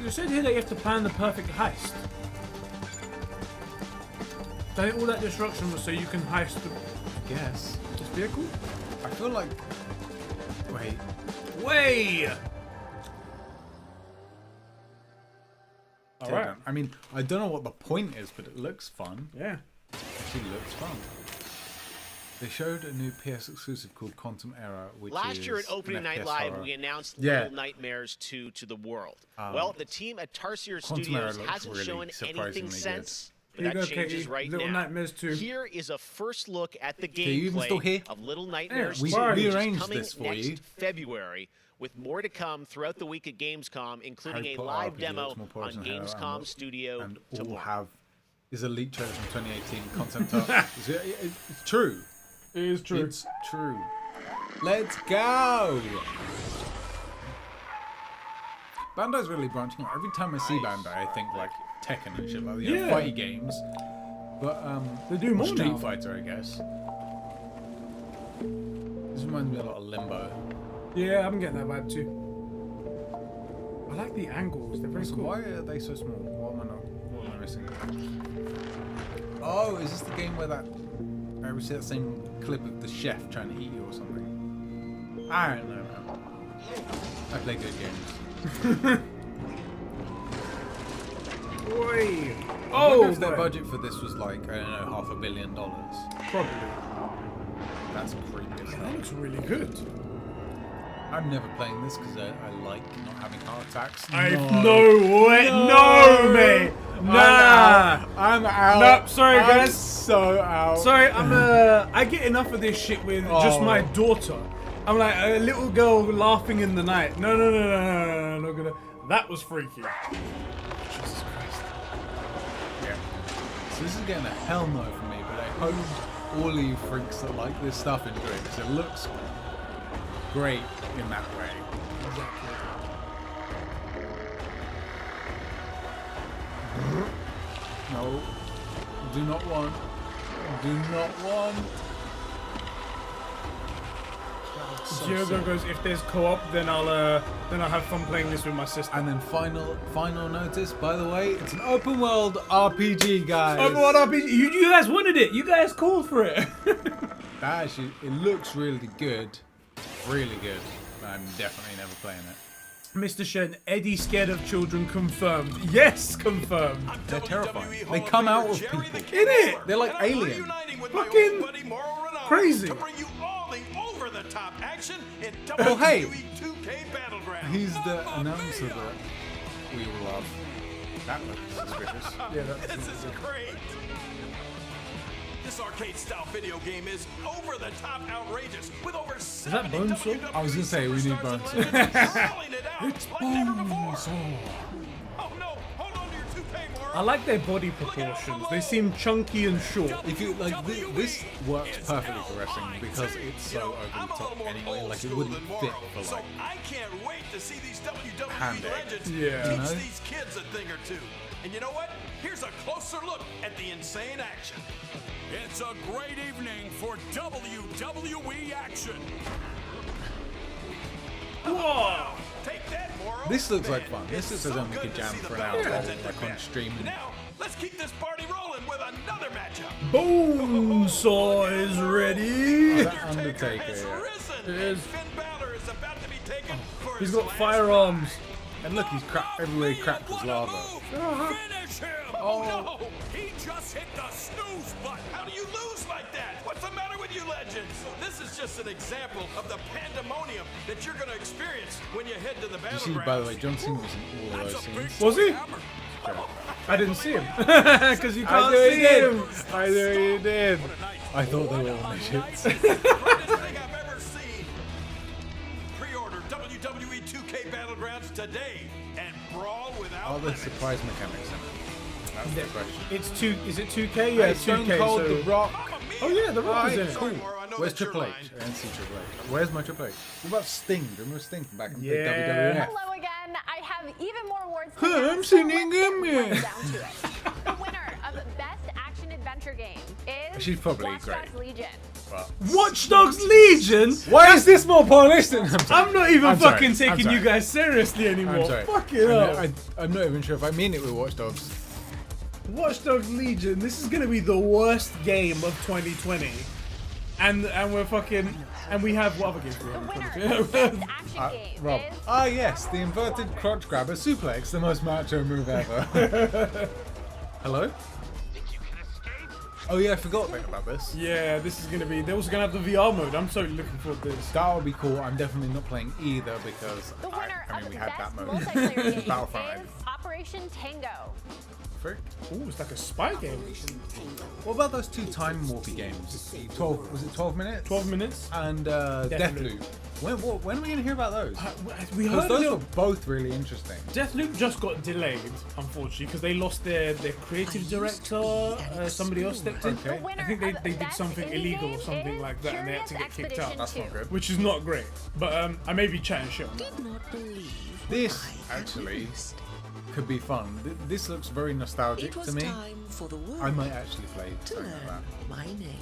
You said here that you have to plan the perfect heist. I think all that destruction was so you can heist Guess. this vehicle? I feel like... Wait. Way! Alright. I mean, I don't know what the point is, but it looks fun. Yeah. It actually looks fun. They showed a new PS exclusive called Quantum Error, which Last year at is Opening an Night FPS Live, horror. we announced Yeah. Little Nightmares 2 to the world. Well, the team at Tarsier Quantum Error Studios looks hasn't really shown anything surprisingly since. But Here you that go, changes Katie. right Little now. Nightmares 2. Here is a first look at the you even still here? gameplay of Little Nightmares we 2, which is arranged coming this for next you. February, with more to come throughout the week at Gamescom, including Harry a Potter live RPG demo looks more polished on than Halo Gamescom Studio and all tomorrow. have is a leaked trailer from 2018 concept art. It's true. It is true. It's true. Let's go. Bandai's really branching out. Every time I see Bandai, I think like Tekken and shit like that. You know, fighty games. But they do more Street now. Fighter, I guess. This reminds me a lot of Limbo. Yeah, I'm getting that vibe too. I like the angles. They're very So cool. why are they so small? What am I missing? Oh, is this the game where that I ever see that same clip of the chef trying to eat you or something? I don't know, man. I play good games. Oi. I wonder if their budget for this was like, I don't know, $500 million. Probably. That's creepy as hell. That looks really good. I'm never playing this because I like not having heart attacks. No way. No, mate. Nah. I'm out. Nope, sorry, I'm guys. so out. Sorry, I get enough of this shit with just my daughter. I'm like a little girl laughing in the night. No, not gonna. That was freaky. Jesus Christ. Yeah. So this is getting a hell no from me, but I hope all of you freaks that like this stuff enjoy it because it looks great in that way. No. Do not want. Do not want. Diogo goes, if there's co-op, then I'll have fun playing this with my sister. And then final notice, by the way, it's an open world RPG, guys. Open world RPG. You guys wanted it. You guys called for it. That actually, it looks really good. Really good. But I'm definitely never playing it. Mr. Shen, Eddie scared of children confirmed. Yes, confirmed. They're terrifying. They come out of people. In it. They're like alien. Fucking crazy. Top action in Oh, hey. 2K Battlegrounds. He's the announcer that we all love. That looks suspicious. Yeah, that's This is great. This arcade-style video game is over-the-top outrageous with over 70 Bonesaw? WWE I was gonna say we need superstars and Bonesaw. legends rolling it out It's like never before. Bonesaw. Oh no! Hold on to your 2K, Mora. I like their body proportions. They seem chunky and short. If you like, this works perfectly for wrestling because it's so over the top anyway. Like it wouldn't fit for So like. I can't wait to see these WWE Hand-egg. legends Yeah. teach You know? these kids a thing or two. And you know what? Here's a closer look at the insane action. It's a great evening for WWE action. Whoa! Take that, Moro. This looks like fun. This looks as though we could jam for an hour, like on stream. Now, let's keep this party rolling with another matchup. Bonesaw is ready. That Undertaker. Has Yeah. risen, It and is. Finn Balor is about to be taken for He's his got last firearms. And look, he's cracked. Everywhere he cracked was lava. Finish him! Oh, no! He just hit the snooze button. How do you lose like that? What's the matter with you legends? This is just an example of the pandemonium that you're going to experience when you head to the You see, battlegrounds. by the way, John Cena was in all of those scenes. Was he? I didn't see him. Because you can't see him. I know you did. I thought they were all midgets. Greatest thing I've ever seen. Pre-order WWE 2K Battlegrounds today and brawl without Are there limits. surprise mechanics in it? That's the question. It's two. Is it 2K? Yeah, Stone 2K. Cold, So. The Rock. Oh yeah, the Rock is in it. Cool. I know Where's that's your Triple H? line. I didn't see Triple H. Where's my Triple H? What about Sting? Do you remember Sting from back in the Yeah. WWF? Hello again. I have even more awards. to Huh, I'm announce, so singing let's get him, right yeah. down to it. The winner of Best Action Adventure Game is She's probably Watch great. Dogs Legion. Watch Dogs Legion. Why is this more polished than I'm not even I'm sorry. fucking I'm taking sorry. you guys seriously anymore. I'm sorry. Fuck it up. I'm not even sure if I mean it with Watch Dogs. Watch Dogs Legion. This is gonna be the worst game of 2020, and we're fucking and we have what other games do we The have? winner of Best Action Game Rob. is Ah yes, the inverted crotch grabber suplex, the most macho move ever. Hello? Oh yeah, I forgot about this. Yeah, this is gonna be. They're also gonna have the VR mode. I'm so looking forward to this. That would be cool. I'm definitely not playing either because The winner I mean of we had Best that mode. Multiplayer Game Battlefront. is Operation Tango. Frick. Ooh, it's like a spy game. What about those two time warpy games? 12 was it 12 minutes? 12 minutes and Deathloop. Deathloop. When are we gonna hear about those? We Because heard those them- were both really interesting. Deathloop just got delayed, unfortunately, because they lost their creative director. Somebody else stepped in. Okay. I think they did something illegal or something like that, and they had to get kicked out. That's not good. Which is not great. But I may be chatting shit on that. This actually could be fun. This looks very nostalgic to me. I might actually play something like that. My name.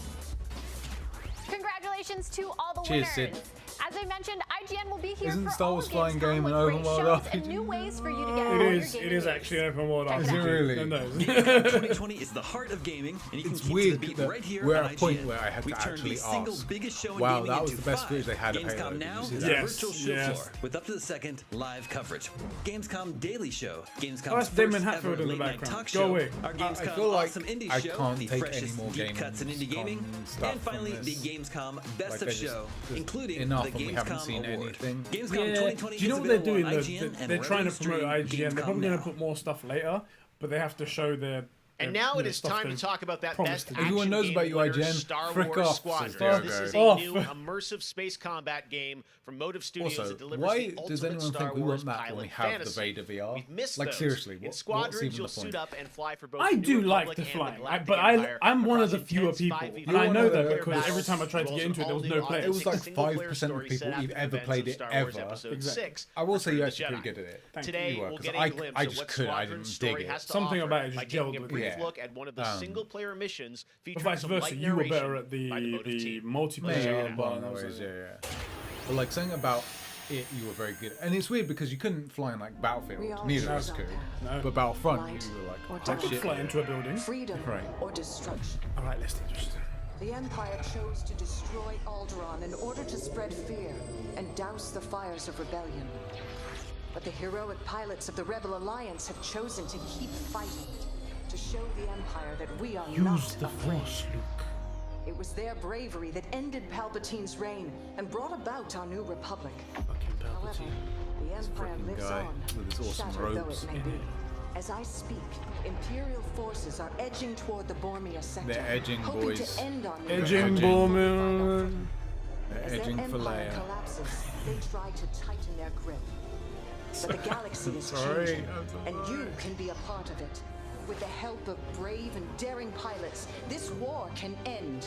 Congratulations to all the Cheers, winners. Sid. As I mentioned, IGN will be here Isn't for Star all Wars of flying Gamescom game with an great open world shows RPG? and new ways for you to get all It your is. gaming It is needs. actually an open world RPG. Is it really? Who knows? Gamescom 2020 is the heart of gaming, and you can It's keep weird to the beat that right here we're on at a point IGN. where I had We've to turned actually the single ask, biggest show in wow, gaming that was into the best 5. footage they had of Halo. Gamescom Did now you see is that? a Yes, virtual show yes. floor with up to the second live coverage. Gamescom Daily Show, Gamescom's Oh, that's Damon first Hatfield ever in the late-night background. talk Go show. away. Our I Gamescom feel like Awesome Indie I Show, can't the take any freshest more deep cuts in indie gaming, stuff and finally from the this. Gamescom Best Like, of I just- Show, just including enough, the and we haven't Gamescom seen Award. anything. Gamescom Yeah. 2020 Do you know is what they're available doing? on IGN and They're trying to revenue promote stream IGN. They're Gamescom probably going now. to put more stuff later, but they have to show their. And now it is stuff time to they've talk about that promised best to do. action Everyone knows game about you, winner, IGN. Star Frick Wars off, Squadrons. says This is a Off. new immersive space combat game from Motive Studios Also, that delivers why the does ultimate anyone Star think we Wars want that when pilot we have fantasy. the Vader VR? We've missed Like those. seriously, In what's Squadrons, even you'll the suit point? up and fly for both I the New do like Republic the and flying, Galactic but Empire I'm one of across the fewer intense people, 5v5 and I know that multiplayer because every battles, time I tried to rolls get an into it, there was all-new no players. It was like single-player 5% of story people set who've after ever events played of it Star Wars ever. Episode Exactly. 6, I will say you're Return actually of pretty the good at it. Today, You were, we'll 'cause get a glimpse I of just what couldn't. I Squadron's didn't story dig it. has to Something offer about it just by taking a gelled with brief it. look at one of the single-player missions But featuring vice some versa, light you were better narration at the by the Motive team. multiplayer Yeah, part. in ways, yeah. But like something about it, you were very good. And it's weird because you couldn't fly in like Battlefield. Neither of us could. No. But Battlefront, you were like, I could fly into a building. Freedom Right. or destruction. All right, let's do this. The Empire chose to destroy Alderaan in order to spread fear and douse the fires of rebellion. But the heroic pilots of the Rebel Alliance have chosen to keep fighting, to show the Empire that we are not Use the afraid. Force, Luke. It was their bravery that ended Palpatine's reign and brought about our new republic. However, the Empire freaking lives guy on, with his awesome shattered though robes. it may be. As I speak, Imperial forces are edging toward the Bormia sector, They're edging, hoping boys. to end on Edging Borman. They're As edging their for empire Leia. collapses, they try to tighten their grip. But the galaxy is Sorry, changing, I'm and you can be a part of it. With the help of brave and daring pilots, this war can end.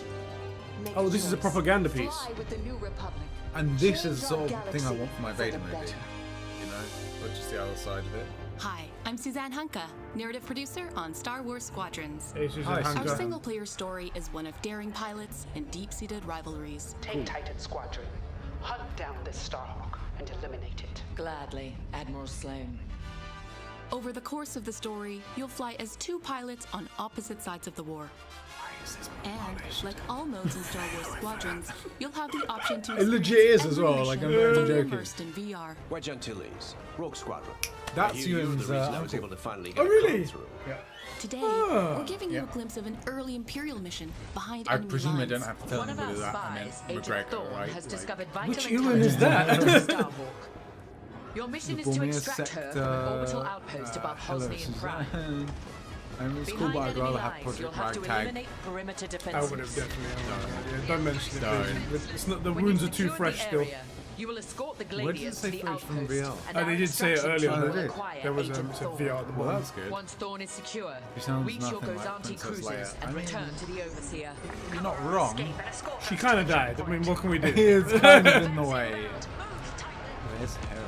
Make Oh, this is a choice. propaganda piece. Fly with the new republic. And this Change is the our sort of thing I galaxy want for my for Vader the movie. better. You know? But just the other side of it. Hi, I'm Suzanne Hunka, narrative producer on Star Wars Squadrons. Hey, Suzanne Hi, Hunka. Our single-player story is one of daring pilots and deep-seated rivalries. Take Titan Squadron. Hunt down this Starhawk and eliminate it. Gladly, Admiral Sloan. Over the course of the story, you'll fly as two pilots on opposite sides of the war. And, like all modes in Star Wars Squadrons, you'll have the option to It legit is experience as every well, like, I'm mission not even fully joking. immersed in VR. Wedge Antilles, Rogue Squadron. That's I hear you're the Ewan's, reason I was uncle. able to finally Oh, get really? a through. Yeah. Today, Ah. we're giving you Yeah. a glimpse of an early Imperial mission behind I enemy presume I lines. don't have to tell One of anybody our that I meant spies, Agent McGregor, Thorne, right? has Like, discovered vital Which Ewan is that? intelligence on Starhawk. Your mission the is to Bormia extract her from an orbital outpost above hello, Hosnian Prime. Suzanne. I mean, it's cool, Behind but I'd enemy rather have lines, Project you'll have to Ragtag. eliminate perimeter I defenses. would have definitely. Yeah, don't mention it. Don't. please. It's not, the When wounds are you've too secured fresh the still. area, you will escort the Where did it Gladius say to the fresh from outpost. VR? and Oh, they our did say it extraction earlier. team Oh, will they did? acquire There was Agent some Thorne. VR at the Well, bottom. that's good. Once Thorne is secure, She sounds reach your nothing like Gozanti Princess cruisers Leia. and I mean- return to the Overseer. You're not wrong. She kind of died. I mean, what can we do? It's kind of in the way. Where's Hera?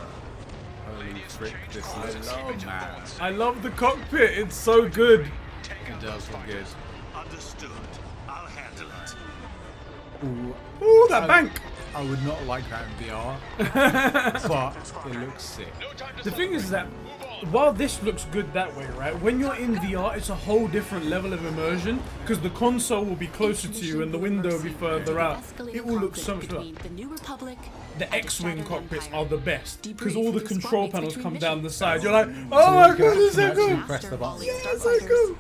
Holy frick, this looks mad. I love the cockpit. It's so good. It does look good. Understood. I'll handle it. Ooh, Ooh, that bank. I would not like that in VR, but it looks sick. The thing is that while this looks good that way, right? When you're in VR, it's a whole different level of immersion because the console will be closer to you and the window will be further out. It will look so much better. The New Republic. The X-Wing cockpits are the best because all the control panels come down the side. You're like, oh my god, this is so cool! Press the button. Yeah, it's so cool!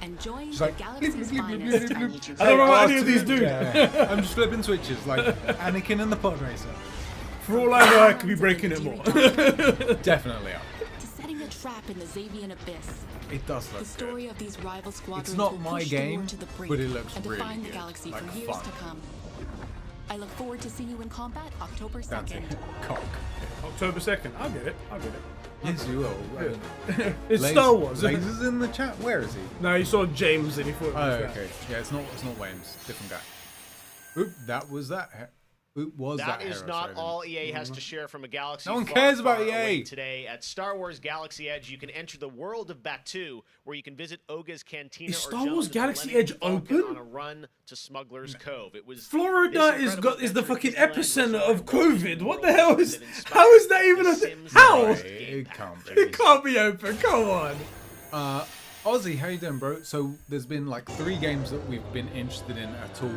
It's like, bleep, bleep, bleep, bleep, bleep, bleep. I don't know what any of these do. Yeah. I'm just flipping switches like Anakin and the pod racer. For all I know, I could be breaking it more. Definitely are. To setting a trap in the Xavian abyss. It does look The story of these rival squadrons It's not will my push game, the war to the brink but it looks and really define the good. galaxy Like, for years fun. to come. I look forward to seeing you in combat October 2nd. That's it. Cock. October 2nd. I'll get it. I'll get it. Yes, you will. It's Star Wars. Lasers in the chat. Where is he? No, you saw James and he thought it was that. Okay. Yeah, it's not Waynes. Different guy. Oop, that was that. Oop, was that is Hera, not sorry, all EA has to share from a galaxy. No one far, cares about far away EA. Today at Star Wars Galaxy Edge, you can enter the world of Batuu, where you can visit Oga's Cantina. Is or Star jump Wars into the Galaxy Millennium Edge Falcon open? on a run to Smuggler's Cove. It was Florida this incredible is the adventure fucking Disneyland epicenter of COVID. What the hell is? that inspired How is that even the a Sims how? Rise It can't be. It can't be open. Come on. Ozzy, how you doing, bro? So there's been like 3 games that we've been interested in at all.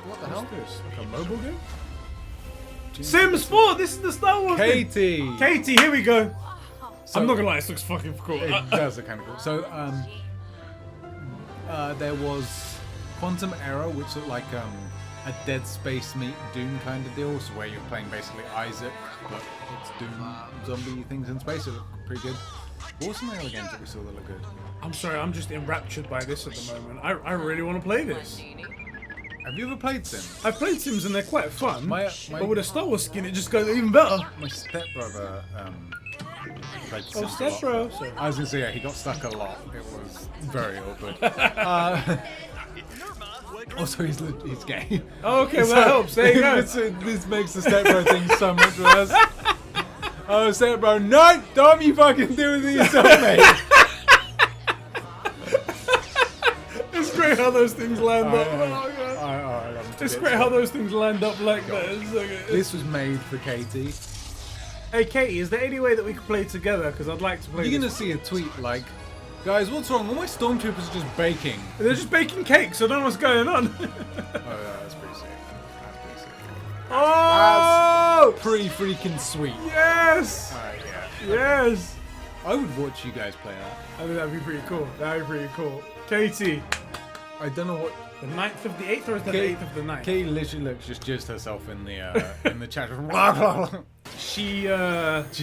What the hell is this? Like a mobile game? Sims 4. This is the Star Wars. Katie. Thing. Katie, here we go. So, I'm not gonna lie, this looks fucking cool. It does look kind of cool. So there was Quantum Error, which looked like a Dead Space meet Doom kind of deal, so where you're playing basically Isaac, but it's Doom zombie things in space. It looked pretty good. What were some of the other games that we saw that look good? I'm sorry, I'm just enraptured by this at the moment. I really want to play this. Have you ever played Sims? I've played Sims and they're quite fun. My but with a Star Wars skin, it just goes even better. My stepbrother played Sims. Oh, stepbro. I was gonna say, yeah, he got stuck a lot. It was very awkward. Also, he's gay. Oh, okay, well, that helps. There you go. This makes the stepbro thing so much worse. Oh, stepbro, no! Don't you fucking do it yourself, mate. It's great how those things land up. It's great how those things land up like that. It's so good. This was made for Katie. Hey, Katie, is there any way that we could play together? Because I'd like to play. You're this. gonna see a tweet like, guys, what's wrong? All my stormtroopers are just baking. They're just baking cakes. So I don't know what's going on. Oh, yeah, that's pretty sick. That's pretty sick. Oh! That's pretty freaking sweet. Yes! Yeah. Yes! I would watch you guys play that. I think that'd be pretty cool. That'd be pretty cool. Katie. I don't know what. The 9th of the 8th or is the 8th of the 9th? Katie literally looks just jizzed herself in the chat. She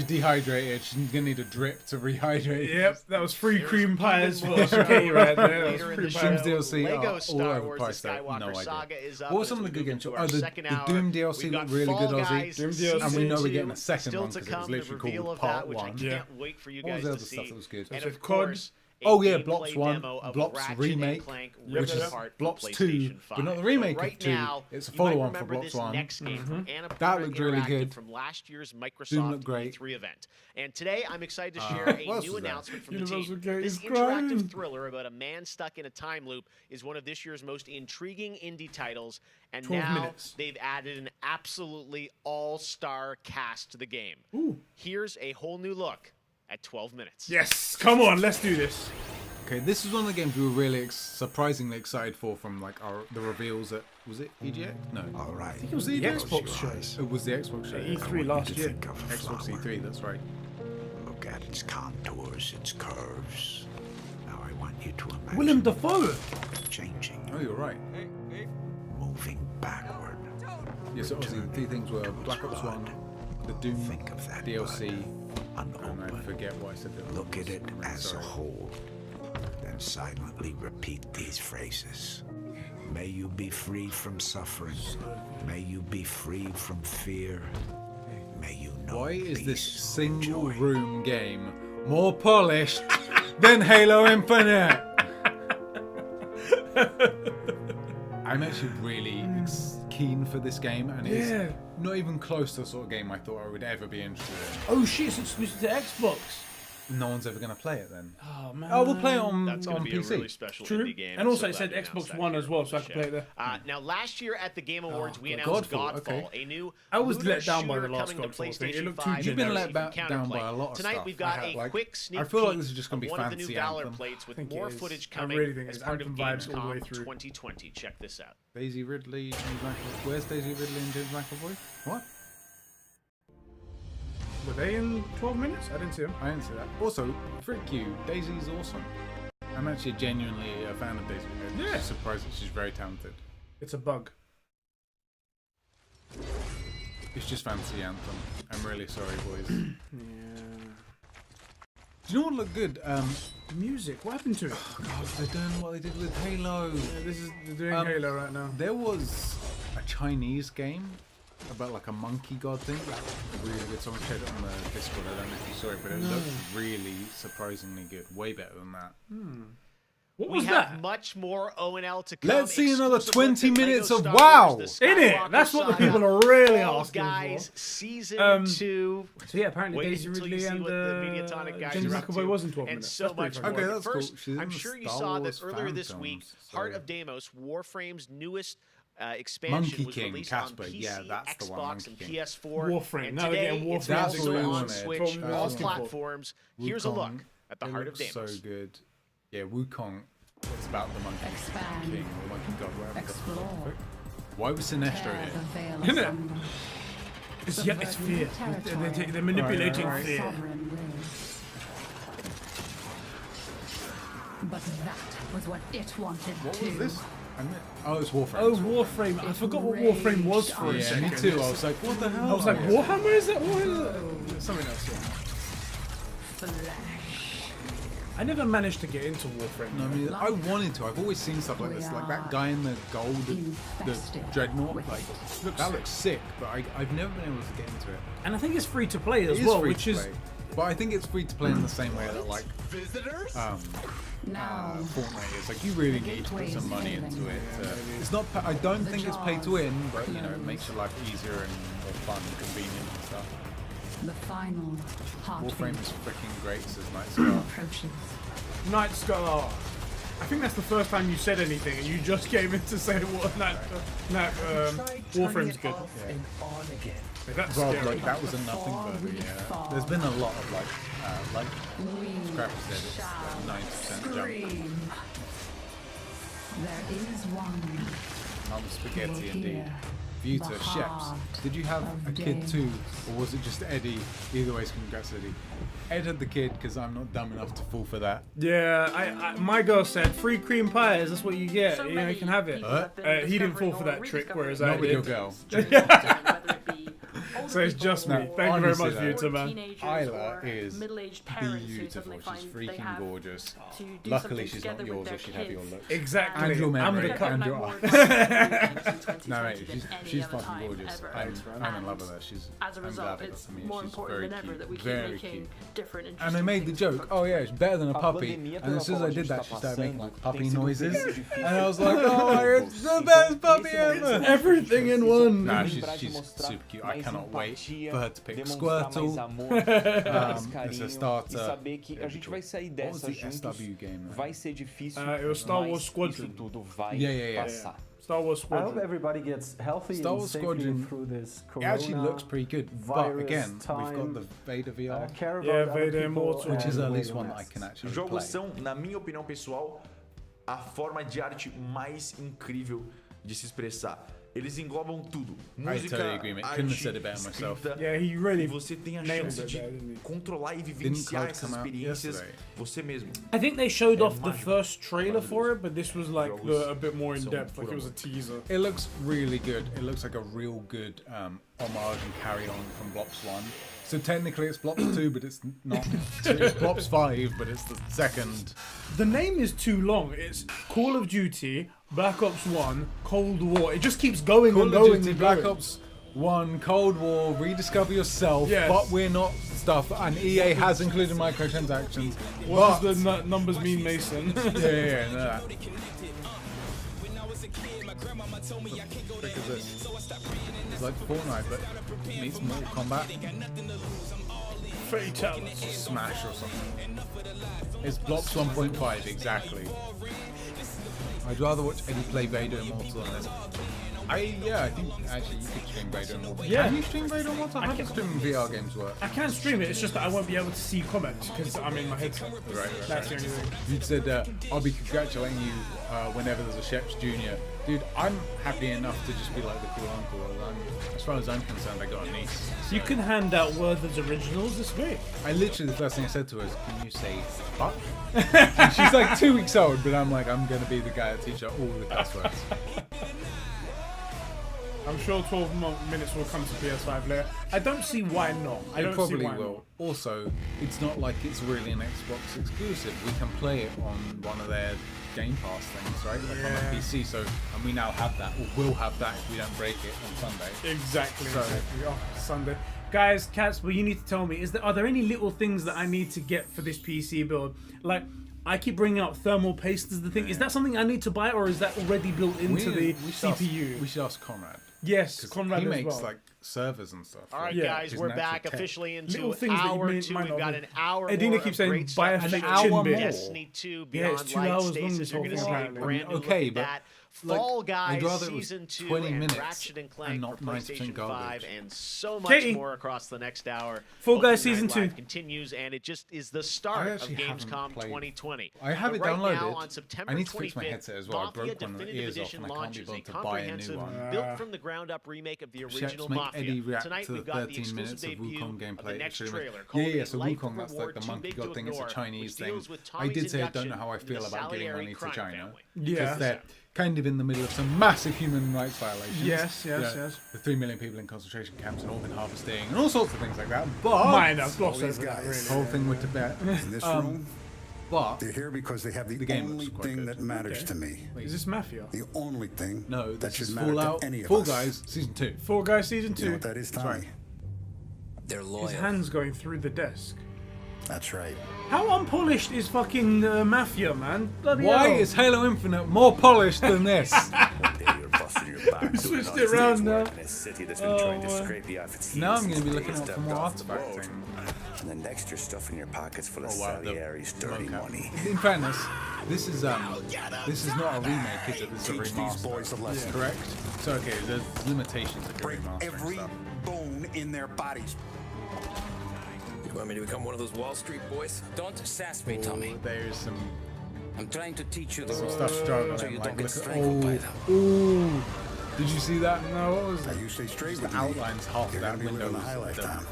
dehydrated. She's gonna need a drip to rehydrate. Yep, that was free cream pies for Katie right there. That was Later in free the pies. show, DLC Lego all Star Wars: The overpriced, though. Skywalker No idea. Saga is up. What were as some of we the good move games? into Oh, our the second hour. Doom DLC We've got looked really Fall good, Ozzy. Guys Doom DLC. And we know we're Season getting a 2 second still one to because it was come, the literally reveal called of that, Part which I 1. can't wait for you What was guys the to other see. stuff that was good? And So of COD. course, Oh yeah, gameplay Blops 1, demo of Blops Ratchet remake, and Clank which ripped is apart for Blops 2, PlayStation 5. but not the remake right of 2. Now, It's a you might follow-on for remember Blops this 1. next game from Annapurna That looked really Interactive good. from last year's Doom Microsoft looked great. E3 event. And today I'm excited to share a what else new was there? announcement from Universal the team. Gate This is crying. interactive thriller about a man stuck in a time loop is one of this year's most intriguing indie titles, and 12 now minutes. they've added an absolutely all-star cast to the game. Ooh. Here's a whole new look at 12 minutes. Yes, come on, let's do this. Okay, this is one of the games we were really surprisingly excited for from like the reveals at, was it EGX? No. All right. I think it was the Xbox show. It was the Xbox show. E3 last year. Xbox E3, that's right. Look at its contours, its curves. Now I want you to imagine Willem Dafoe. changing, Oh, you're right. moving backward. Yes, obviously the 3 things were Black Ops 1, the Doom Think of that DLC, bud, and I forget what I said. Look at it as Sorry. a whole. Then silently repeat these phrases. May you be free from suffering. May you be free from fear. May you know Why is this peace, single joy. room game more polished than Halo Infinite? I'm actually really keen for this game, and it's not even close to the sort of game I thought I would ever be interested in. Oh shit, it's exclusive to Xbox. no one's ever going to play it then. Oh man. Oh, we'll play it on That's going to be PC. a really special True. indie game. And also so it said glad we announced Xbox that One here as well, on so I the could show. play it there. Now, last year at the Game Awards, we announced Godfall, Godfall, okay. a new I was looter let down by the shooter last coming to Godfall thing. It PlayStation looked too 5 You've been and let PC down by Counterplay. a lot of Tonight stuff. we've got I have, a like- quick sneak I feel like peek this is just gonna be of one of the new fancy Valor Anthem. plates with I think more it is. footage I coming really think as it's part of Anthem vibes all the way Gamescom through. 2020. Check this out. Daisy Ridley, James McAvoy. Where's Daisy Ridley and James McAvoy? What? Were they in 12 minutes? I didn't see them. I didn't see that. Also, frick you, Daisy's awesome. I'm actually genuinely a fan of Daisy. I'm Yeah. just surprised that she's very talented. It's a bug. It's just fancy Anthem. I'm really sorry, boys. Yeah. Do you know what looked good? Music. What happened to it? Oh God, they're doing what they did with Halo. Yeah, they're doing Halo right now. There was a Chinese game about like a monkey god thing. Really good. Someone shared it on the Discord. I don't know if you saw it, but it looked really surprisingly good. Way better than that. What We was have that? much more O&L to come. Let's see another Exclusive look 20 at Lego minutes of Star wow! Wars, the In it! Skywalker That's what the Saga, people are really Fall asking Guys, for. Season 2. So yeah, apparently Wait Daisy until you Ridley see and what the Mediatonic guys James are up McAvoy to, was in 12 and minutes. so That's pretty much fucking more. Okay, But that's first, cool. She's in I'm the sure you Star saw that Wars earlier this fan week, films. Heart Sorry. of Deimos, Warframe's newest expansion Monkey was King, released Casper. on PC, Yeah, that's the one, Xbox, Monkey and King. PS4. Warframe. And Now they're today, getting it's Warframe. That's also what we on wanted. Switch, That's what we were all asking for. platforms. Here's a look at the It Heart of looks Deimos. so good. Yeah, Wukong. It's about the monkey king or monkey god, whatever. Why was Sinestro here? Isn't it? It's fear. They're manipulating Right. fear. But that was what it wanted What was this? Oh, it's Warframe. Oh, Warframe. I forgot what Warframe was for a Yeah, second. me too. I was like, what the hell? I was like, Oh, yeah. Warhammer is it? What is it? Something else, yeah. I never managed to get into Warframe. No, I mean, I wanted to. I've always seen stuff like this. Like that guy in the gold, the dreadnought. Like, that looks sick, but I've never been able to get into it. And I think it's free to play as It is well, free which to is... play. But I think it's free to play in the same way that like Visitors? Fortnite is. Like you really need to put some money into it. It's not. I don't think it's pay to win, but you know it makes your life easier and more fun, and convenient and stuff. The final Warframe is freaking great, says Night Star. Night Star. I think that's the first time you said anything, and you just came in to say what Warframe's good. Yeah. That's Rob, scary. like that was a nothing burger. Yeah. There's been a lot of like Scrappy said, it's 90% jump. There is one. Mum spaghetti indeed. Vita, Sheps. Did you have a kid too, or was it just Eddie? Either way, congrats Eddie. Ed had the kid because I'm not dumb enough to fall for that. Yeah, my girl said free cream pies. That's what you get. You know, you can have it. He didn't fall for that trick, whereas I Not with did. your girl. So it's just me. Thank you very much, Vita, man. Isla is beautiful. She's freaking gorgeous. Luckily, she's not yours, or she'd have your looks. Exactly. And your memory, I'm and the your No, mate, she's fucking gorgeous. I'm in love with her. As a result, it's more important than ever that we keep making different, and I made the joke, oh yeah, it's better than a puppy. And as soon as I did that, she started making like puppy noises. And I was like, oh my god, it's the best puppy ever! Everything in one! Nah, she's super cute. I cannot wait for her to pick Squirtle as a starter. What was the SW game? It was Star Wars Squadron. Yeah. Star Wars I Squadron. hope everybody gets healthy Star and Wars safely Squadron, through this it corona actually looks pretty good, but virus again, we've got time. the Vader VR. Care Yeah, about other Vader people Immortal. Which is and at least wear one your that I can masks. actually Os jogos play. são, na minha opinião pessoal, a forma de arte mais incrível de se expressar. Eles englobam tudo. Música, totally agree, mate. arte, Couldn't have said it better myself. escrita, Yeah, he really e você tem a nailed chance it de there, didn't he? controlar e Didn't vivenciar Cloud essas come out experiências yesterday? você mesmo. I think they showed off the mágico. first trailer for it, but this was like a bit more in depth, like it was a teaser. It looks really good. It looks like a real good homage and carry on from Blops 1. So technically it's Blops 2, but it's not. It's Blops 5, but it's the second. The name is too long. It's Call of Duty, Black Ops 1, Cold War. It just keeps going Call and of going Duty, and Black going. Ops 1, Cold War, Rediscover Yourself, Yes. but we're not stuff, and EA has included microtransactions. What does the numbers mean, Mason? Yeah, no, that. What is this? It's like Fortnite, but meets Mortal Kombat. Smash or something. It's blocks 1.5 exactly. I'd rather watch Eddie play Vader Immortal than this. I think actually you could stream Vader Immortal. Yeah. Can you stream Vader Immortal? How does streaming VR games work? I can stream it, it's just that I won't be able to see comments because I'm in my headset. Right. That's the only thing. You said, I'll be congratulating you whenever there's a Sheps Jr. Dude, I'm happy enough to just be like the cool uncle. As far as I'm concerned, I got a niece. So. You can hand out Werther's originals this week. I literally, the first thing I said to her is, can you say fuck? And she's like 2 weeks old, but I'm like, I'm going to be the guy that teaches her all the cuss words. I'm sure 12 minutes will come to PS5 later. I don't see why not. I don't probably see why will. Not. Also, it's not like it's really an Xbox exclusive. We can play it on one of their Game Pass things, right? Like on the PC. So, and we now have that, or will have that if we don't break it on Sunday. Exactly. So, Exactly. Oh, Sunday. Guys, Cats, well, you need to tell me, are there any little things that I need to get for this PC build? Like, I keep bringing up thermal paste as the thing. Is that something I need to buy, or is that already built into the CPU? We should ask Conrad. Yes, Conrad he as makes well. like servers and stuff. All right, guys, we're back officially into hour 2. We've got an hour Edina more keeps of saying great buy a stuff. fake An chin hour bit. more. Destiny 2 Beyond it's 2 Light hours Stasis. long, You're going to see a brand new okay, look but at that. Fall Guys I'd rather it was Season 2 20 and minutes Ratchet and Clank and not for PlayStation 90% garbage. 5 and so much Katie. more across the next hour. Fall Guys Open Season Night 2 Live continues, and it just is the start of Gamescom 2020. I have But it right downloaded. Now, on September I need to 25th, fix my headset as well. I Mafia broke one of the Definitive ears off Edition and I can't be launches a bothered to buy a new comprehensive, one. built from the ground up remake of the original make Mafia. Eddie react Tonight to we've the got the 13 minutes exclusive of debut Wukong of the gameplay. next Extremely. trailer called Yeah, so Life Wukong, that's Reward like the Too monkey Big to god thing. It's a Ignore, Chinese which thing. deals with I Tommy's did say I don't induction know how I into feel the about giving Salieri money to crime China. family. Yeah. Because they're kind of in the middle of some massive human rights violations. Yes, You know, yes. The 3 million people in concentration camps and organ harvesting and all sorts of things like that. But Minor, gloss over that, really. whole thing with Tibet. In this room, but they're here because they have the game only looks quite thing good. that matters to me. Is this Mafia? The only thing No, that this should is matter Fallout. to any of Fall us. Guys Season 2. Fall Guys Season 2. You know what that is, That's Tommy? right. They're loyal. His hand's going through the desk. That's right. How unpolished is fucking Mafia, man? Bloody Why hell. is Halo Infinite more polished than this? We switched it around now. Now I'm going to be looking out for more artifacting. And then next you're stuffing your pockets full of wow, Salieri's dirty money. In fairness, this is not a remake, is it? This is a Teach these remaster. boys a lesson. Correct? So okay, there's limitations of Break remastering every stuff. bone in their bodies. You want me to become one of those Wall Street boys? Don't sass me, Tommy. There's some I'm trying to teach you the some rules stuff struggling. so you Like, don't get look at, strangled by them. ooh. Did you see that? No, what was Now it? you stay straight The with me. outlines half You're of that gonna be window living a was high life, the Tom.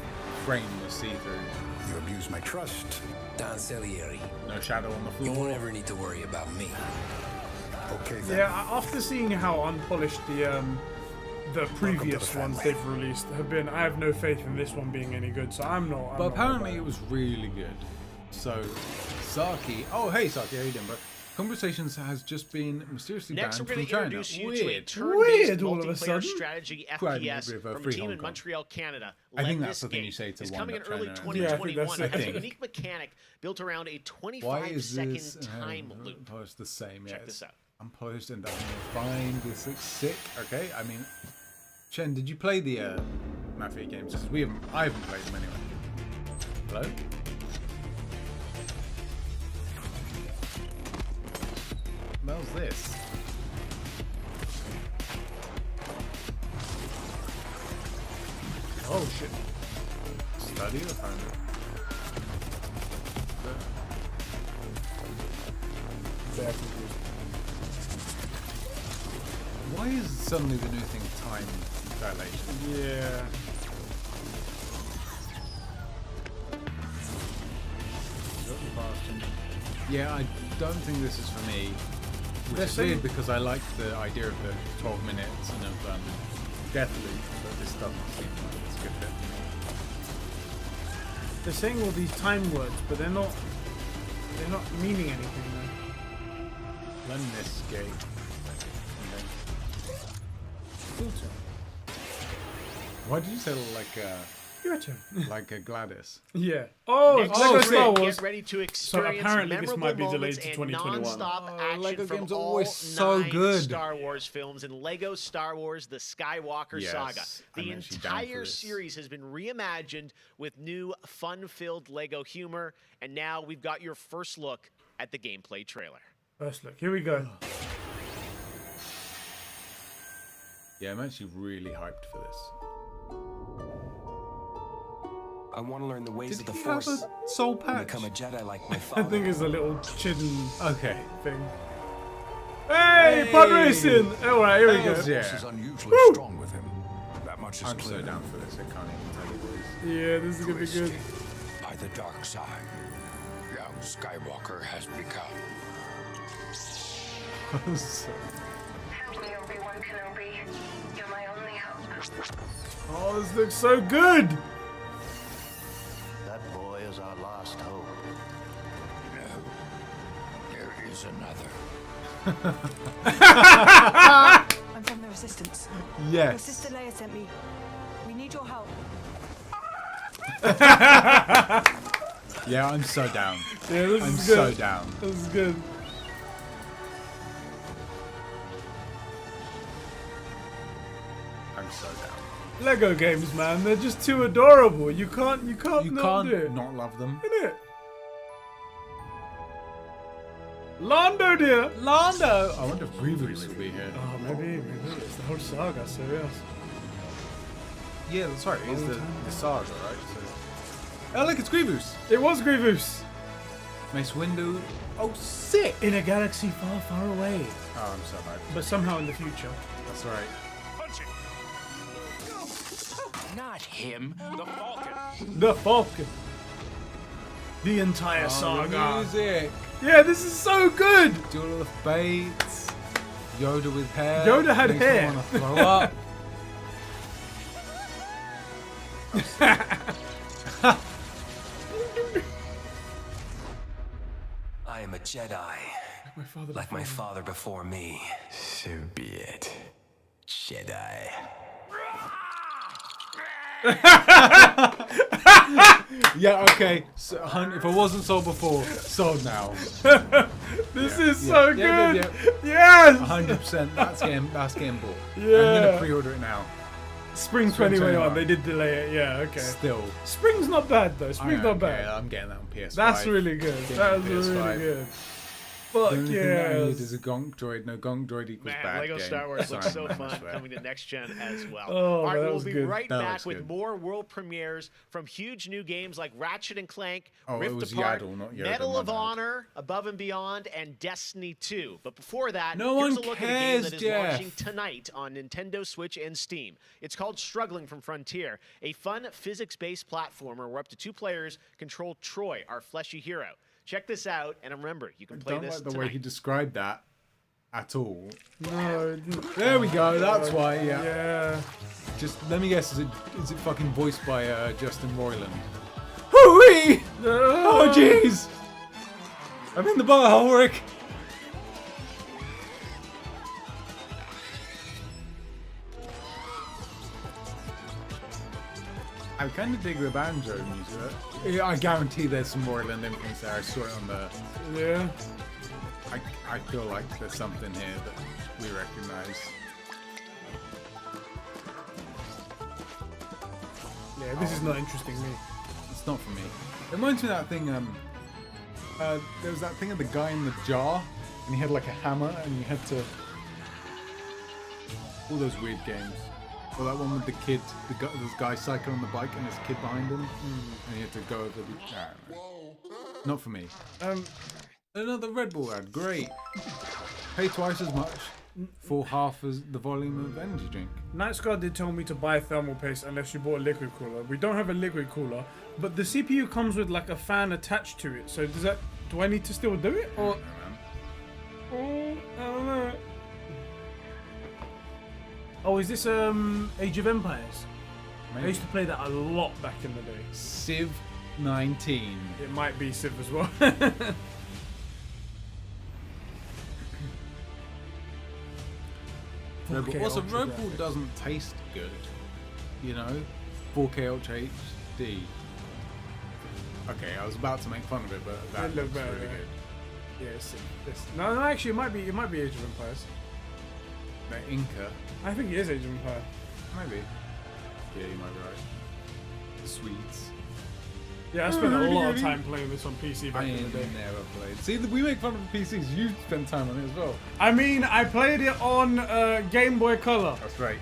frame was see-through. You abuse my trust. Don Salieri, No shadow on the you floor. won't ever need to worry about me. Okay, then. Yeah, after seeing how unpolished the previous the ones family. they've released have been, I have no faith in this one being any good, so I'm not. But apparently it was really good. So, Saki. Oh, hey, Saki, how you doing, bro? Conversations has just been mysteriously Next, banned we're going from to China. introduce you Weird. to a turn-based Weird all of a multiplayer sudden. strategy Quite FPS a bit of a from a free team Hong in Kong. Montreal, Canada. I think Let that's the This thing you Gate say to is wind coming in up early China. 2021. Yeah, I It think has a that's it. unique mechanic built around a Why is 25-second this time loop. Polished the same? Check Yeah, this out. Unpolished and unrefined. This looks sick. Okay, I mean, Chen, did you play the Mafia games? 'Cause I haven't played them anyway. Hello? What smells this? Oh shit. Study or find it? Why is suddenly the new thing time dilation? Yeah. Yeah, I don't think this is for me. Which They're is saying- weird because I like the idea of the 12 minutes and of Deathloop, but this doesn't seem like it's a good fit for me. They're saying all these time words, but they're not meaning anything though. Learn this game. Filter. Why did you say like Your turn. Like a Gladys. Yeah. Oh, Next Lego week, Star Wars. Get ready to So experience apparently this memorable might be delayed moments to and 2021. non-stop action Lego from games are all always so 9 good. Star Wars films in Lego Star Wars: The Skywalker Yes, Saga. I'm The actually down for entire this. series has been reimagined with new, fun-filled Lego humor, and now we've got your first look at the gameplay trailer. First look. Here we go. Yeah, I'm actually really hyped for this. I want to learn the ways of the he have Force. a soul And patch? become a Jedi like my I father. think it's a little chidden Okay. thing. Hey, pod racing! Alright, here we go. Hells yeah. This is unusually Woo! strong with him. That much is I'm clear. so down for this. I can't even tell you boys. Yeah, this is gonna be good. By the dark side, young Skywalker has become. Help me, Obi-Wan Kenobi. You're my only hope. Oh, this looks so good! That boy is our last hope. No, there is another. I'm from the Resistance. Yes. Your sister Leia sent me. We need your help. Yeah, I'm so down. Yeah, this I'm is so good. down. This is good. I'm so down. Lego games, man, they're just too adorable. You can't not do it. Not love them. Innit? Lando, dear. Lando. I wonder if Grievous will be here. Oh, maybe it's the whole saga. So yes. Yeah, that's right. It is the saga, right? So. Oh, look, it's Grievous. It was Grievous. Mace Windu. Oh, sick. In a galaxy far, far away. Oh, I'm so hyped. But somehow in the future. That's right. Not him, the Falcon. The Falcon. The entire Oh, saga. the music. Yeah, this is so good. Duel of Fates. Yoda with hair. Yoda had Makes me hair. wanna throw up. I am a Jedi. Like my father before me. So be it. Jedi. Yeah, okay. So, if I wasn't sold before, sold now. This is so good. Yeah. Yes. 100%. That's getting bought. Yeah. I'm gonna pre-order it now. Spring 2021. They did delay it. Yeah. Okay. Still. Spring's not bad though. Spring's not bad. Yeah, I'm getting that on PS5. That's really good. Getting That it on was really PS5. good. The Fuck only thing that I need yes. is a gonk droid. No, gonk droid equals Man, bad Lego game. Star Wars looks so Sorry, fun I swear. coming to next gen as well. Oh, All right, that we'll was be good. right That back looks with good. more world premieres from huge new games like Ratchet and Clank, Oh, it Rift was Apart, Yaddle, not Yoda, Medal my of bad. Honor, Above and Beyond, and Destiny 2. But before that, No here's one a look at a game cares, that is Jeff. launching tonight on Nintendo Switch and Steam. It's called Struggling from Frontier, a fun physics-based platformer where up to 2 players control Troy, our fleshy hero. Check this out, and remember, you can I play don't this like the tonight. way he described that at all. No. it didn't- There we go. That's why. Yeah. Yeah. Just let me guess. Is it fucking voiced by Justin Roiland? Hooey! Oh jeez! I'm in the bar, Rick. I kind of dig the banjo music. Yeah, I guarantee there's some Roiland influence there. I saw it on the. Yeah. I feel like there's something here that we recognize. Yeah. This is not interesting me. It's not for me. It reminds me of that thing. There was that thing of the guy in the jar, and he had like a hammer, and you had to. All those weird games. Or that one with the kid, this guy cycling on the bike and his kid behind him, and you had to go over the. I don't know. Not for me. Another Red Bull ad, great. Pay twice as much for half as the volume of energy drink. Night Scar did tell me to buy thermal paste unless you bought a liquid cooler. We don't have a liquid cooler, but the CPU comes with like a fan attached to it. So do I need to still do it? Or I don't know. Oh, is this Age of Empires? Maybe. I used to play that a lot back in the day. Civ 19. It might be Civ as well. Red Bull. 4K Also, Ultra Red Bull graphics. doesn't taste good. You know? 4K Ultra H. HD. Okay, I was about to make fun of it, but that looks really good. Yeah, no, actually, it might be Age of Empires. The Inca. I think it is Age of Empires. Maybe. Yeah, you might be right. The Swedes. Yeah, I spent a lot of time playing this on PC back in the day. I never played. See, we make fun of the PCs. You spend time on it as well. I mean, I played it on Game Boy Color. That's right.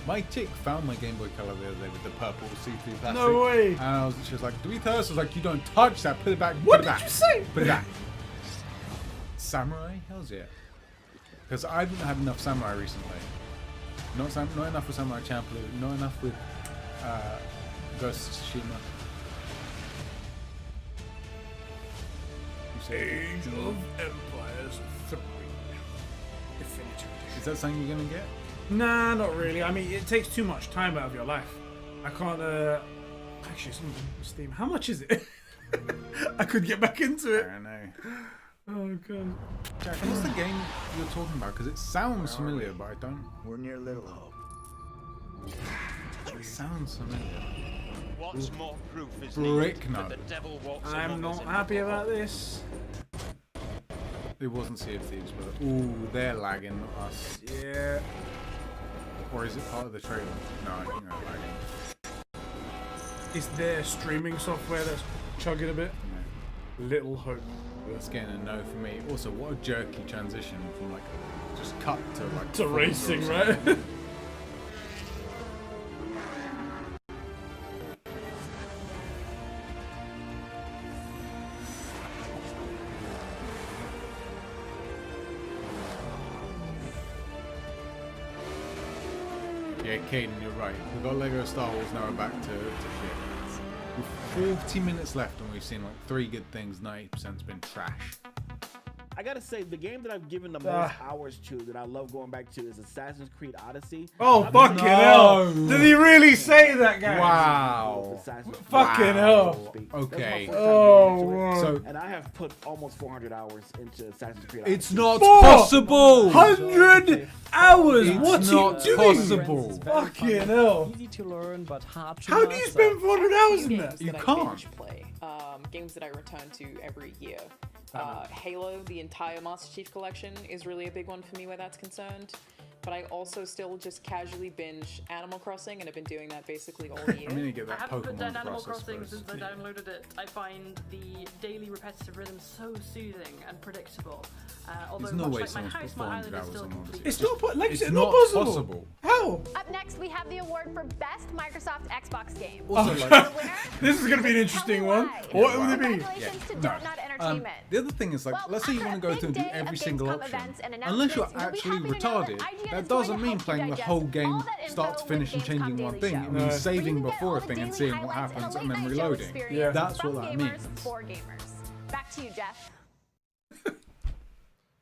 My chick found my Game Boy Color the other day with the purple see-through plastic. No way. And she was like, "Do we thirst?" I was like, "You don't touch that. Put it back. What put it did back. you say? Put it back." Samurai? Hells yeah. Because I didn't have enough Samurai recently. Not enough with Samurai Champloo. Not enough with Ghost of Tsushima. Age of Empires 3 Definitive Edition. Is that something you're gonna get? Nah, not really. I mean, it takes too much time out of your life. I can't. Actually, it's on Steam. How much is it? I could get back into it. I don't know. Oh god. Jack, what's the game you're talking about? Because it sounds familiar, but I don't. We're near Little Hope. It sounds familiar. What's more proof is Brick that the devil walks I'm among us not in happy Little about Hope. this. It wasn't Sea of Thieves, but ooh, they're lagging us. Yeah. Or is it part of the trailer? No, I think they're lagging. Is there streaming software that's chugging a bit? No. Little Hope. That's getting a no for me. Also, what a jerky transition from like just cut to like to racing, right? Yeah, Caden, you're right. We've got Lego Star Wars, now we're back to shit. With 40 minutes left and we've seen like 3 good things, 90%'s been trash. I gotta say, the game that I've given the most hours to, that I love going back to, is Assassin's Creed Odyssey. Oh, fucking hell! Did he really say that, guy? Wow. Fucking hell. Okay. Oh, so, and I have put almost 400 hours into Assassin's Creed it's Odyssey. not possible! 100 hours! It's What not are you doing? possible! Fucking hell. Easy to learn, but hard to How do you spend 400 hours in games that? You that I can't. binge play. Games that I return to every year. Halo, the entire Master Chief Collection, is really a big one for me where that's concerned. But I also still just casually binge Animal Crossing, and I've been doing that basically all year. I'm gonna get that I haven't put down Pokemon Animal process Crossing first. since I downloaded it. I find the daily repetitive rhythm so soothing and predictable. Although There's no way much like my someone's house, put my 400 island is hours still on complete. It's not, like It's it's not not possible. How? Up next, we have the award for Best Microsoft Xbox Game. Also, The like, winner This is gonna be an interesting one. What would it be? Congratulations to No. Don't Not Entertainment. The other thing is, like, Well, let's say you after want to a go through and big do day every of single Gamescom option. events and Unless you're announcements, actually you'll be happy to know that retarded, IGN that is going doesn't to mean help you playing the digest whole game all that start to info finish with and changing Gamescom one Daily thing. Show. It means Where saving you get before all a the thing and daily seeing what highlights happens a and then late-night show reloading. experience Yeah. That's from what that gamers means. for gamers. Back to you, Jeff.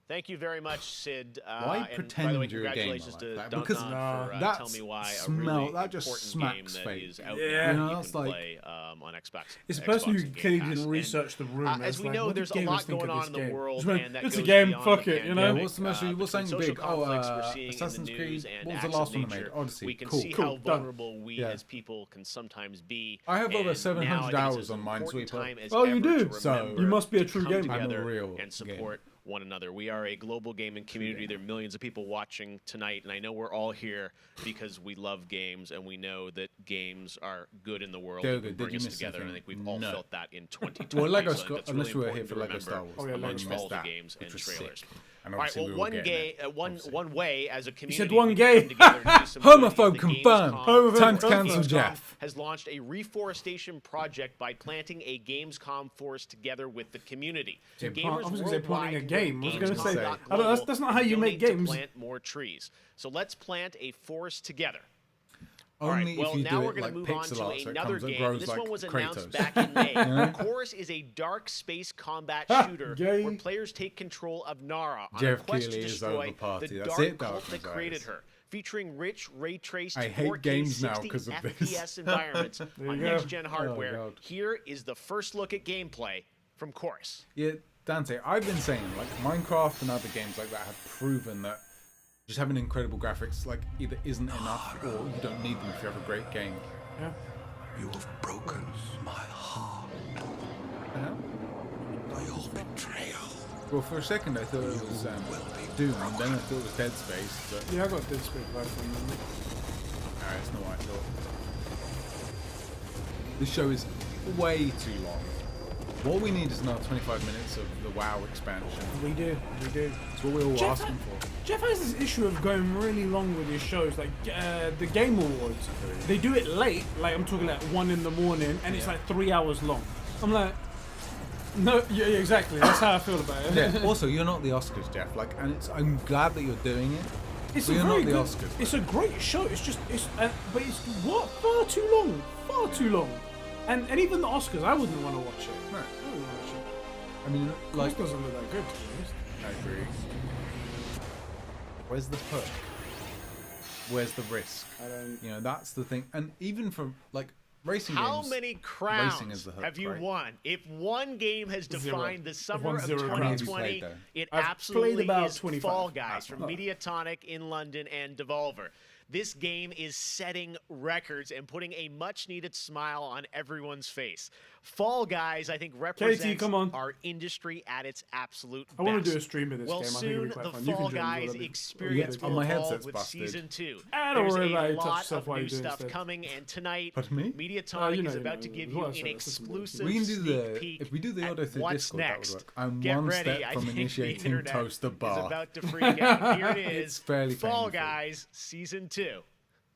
Thank you very much, Sid. Why and pretend by the way, you're a gamer congratulations like to that? Don Because Don for that Tell Me Why, a smell- really that just important game smacks that fake. is out Yeah. there. You know, You it's can like- play on Xbox. It's a Xbox person who and Game clearly Pass. didn't And, research the room. as we like, know, what there's did a gamers lot think going of on this in the game? world, Just went, and that it's a goes game, beyond fuck the it, you know? Yeah, pandemic, what's the message? What's between something social big? conflicts we're seeing Assassin's in the news Creed. and What was the acts of last one I made? nature. Odyssey. We can Cool. see Cool. how Done. vulnerable we Yeah. as people can sometimes be. I have over and 700 now I think hours it's on an important Minesweeper. time as Oh, you ever do? to So, remember you must be a to true come gamer. I'm a together real and support one another. We are a global gaming community. There are millions of people watching tonight, and I know we're all here because we love games and we know that games are good in the world Go and good. bring Did you us miss together. And I something? think we've all No. felt that in 2020. Well, Lego so Scott, that's unless really you were here important for to Lego remember Star Wars. Oh, yeah, amongst Lego all the that, games and which was trailers. sick. And All right, obviously well, we were getting one way as a community. said one we gay. come together and do some good is Homophobe the confirmed. Gamescom. Homophobe Time to confirmed. cancel Gamescom Jeff. has launched a reforestation project by planting a Gamescom forest together with the community. I Gamers was gonna say planting a worldwide game. I was gonna say Gamescom.global I don't- that's not how you make donate to games. plant more trees. So let's plant a forest together. All right, Only well, if you now do we're it going like to move on pixel to art, so it another comes and game. grows This like one was announced Kratos. back in May. You know? Chorus is a dark space combat Ha, shooter gay. where players take control of Nara on Jeff a quest to Keighley is destroy over party. the That's dark it, cult Dark that Messiahs. created her. Featuring rich, ray-traced I hate 4K games now 60 'cause of this. FPS environments There on you go. next-gen hardware. God. Here is the first look at gameplay from Chorus. Yeah, Dante, I've been saying, like, Minecraft and other games like that have proven that just having incredible graphics, like, either isn't enough or you don't need them if you have a great game. Yeah. You have broken my heart. By your betrayal. Well, for a second I thought it was Doom, and then I thought it was Dead Space. But Yeah, I got Dead Space right from them. Alright, it's not what I thought. This show is way too long. What we need is another 25 minutes of the WoW expansion. We do. That's what we're all asking for. Jeff has this issue of going really long with his shows, like the Game Awards. They do it late, like I'm talking like 1 in the morning, and it's like 3 hours long. I'm like, no, yeah, exactly. That's how I feel about it. Yeah. Also, you're not the Oscars, Jeff. Like, and I'm glad that you're doing it. It's but a you're very not the good, Oscars. It's a great show. It's just but it's far too long. Far too long. And even the Oscars, I wouldn't want to watch it. No. I wouldn't watch it. I mean, like, it doesn't look that good, to be honest. I agree. Where's the hook? Where's the risk? I don't. You know, that's the thing. And even for like racing games, How many crowns racing is the hook, have you right? won? If one game has defined the summer of 0 crowns. 2020, it I've absolutely played about is 25. Fall Guys from Mediatonic in London and Devolver. This game is setting records and putting a much-needed smile on everyone's face. Fall Guys, I think, represents come on. our industry at its absolute best. I want to do a stream of this well, game. I think soon it'll be quite the fun. You Fall can join Guys me, experience on will my evolve headset's with busted. Season 2. Don't There's worry about a it. Touch lot yourself of while new you're doing stuff stuff. coming, and tonight, Pardon me? Mediatonic is you about to know. give Who you else an said that? exclusive We can do sneak the peek if we do the audio at through what's Discord, that next. would work. I'm Get one ready. step I from think the initiating internet Toaster is Bar. about to freak out. Here it is. It's fairly Fall painful. Guys Season 2.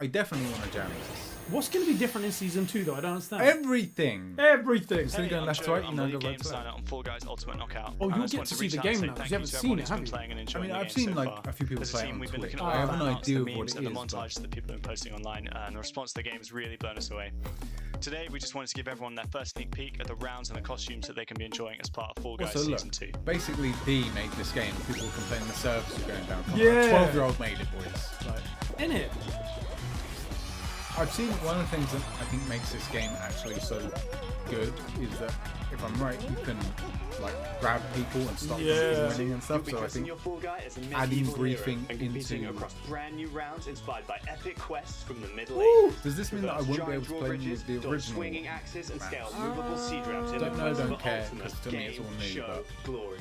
I definitely want to jam this. What's going to be different in Season 2, though? I don't understand. Everything. Everything. Instead of going left to right, you now go right to left. on Fall Guys Ultimate Knockout. Oh, I you'll just get want to to see reach the out and game say now, 'cause thank you you haven't to seen everyone it, who's have been you? playing and I enjoying mean, the I've game seen so like far. a few people As a play team, on we've been looking Twitch. at I all have the an art, idea the of what memes, it and the is. montage that people have been posting online, and the response to the game is really blown us away. Today, we just wanted to give everyone their first sneak peek at the rounds and the costumes that they can be enjoying as part of Fall Guys Also, look, Season 2. basically, B made this game. People complain the servers are going down. Come on, Yeah. 12-year-old made it, boys. Like, In it. I've seen one of the things that I think makes this game actually so good is that if I'm right, you can like grab people and stop them from winning and stuff. So I think your Fall Guy as a adding medieval griefing hero and competing into across brand new rounds inspired by epic quests from the Middle Woo! Ages. Does this mean that I Reverse won't be able giant to play drawbridges, with the dodge original swinging axes and scale maps? movable siege ramps in Don't the know, quest don't for care, ultimate 'cause to me it's game all new, show but- glory.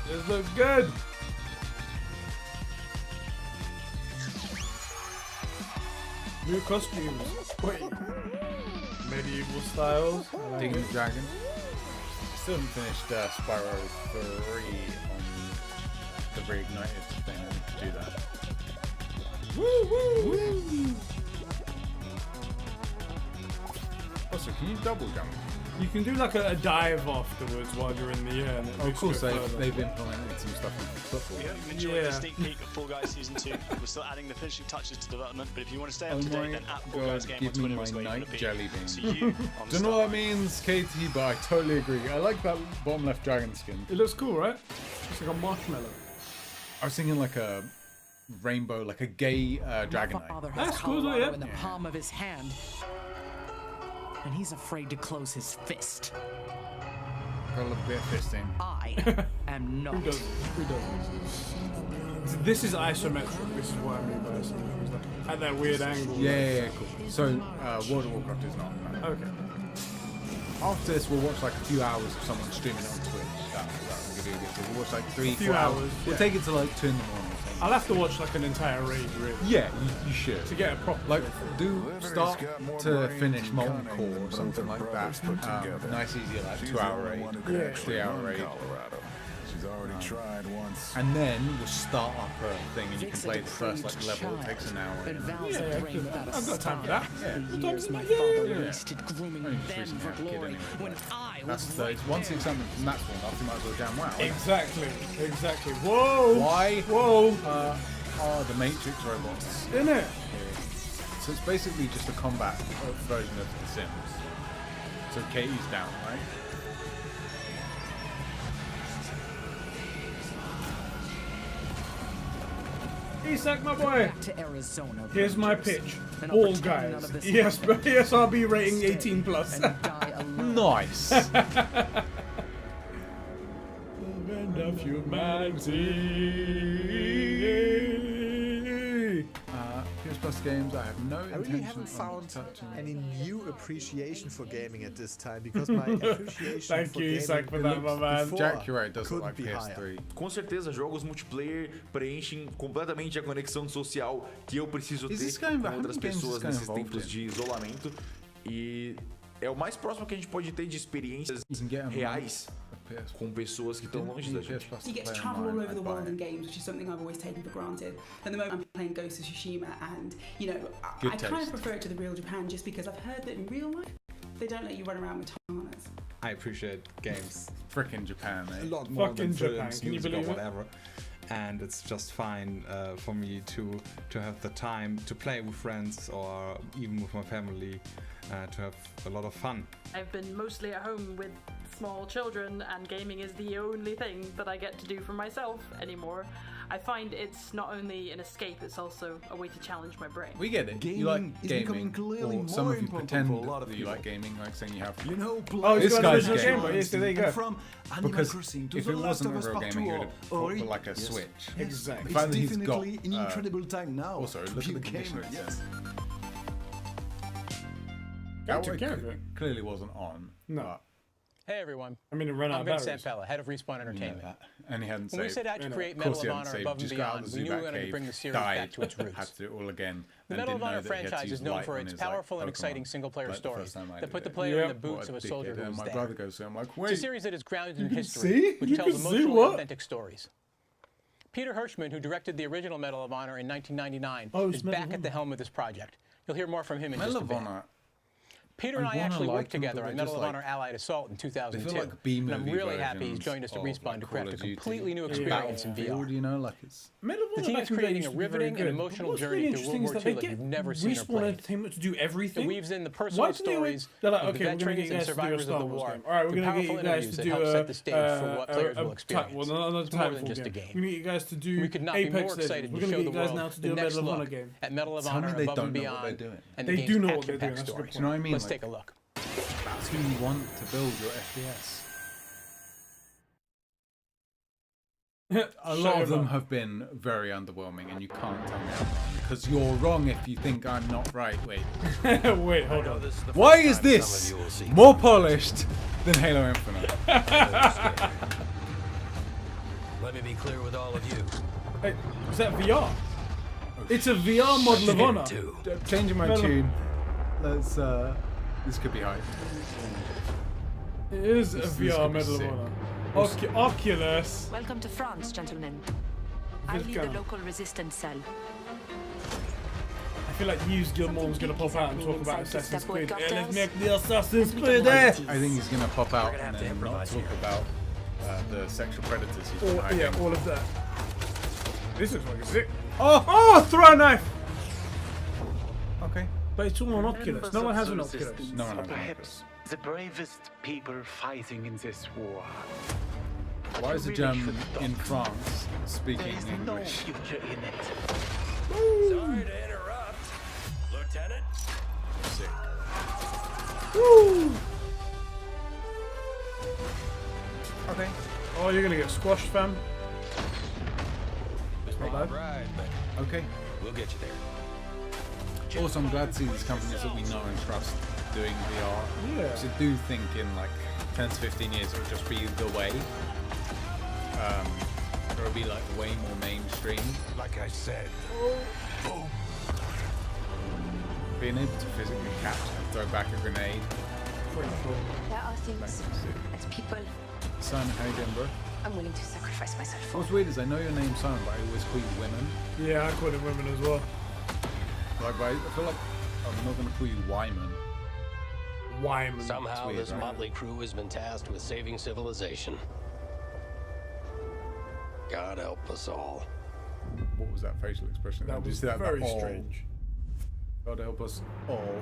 This looks good. New costumes. Wait. Medieval styles. I like Digging it. the Dragon. Still haven't finished Spyro 3 on the Reignited thing. I need to do that. Woo woo woo. Also, can you double jump? You can do like a dive afterwards while you're in the air. And it Oh, of makes course, you go further. they've implemented some stuff in football. We hope you've enjoyed the sneak peek of Fall Guys Season 2. We're still adding the finishing touches to development, but if you want to stay up Oh to date, my then at Fall Guys god, Game on give me Twitter is my where you want night to be. jelly bean. See you on Don't know what that means, Katie, but I totally agree. I like that bottom left dragon skin. It looks cool, right? It's like a marshmallow. I was thinking like a rainbow, like a gay dragon My father eye. has That's cool, Colorado yeah. in the palm of his hand, and he's afraid to close his fist. Got a little bit of fisting. I am not. Who does? Who does? This is isometric. This is what I mean by isometric. It's like at that weird angle. Yeah, cool. So, World of Warcraft is not. No. Okay. After this, we'll watch like a few hours of someone streaming it on Twitch. That will give you a good deal. We'll watch like 3-4 few hours, We'll yeah. take it to like 2 in the morning. I'll have to watch like an entire raid, really. Yeah, you should. To get a proper. Like, do start to finish Molten Core or something like that. Nice, easy, like 2-hour raid, 3-hour raid. She's already tried once. And then we'll start up a thing and you can play the first like level. It takes an hour. I've got time for that. Years my father wasted grooming them for glory when I was Once it's something from that one, after you might as well jam WoW. Exactly. Exactly. Whoa. Why? Whoa. Are the Matrix robots? Isn't it? So it's basically just a combat version of The Sims. So Katie's down, right? Isak, my boy. Back to Arizona. Here's my Rangers. pitch. And I'll All pretend guys. none of this Yes, happened. ESRB rating 18 plus. And die alone. Nice. End of humanity. PS Plus games. I have no I really intention haven't of found touching. any new appreciation for gaming at this time because my appreciation Thank for you, gaming Isak, for that, my man. before Jack, you're right. It does look couldn't like be higher. PS3. Com certeza, jogos multiplayer preenchem completamente a conexão social que eu preciso ter com outras pessoas nesses tempos de isolamento. E é o mais próximo que a gente pode ter de experiências reais com pessoas que estão longe da gente. You get to travel all over the world in games, which is something I've always taken for granted. At the moment, I'm playing Ghost of Tsushima, and you know, I kind of prefer it to the real Japan just because I've heard that in real life they don't let you run around with katanas. I appreciate games. Frickin' Japan, eh? A lot more Fucking than Japan. films, Can you music, or believe it? whatever. And it's just fine for me to have the time to play with friends or even with my family to have a lot of fun. I've been mostly at home with small children, and gaming is the only thing that I get to do for myself anymore. I find it's not only an escape, it's also a way to challenge my brain. We get it. Gaming you like is gaming, becoming clearly or some more of you important pretend for a lot of that you people. like gaming, like saying you have. You know, Oh, this he's got guy's an original game. game. Yes, there you go. And from Animal Because Crossing to if The it Last wasn't of a Us real Part gaming, 2 he would or put like a yes. Switch. Yes. Exactly. It's The fact that he's definitely got, an incredible time now. Also, look to at be the a condition gamer, it yes. says. That That took one clearly wasn't on. No. Hey everyone. I mean, it ran out I'm of Vince batteries. Sampella, head of Respawn Entertainment. And he hadn't When we saved. set out to create Of course Medal he of hadn't Honor saved. above and Just got out of beyond, the we knew we Zubat wanted to cave, bring the series died, back to its roots. had to do it all again. The and Medal of didn't know Honor that he had to franchise use is known light for on its his, like, powerful and Pokemon, exciting single-player like the stories first time I that put did the it. player in the What boots a of a soldier dickhead. who And was my there. brother goes to him like, It's a wait. series that is grounded in You can history, see? which You tells can see emotionally what? authentic stories. Peter Hirschman, who directed the original Medal of Honor in 1999, is Medal back of at the helm of this project. You'll hear more from him in Medal just a of bit. Honor. Peter and I wanna actually like worked them, together but on they Medal just of like- Honor Allied Assault in 2002. They feel like B-movie and I'm really happy he's versions joined us to of, Respawn like, to Call craft a of Duty. completely new Yeah. experience in VR. Battlefield, you know, like it's. Medal of The Honor team back is in the day creating used a to be very riveting and good. emotional What's journey really through interesting World is War that II they like get you've never seen or Respawn played. Entertainment to do everything. It weaves in the Why personal do they always- stories They're like, of okay, the we're gonna get veterans you and guys to do a survivors of Star the Wars war. game. All right, we're through gonna get powerful you guys interviews to that do help set the stage for what players will experience. another It's more than Titanfall just a game. game. We're gonna get you guys to do We could not be Apex more excited Legends. We're to gonna show get the you guys world now to the do a next Medal of Honor look game. at Medal of Tell me Honor they above don't and know what they're beyond doing. and They the do game's know what they're action-packed doing, that's the stories. Do you know what I mean? Let's Like, take a look. That's who you want to build your FPS. A lot of them have been very underwhelming, and you can't tell me I'm wrong because you're wrong if you think I'm not right. Wait, Wait, hold on. why is this more polished than Halo Infinite? Let me be clear with all of you. Hey, is that VR? It's a VR Model of Honor. Changing my Medal- tune. Let's. This could be hype. It is a This VR could be Medal of sick. Honor. Oculus. Welcome to France, gentlemen. I lead the local resistance cell. I feel like Hughes Gilmore's gonna pop out and talk about inside Assassin's the Creed. step Let's with make the Assassin's Creed I think he's gonna pop out and then not talk about the sexual predators he's been hiding. Yeah, all of that. This looks like a sick. Oh, throw a knife! Okay. But it's all on Oculus. No one has an Oculus. No one has an Perhaps the bravest people fighting in this war. Why is a German in France There speaking is no English? future in it. Sorry to interrupt, Lieutenant. Sick. Woo! Okay. Oh, you're gonna get squashed, fam. Not bad. Right, but Okay. we'll get you there. Also, I'm glad to see these companies that we know and trust doing VR. Yeah. Because I do think in like 10 to 15 years it'll just be the way. It'll be like way more mainstream. Like I said, Being able to physically catch and throw back a grenade. Pretty cool. There are things and people Simon, how you doing, bro? I'm willing to sacrifice myself for. What's weird is I know your name's Simon, but I always call you women. Yeah, I call it women as well. Like, I feel like I'm not going to call you Wyman. Wyman. Somehow weird, this right? motley crew has been tasked with saving civilization. God help us all. What was that facial expression? That Did you was see that? very All. strange. God help us all.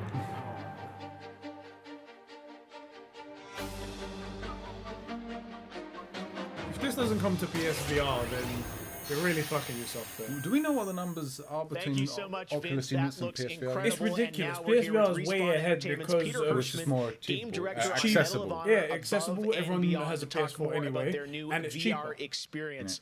If this doesn't come to PSVR, then you're really fucking yourself there. Do we know what the numbers are between you so much, Oculus Vince. units That and looks PSVR? incredible. It's ridiculous. And now we're here with PSVR is way Respawn ahead Entertainment's because Peter of Which is more Game achievable, director on accessible. Medal of Honor Yeah, Above accessible. and Everyone Beyond has a to talk PS4 more anyway, about their new and it's VR cheaper. experience.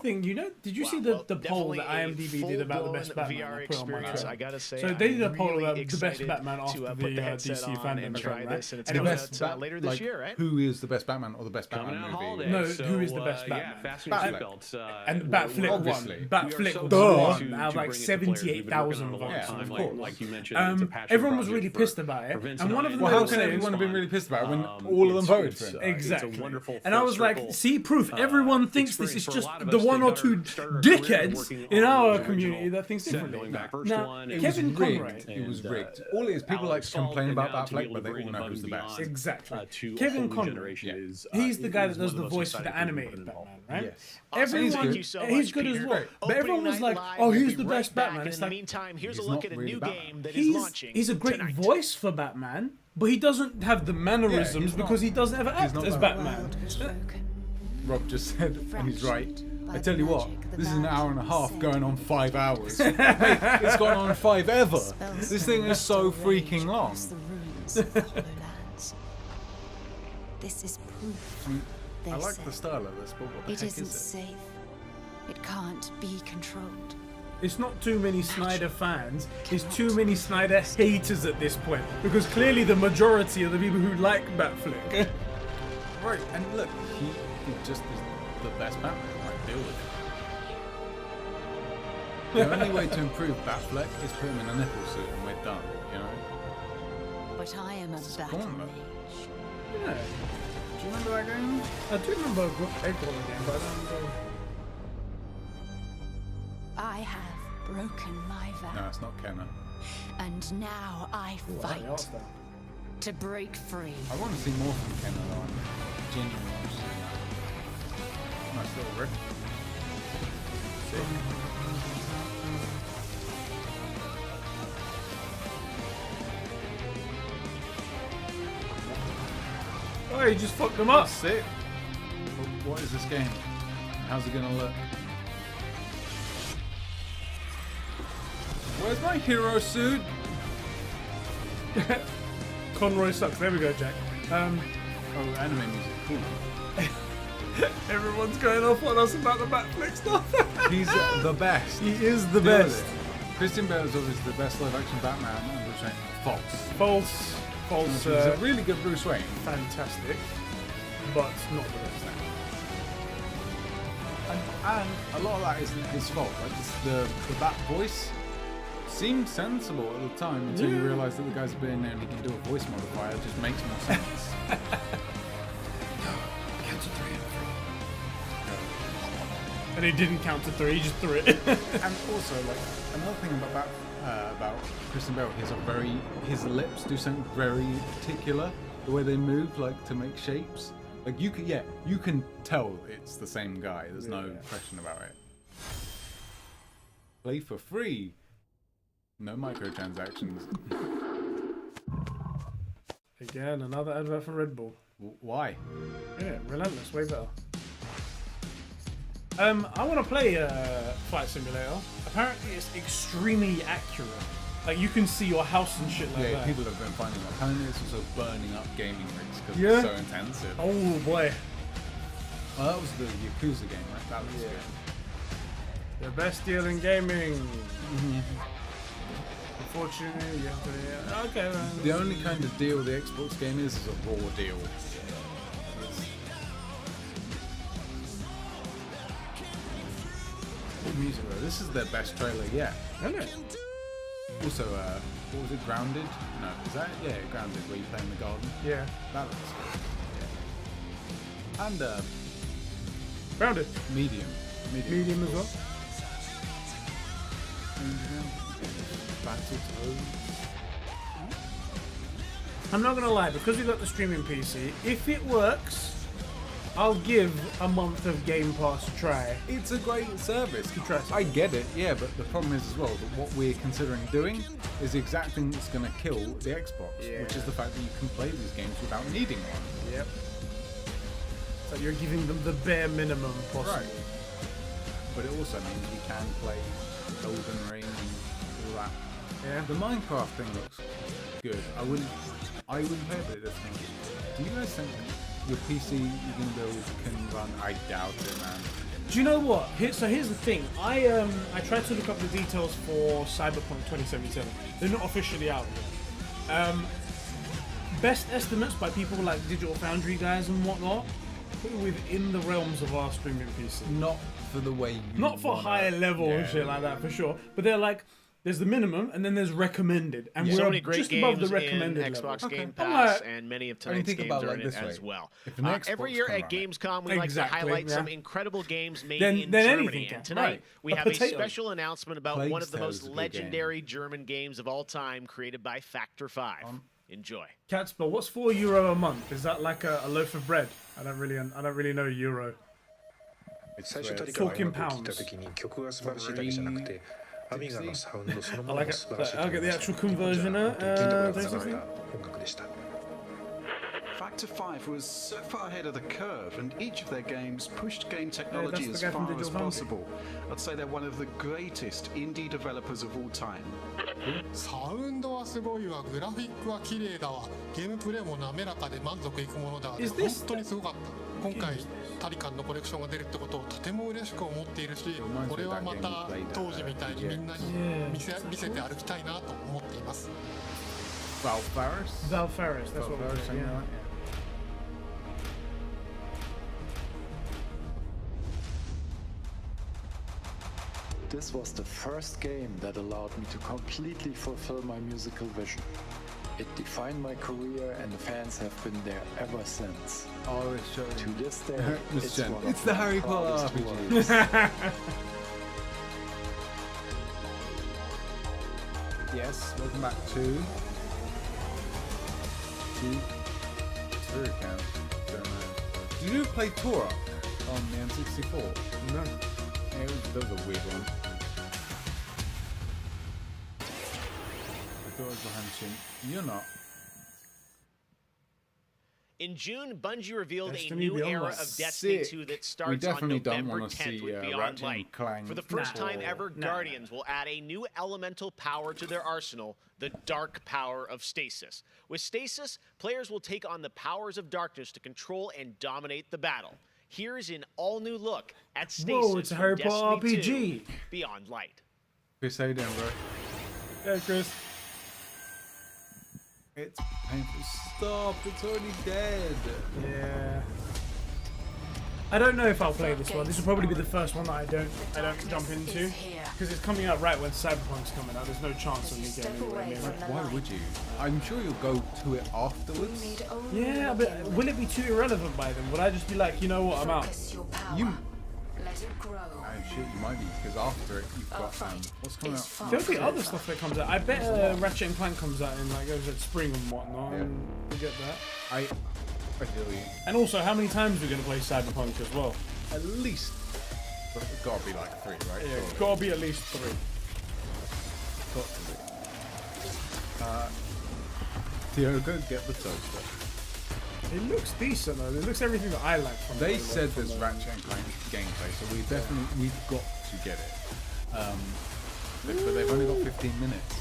thing, did you see the poll that IMDb did about the best Batman? VR experience, I gotta say. So they did a poll about the best Batman after the DC fandom and try this, and it's and coming out later this year, right? Who is the best Batman or the best Batman movie? No, who is the best Batman? Yeah, fasten your seatbelts. And Batflick obviously. won. Batflick so won. one out of like 78,000 votes. Yeah, of course. like you mentioned, it's a passion everyone was project really for pissed about it. Vince And one of them Well, how was can saying, everyone have been really pissed about it when all of them voted for him? Exactly. It's a wonderful And I was like, circle, see, proof. Everyone thinks this is experience just for a lot of the us one that or two started our career dickheads working in on our the community original that thinks set, differently. going back first Now, one, Kevin Conroy. It was rigged. All it is, people like to complain about Batfleck, but they all know who's the best. Exactly. Kevin Conroy. He's the guy that does the voice for the animated Batman, right? Yes. Everyone, he's good as well. But everyone was like, "Oh, he's the best Batman." It's in the like, meantime, here's a look at a new game that is he's launching. a great voice for Batman, but he doesn't have the mannerisms because he doesn't ever act as Batman. Rob just said, and he's right. I tell you what, this is an hour and a half going on 5 hours. Mate, it's gone on 5 ever. This thing is so freaking long. This is proof. I like the style of this, but what the it heck isn't is it? safe. It can't be controlled. It's not too many Snyder fans, it's too many Snyder haters at this point. Because clearly the majority of the people who like Batfleck. Right, and look, he just is the best Batman. Like, deal with it. The only way to improve Batfleck is put him in a nipple suit and we're done, you know? But I am a battle mage. Yeah. Do you remember that game? I do remember a Eggwalker game, but I don't remember. I have broken my vow. No, it's not Kenner. And now I fight to break free. I want to see more from Kenner though. I genuinely want to see that. Nice little rip. Oh, you just fucked them up. Sick. What is this game? How's it gonna look? Where's my hero suit? Conroy sucks. There we go, Jack. Oh, anime music. Cool. Everyone's going off on us about the Batfleck stuff. He's the best. He is the best. Christian Bale is obviously the best live-action Batman. I'm just saying false. False. He's a really good Bruce Wayne. Fantastic, but not the best. And a lot of that isn't his fault. Like the Bat voice seemed sensible at the time until you realise that the guy's been there and he can do a voice modifier. It just makes more sense. And he didn't count to 3, he just threw it. And also, like, another thing about Christian Bale, his lips do something very particular. The way they move, like, to make shapes. Like, you can tell it's the same guy. There's no question about it. Play for free. No microtransactions. Again, another advert for Red Bull. Why? Yeah, relentless, way better. I want to play Flight Simulator. Apparently, it's extremely accurate. Like, you can see your house and shit like that. Yeah, people have been finding that. Apparently, it's also burning up gaming rigs because it's so intensive. Oh boy. Well, that was the Yakuza game, right? That was the best deal in gaming. Unfortunately, you have to. Okay. The only kind of deal the Xbox game is a raw deal. Music, though. This is their best trailer yet. Isn't it? Also, what was it? Grounded? No, is that Grounded, where you play in the garden? Yeah. That looks good. Yeah. And Grounded. Medium as well. I'm not gonna lie, because we got the streaming PC, if it works, I'll give a month of Game Pass a try. It's a great service. To try. I get it, yeah, but the problem is as well that what we're considering doing is the exact thing that's going to kill the Xbox, which is the fact that you can play these games without needing one. Yep. So you're giving them the bare minimum possible. Right. But it also means we can play Elden Ring and all that. Yeah. The Minecraft thing looks good. I wouldn't play it, but this thing. Do you guys think your PC you can build can run? I doubt it, man. Do you know what? So here's the thing. I tried to look up the details for Cyberpunk 2077. They're not officially out yet. Best estimates by people like Digital Foundry guys and whatnot within the realms of our streaming PC. Not for the way you Not for higher level and shit like that, for sure. But they're like, there's the minimum, and then there's recommended, and So we're many great just games above the recommended in level. Xbox Game I'm Pass, like, and many of tonight's games are in it as well. If an Xbox Every year can at run it. Gamescom, we like to highlight some incredible games made in then Germany. anything can. And tonight, Right. we A have potato. a special announcement about Plague one of the Tale is most a good legendary German games of all time, created by Factor 5. Enjoy. Catspaw, what's €4 a month? Is that like a loaf of bread? I don't really know euro. Talking pounds. I like it. I'll get the actual conversion. Factor 5 was so far ahead of the curve, and each of their games pushed game technology that's as the guy from far as Digital Foundry. possible. I'd say they're one of the greatest indie developers of all time. サウンドはすごいわ、グラフィックは綺麗だわ、ゲームプレイも滑らかで満足いくものだわ。本当にすごかった。今回タリカンのコレクションが出るってことをとても嬉しく思っているし、これはまた当時みたいにみんなに見せて歩きたいなと思っています。Valfaris? Valfaris, that's what we're saying. Yeah. This was the first game that allowed me to completely fulfill my musical vision. It defined my career, and the fans have been there ever since. Oh, it's showing. To this day, This gen. one of It's the my Harry Potter proudest RPGs. works. Yes, welcome back to Tour account. Don't know. Did you play Turok on the N64? No. Yeah, that was a weird one. I thought it was behind Shin. You're not. In June, Bungie revealed Destiny a new Beyond era was of Destiny sick. 2 that We starts on definitely don't November want to 10th see with Beyond Ratchet Light. and Clank. For the first time ever, Guardians will add a new elemental power to their arsenal, the dark power of Stasis. With Stasis, players will take on the powers of darkness to control and dominate the battle. Here's an all-new look at Stasis Whoa, it's a from Harry Potter Destiny RPG. 2 Beyond Light. Chris, how you doing, bro? Hey, Chris. It's painful. Stop! It's already dead. Yeah. I don't know if I'll play this one. This will probably be the first one that I don't jump into, because it's coming out right when Cyberpunk's coming out. There's no chance of me getting anywhere near it. Why would you? I'm sure you'll go to it afterwards. Yeah, but will it be too irrelevant by then? Would I just be like, you know what, I'm out? You. Oh shit, you might be, because after it you've got what's coming out? There'll be other stuff that comes out. I bet Ratchet and Clank comes out in like spring and whatnot. Yeah. And we get that. I feel you. And also, how many times are we gonna play Cyberpunk as well? At least. But it's gotta be like 3, right? Yeah, Surely. gotta be at least 3. Got to be. Theo, go get the toaster. It looks decent though. It looks everything that I like from They it. said there's Ratchet and Clank gameplay, so we've got to get it. But they've only got 15 minutes.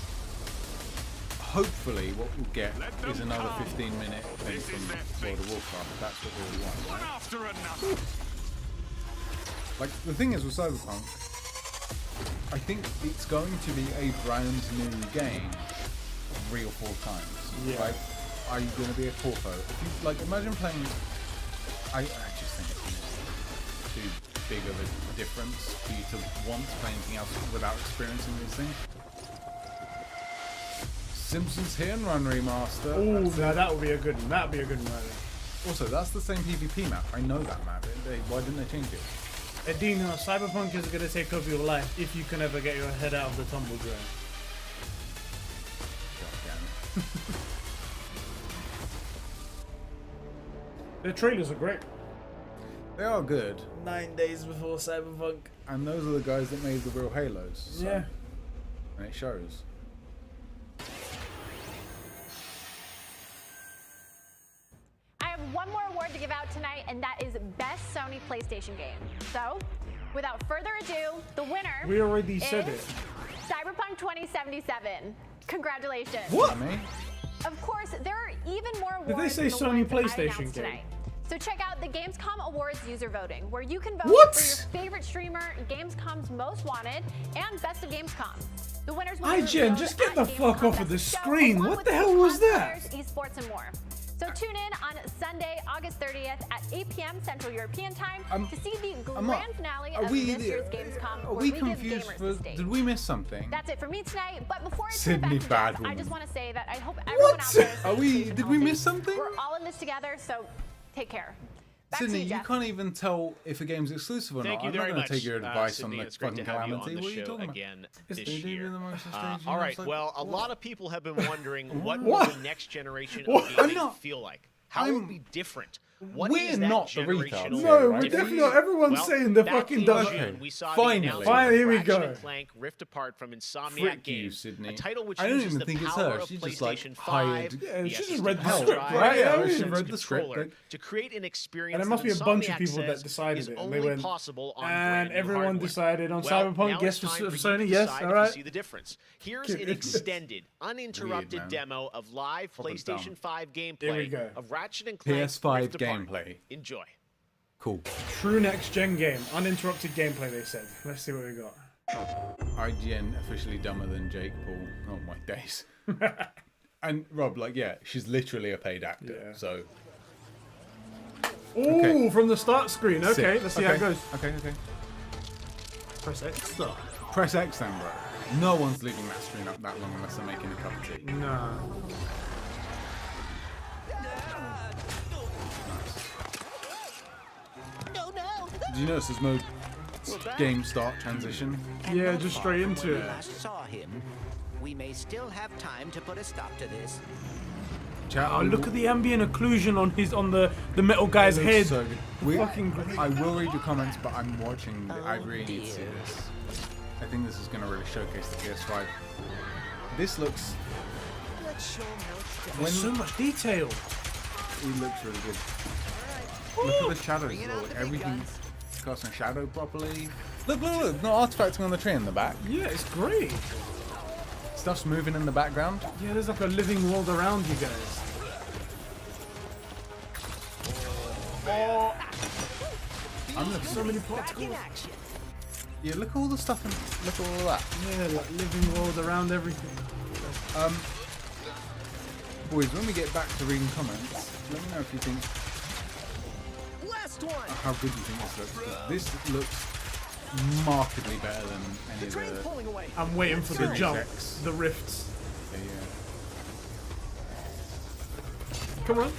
Hopefully, what we'll get is another 15-minute thing from World of Warcraft. That's what we want. Right? Like the thing is with Cyberpunk, I think it's going to be a brand new game 3 or 4 times. Yeah. Like, are you going to be a corpo? If you like, imagine playing. I just think it's too big of a difference for you to want to play anything else without experiencing these things. Simpsons Hit and Run remaster. Oh, now that would be a good one. That would be a good one right there. Also, that's the same PvP map. I know that map. Why didn't they change it? Edina, Cyberpunk is going to take over your life if you can ever get your head out of the tumble dryer. God damn it. The trailers are great. They are good. 9 days before Cyberpunk. And those are the guys that made the real Halos. So, Yeah. And it shows. I have one more award to give out tonight, and that is Best Sony PlayStation Game. So, without further ado, the winner We already said is it. Cyberpunk 2077. Congratulations. What? Of course, there are even more awards Did they say than the Sony ones that I PlayStation announced game? tonight. So check out the Gamescom Awards user voting, where you can vote What? for your favorite streamer, Gamescom's Most Wanted, and Best of Gamescom. The winners will be IGN, revealed just get at the fuck Gamescom off of the Best of Show, screen. along What with the hell was cosplayers, that? esports, and more. So tune in on Sunday, August 30th at 8 p.m. Central European Time to see the grand finale of this year's Gamescom. Are we confused? Did we miss something? That's it for me tonight. But before I turn Sydney it back to Jeff, I Badwoman. just want to say that I hope everyone out there is Did we miss something? We're all in this together, so take care. Back Sydney, to you, you Jeff. can't even tell if a game's exclusive or Thank not. you I'm very not going much, to take your advice Sydney. on the It's great fucking to have you calamity. on the What are you show talking again about? this year. All All right. Well, a lot of people have been wondering what will the next generation of gaming feel like. How will it be different? What We're is that not the generational retailers. No, difference? we're definitely not. Everyone's saying they're back fucking in done. June, we saw Finally. the announcement Finally, here of we Ratchet go. and Clank Rift Apart from Insomniac Frick you, Games, Sydney. a title which I don't uses even the think it's power her. of She just, PlayStation like, 5, hired- Yeah, the she just SSD read the hard script, drive, right? Yeah, and she read the script. controller to create an experience And there must that be a bunch of Insomniac people that says decided is it. And only they went, possible on and brand new everyone hardware. decided on Well, Cyberpunk. now Guess it's time for for you Sony, to yes, decide all if right. you see the difference. Here's an extended, uninterrupted man. demo of live Proper PlayStation dumb. 5 Here we gameplay go. of Ratchet and Clank PS5 Rift Apart. gameplay. Enjoy. Cool. True next gen game, uninterrupted gameplay. They said. Let's see what we got. IGN officially dumber than Jake Paul. Oh my days. And Rob, like, yeah, she's literally a paid actor. Yeah. So. Ooh, Okay. from the start screen. Okay, Sick. let's see how it goes. Okay. Press X start. Press X then, bro. No one's leaving that screen up that long unless they're making a cup of tea. Nah. Do you notice there's no game start transition? Yeah, just straight into it. Last saw him. We may still have time to put a stop to this. Chat, Oh, look at the ambient occlusion on the metal guy's It looks head. so good. Fucking great. I will read your comments, but I'm watching. I really need to see this. I think this is going to really showcase the PS5. This looks. There's so much detail. It looks really good. Look at the shadows. Look, everything's casting shadow properly. Look, not artifacting on the tree in the back. Yeah, it's great. Stuff's moving in the background. Yeah, there's like a living world around you guys. Oh, I'm looking so many particles. Yeah, look at all the stuff and look at all that. Yeah, like living world around everything. Boys, when we get back to reading comments, let me know if you think Last one. how good you think this looks. 'Cause this looks markedly better than any of the. Pulling away. I'm waiting for the Series jump, X. the rifts. Yeah. Come on.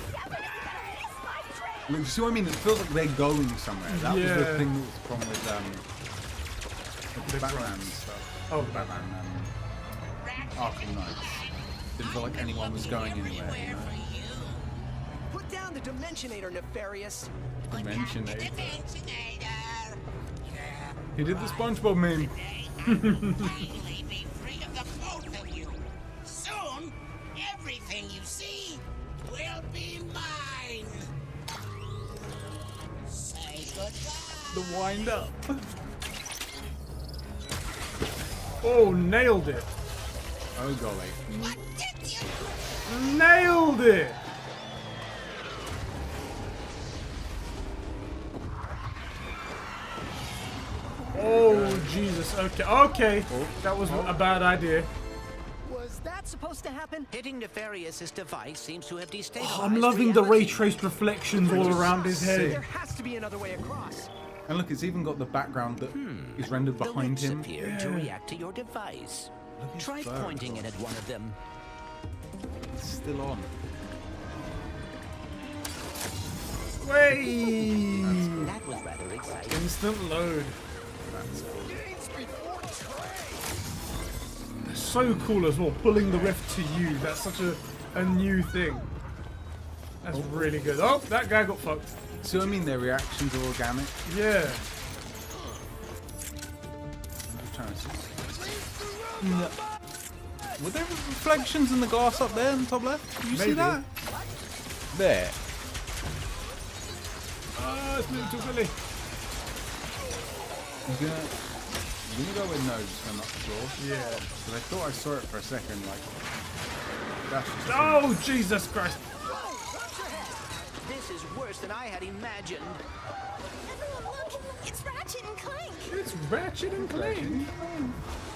Look, you see what I mean? It feels like they're going somewhere. That was the Yeah. thing that was the problem with the Batman stuff. Oh, the Batman Arkham Knights. Didn't feel like anyone was going anywhere. You know? Put down the Dimensionator, Nefarious. Dimensionator. He did the SpongeBob meme. Finally be free of the both of you. Soon, everything you see will be mine. Say goodbye. The wind up. Oh, nailed it. Oh golly. Nailed it. Oh, Jesus. Okay. That was a bad idea. Was that supposed to happen? Hitting Nefarious's device seems to have destabilized. Oh, I'm loving the ray traced reflections all around his head. There has to be another way across. And look, it's even got the background that is rendered behind the him. lips appear to react to your device. Try bird. pointing it at one of them. It's still on. Wait. That was rather exciting. Instant load. That's cool. That's so cool as well. Pulling the rift to you. That's such a new thing. That's really good. Oh, that guy got fucked. So I mean, their reactions are organic. Yeah. I'm just trying to see. No. Were there reflections in the glass up there in the top left? Did you see Maybe. that? There. Oh, it's moving too quickly. I'm gonna go with no, just 'cause I'm not sure. Yeah. Because I thought I saw it for a second, like. That's just Oh, Jesus Christ. This is worse than I had imagined. Everyone look, it's Ratchet and Clank. It's Ratchet and Clank.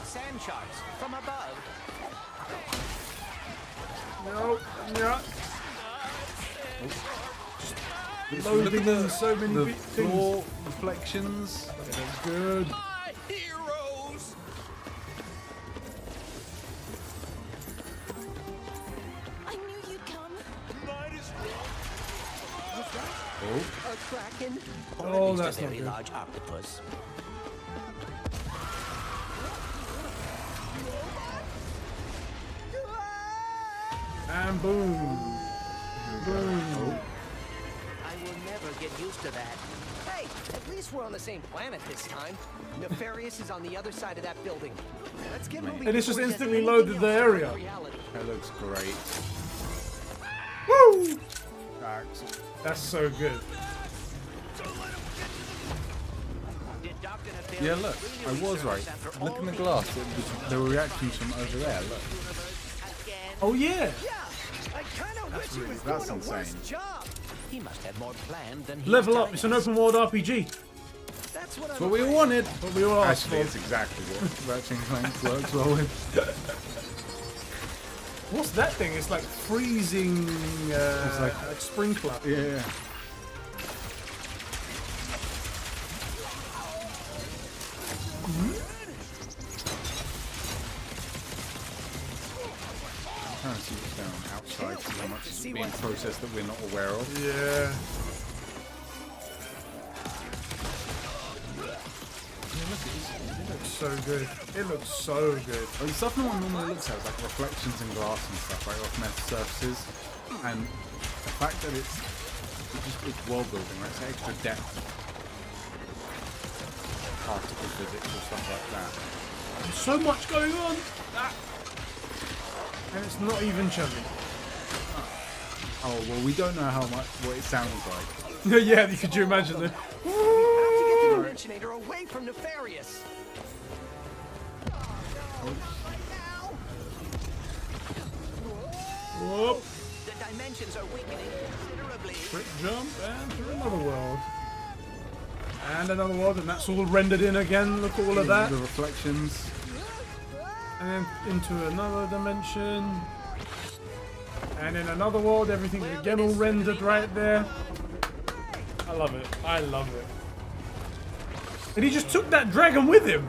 Sand sharks from above. No, no. Loading in so many the things. floor reflections. That's good. My heroes! I knew you'd come. Oh. A kraken? Oh, Or at least that's a not very good. large octopus. And boom. Boom. I will never get used to that. Hey, at least we're on the same planet this time. Nefarious is on the other side of that building. Let's get moving. And it's just before he instantly does loaded anything the else to area. break reality. That looks great. Woo! That's so good. Yeah, look, I was right. Look in the glass. There were reactions from over there. Look. Oh yeah. That's insane. He must have more planned than he Level was up. It's an open world RPG. That's That's what we all wanted. What we all asked Actually, for. it's exactly what Ratchet & Clank works well with. What's that thing? It's like freezing. It's like sprinkler. Yeah. I'm trying to see what's going on outside, see how much is being processed that we're not aware of. Yeah. It looks so good. It looks so good. Well, the stuff no one normally looks at is like reflections in glass and stuff, right, off metal surfaces. And the fact that it's world building, right? It's extra depth. Particle physics or stuff like that. There's so much going on. And it's not even chubby. Oh, well, we don't know how much, what it sounds like. Yeah, could you imagine that? We have to get the Dimensionator away from Nefarious. Whoop. The dimensions are weakening considerably. Quick jump and through another world. And another world, and that's all rendered in again. Look at all of that. The reflections. And then into another dimension. And in another world, everything is again all rendered right there. I love it. I love it. And he just took that dragon with him.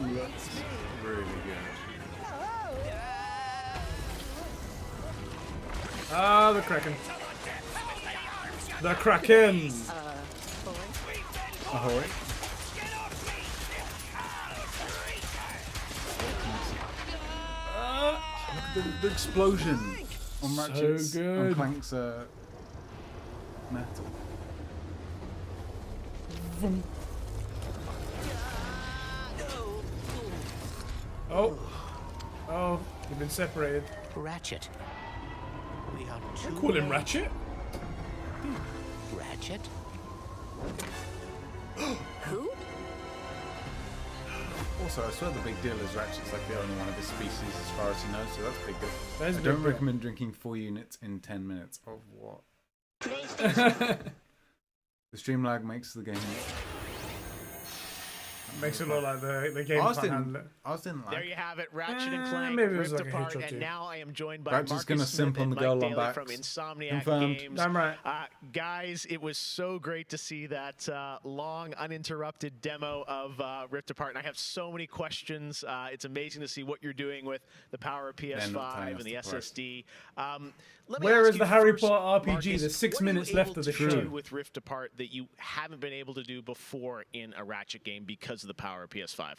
Looks really good. Ah, the Kraken. The Kraken. Ahoy. Look at the explosion on Ratchet's, good. on Clank's metal. Oh. Oh, you've been separated. Ratchet. We are I call him Ratchet. Ratchet? Who? Also, I swear the big deal is Ratchet's like the only one of his species as far as he knows, so that's big. That's I big don't deal. recommend drinking 4 units in 10 minutes. Of what? The stream lag makes the game. Makes it look like the game can't handle it. Ours didn't lag. There you have it, Ratchet and Clank maybe it was ripped like a apart, hitch or and two. now I am joined by Ratchet's Marcus gonna Smith simp on and the Mike girl on Daly backs. from Insomniac Confirmed. Games. Damn right. Guys, it was so great to see that long, uninterrupted demo of Ripped Apart, and I have so many questions. It's amazing to see what you're doing with the power of PS5 and the SSD. Let me Where ask is you the Harry first, Potter RPG? Marcus, There's 6 what are you minutes left able of the to show. do with Rift Apart that you haven't been able to do before in a Ratchet game because of the power of PS5?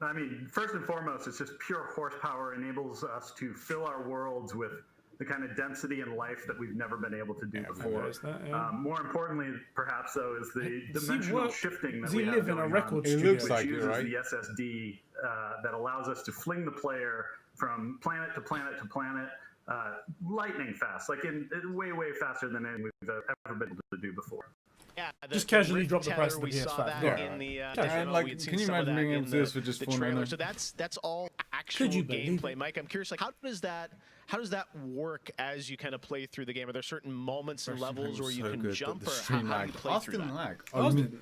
I mean, first and foremost, it's just pure horsepower enables us to fill our worlds with the kind of density and life that we've never been able to do before. More importantly, perhaps, though, is the dimensional shifting that we have live in a going record on, studio? which like it, uses right? the SSD that allows us to fling the player from planet to planet to planet lightning fast, like in way, way faster than anything we've ever been able to do before. Yeah, Just casually Rift drop the price of the tether, we saw PS5. that Yeah. in the Yeah, demo. and, like, We'd seen can you some of imagine that being able in to do this for just the $4.99? trailer. So that's all actual you believe gameplay. Mike, I'm curious, like how does that work as you kind of play through the game? Are there certain moments and levels where you can jump, or how do you play through that? Lag. Ours Oh, didn't.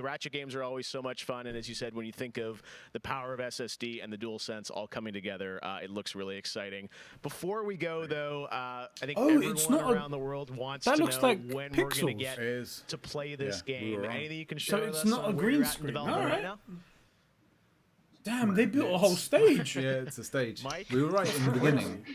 The Ratchet games are always so much fun, and as you said, when you think of the power of SSD and the DualSense all coming together, it looks really exciting. Before we go, though, I think everyone around the world wants to know when we're going to get to play this game. Anything you can share with us on where you're at in development right now? Damn, they built a whole stage. Yeah, it's a stage. Mike? We were right in the beginning.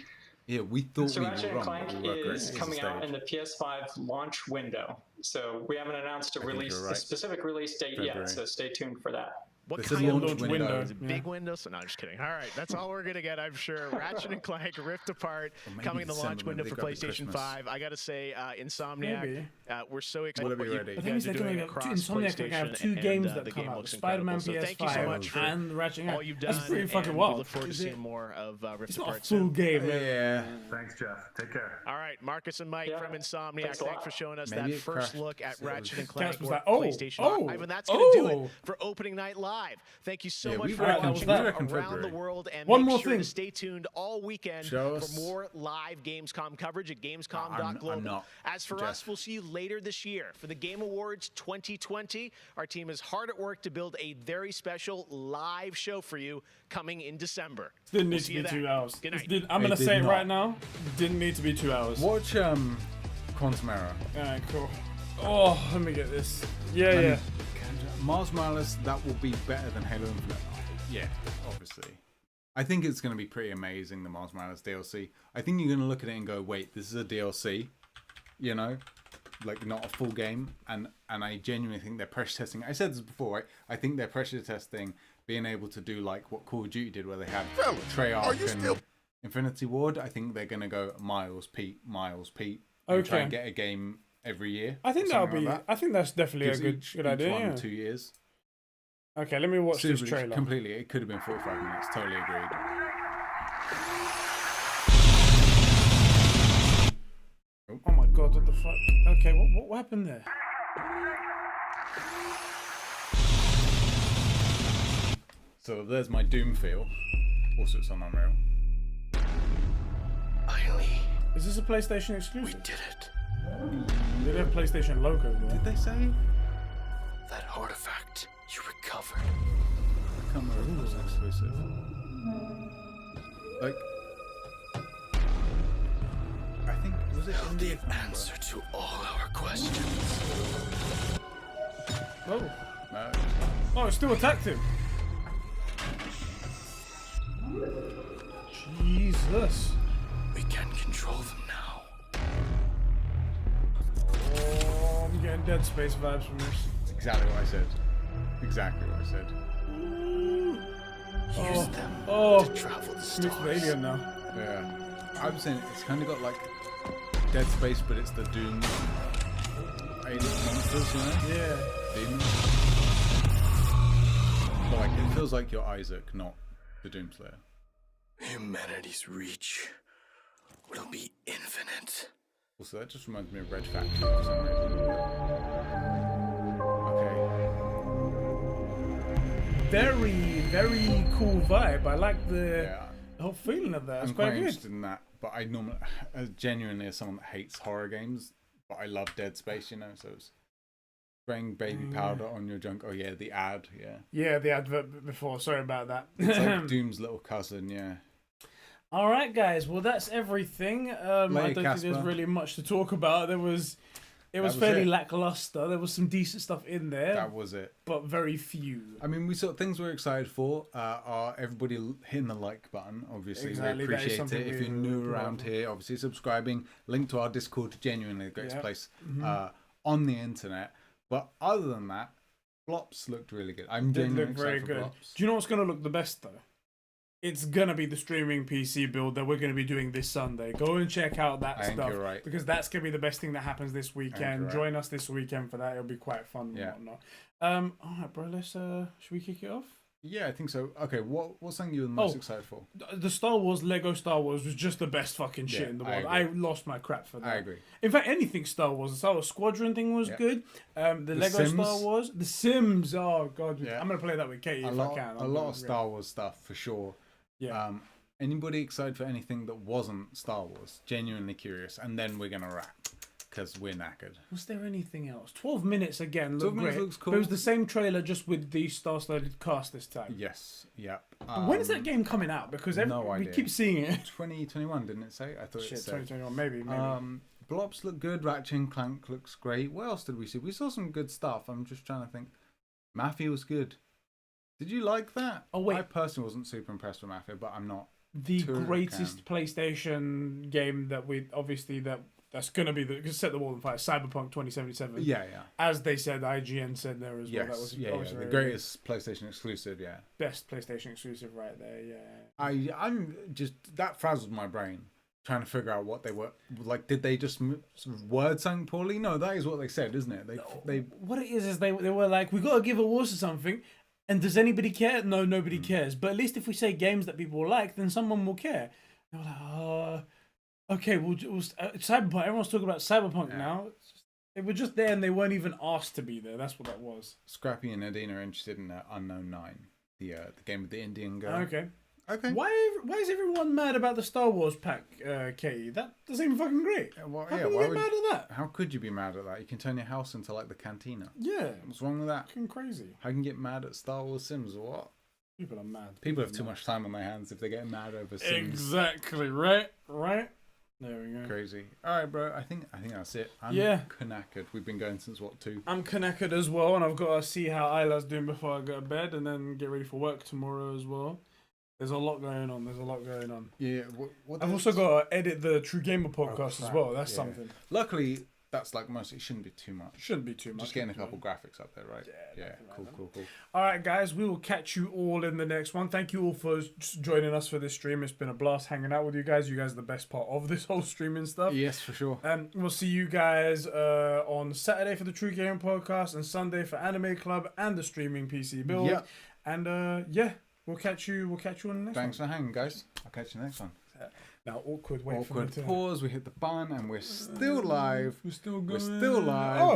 Yeah, we thought So we Ratchet were and wrong. Clank We were correct is at the coming out stage. in the PS5 launch window. So we haven't announced a think release, you're a right. specific release date February. yet. So stay tuned for that. What This kind is of launch window. Is it big window? So no, I'm just kidding. All right, that's all we're gonna get, I'm sure. Ratchet and Clank Rift Apart coming in the launch window for PlayStation 5. I gotta say, Insomniac, we're so excited. Will it be ready? I think they're doing Insomniac are going to have two games that come out: Spider-Man PS5 thank you so much for and Ratchet. all you've done. That's pretty fucking and wild. We look forward to seeing more of Rift It's not a Apart full soon. game. Yeah. Thanks, Jeff. Take care. All right, Marcus and Mike from Insomniac, thanks for showing us Maybe that it first crashed. look at So it Ratchet was- and Clank was or like, PlayStation 5, and that's going to do it for Opening Night Live. Thank you so Yeah, much we for reckon- watching we reckon around the February. world, and One make more sure thing. to stay tuned all weekend Show for us. more live Gamescom coverage at I'm Gamescom.global. not, As for Jeff. us, we'll see you later this year for the Game Awards 2020. Our team is hard at work to build a very special live show for you coming in December. Didn't We'll need see to you be then. 2 hours. Good night. I'm going to It did say it not. right now. Didn't need to be 2 hours. Watch Quantum Error. Alright, cool. Oh, let me get this. Yeah. Mars Morales, that will be better than Halo Infinite. Yeah, obviously. I think it's going to be pretty amazing, the Mars Morales DLC. I think you're going to look at it and go, wait, this is a DLC, you know? Like, not a full game. And I genuinely think they're pressure testing. I said this before, right? I think they're pressure testing being able to do, like, what Call of Duty did, where they had Treyarch and Infinity Ward. I think they're going to go Miles, Pete, and try and get a game every year. I think or that'll something be. like that. I think that's definitely Gives a good each idea. one Yeah. 2 years. Okay, let me watch this Seriously, trailer. Completely. It could have been 45 minutes. Totally agreed. Oh my god, what the fuck? Okay, what happened there? So there's my Doom feel. Also, it's on Unreal. Finally, Is this a PlayStation exclusive? we did it. Did they have PlayStation logo there? Did they say? That artifact you recovered. I can't remember if it was exclusive. Like, I think, was it in the answer to all our questions? Oh. No. Oh, it still attacked him. Jesus. We can control them now. Oh, I'm getting Dead Space vibes from this. Exactly what I said. Exactly what I said. Use them Oh, to travel the mixed with stars. Alien now. Yeah. I'm saying it's kind of got like Dead Space, but it's the Doom alien monsters, you know? Yeah. Demons. But like, it feels like you're Isaac, not the Doomslayer. Humanity's reach will be infinite. Also, that just reminds me of Red Factory for some reason. Okay. Very, very cool vibe. I like the whole feeling of that. It's I'm quite quite good. interested in that, but I normally, genuinely, as someone that hates horror games, but I love Dead Space, you know, so it's spraying baby powder on your junk. Oh yeah, the ad, yeah. Yeah, the advert before. Sorry about that. It's like Doom's little cousin, yeah. All right, guys. Well, that's everything. I don't think there's Casper. really much to talk about. It was fairly lackluster. There was some decent stuff in there. That was it. But very few. I mean, we saw things we're excited for. Are everybody hitting the like button? Obviously, Exactly, we that is appreciate something it. If you're we new would around love. here, obviously subscribing. Link to our Discord, genuinely the greatest Yep. place Mhm. on the internet. But other than that, Blops looked really good. I'm Did genuinely look very excited for good. Blops. Do you know what's going to look the best though? It's going to be the streaming PC build that we're going to be doing this Sunday. Go and check out that I think stuff you're right. because that's going to be the best thing that happens this weekend. right. Join us this weekend for that. It'll be quite fun and Yeah. whatnot. All right, bro. Let's should we kick it off? Yeah, I think so. Okay, what's something you were most Oh. excited for? The Star Wars Lego Star Wars was just the best fucking shit Yeah, in the I world. agree. I lost my crap for that. I agree. In fact, anything Star Wars, the Star Wars Squadron thing was Yeah. good. The Lego Sims. Star Wars, The Sims. Oh god, Yeah. I'm gonna play that with Katie if I can. A lot of Star Wars stuff for sure. Yeah. Anybody excited for anything that wasn't Star Wars? Genuinely curious, and then we're gonna wrap because we're knackered. Was there anything else? 12 minutes again. 12 Looked minutes great. looks cool. But it was the same trailer, just with the star-studded cast this time. Yes. Yep. When is that game coming out? Because no we idea. keep seeing it. 2021, didn't it say? I thought Shit, it said 2021, maybe. Blops look good. Ratchet and Clank looks great. What else did we see? We saw some good stuff. I'm just trying to think. Mafia was good. Did you like that? Oh wait, I personally wasn't super impressed with Mafia, but I'm not. the greatest PlayStation game that we obviously that's gonna be the set the world on fire. Cyberpunk 2077. Yeah. As they said, IGN said there as well. That was the greatest PlayStation exclusive. Yeah, best PlayStation exclusive right there. Yeah. I'm just that frazzled my brain trying to figure out what they were like. Did they just word something poorly? No, that is what they said, isn't it? They what it is they were like, we got to give awards to something. And does anybody care? No, nobody cares. But at least if we say games that people like, then someone will care. They were like, okay, we'll Cyberpunk. Everyone's talking about Cyberpunk now. They were just there and they weren't even asked to be there. That's what that was. Scrappy and Nadine are interested in Unknown 9, the game with the Indian girl. Okay. Why is everyone mad about the Star Wars pack, Katie? That doesn't even fucking great. How can you get mad at that? How could you be mad at that? You can turn your house into like the cantina. Yeah. What's wrong with that? Fucking crazy. I can get mad at Star Wars Sims or what? People are mad. People have too much time on their hands if they get mad over Sims. Exactly. Right. There we go. Crazy. All right, bro. I think that's it. I'm knackered. We've been going since what, 2? I'm knackered as well, and I've got to see how Isla's doing before I go to bed, and then get ready for work tomorrow as well. There's a lot going on. Yeah. I've also got to edit the True Gamer podcast as well. That's something. Luckily, that's like most. It shouldn't be too much. Just getting a couple graphics up there, right? Yeah. Cool. All right, guys. We will catch you all in the next one. Thank you all for joining us for this stream. It's been a blast hanging out with you guys. You guys are the best part of this whole streaming stuff. Yes, for sure. We'll see you guys on Saturday for the True Gamer podcast and Sunday for Anime Club and the streaming PC build. Yep. And we'll catch you on the next one. Thanks for hanging, guys. I'll catch you next one. Now, awkward. Wait awkward for me to pause. We hit the button and we're still live. We're still going. We're still live. Oh.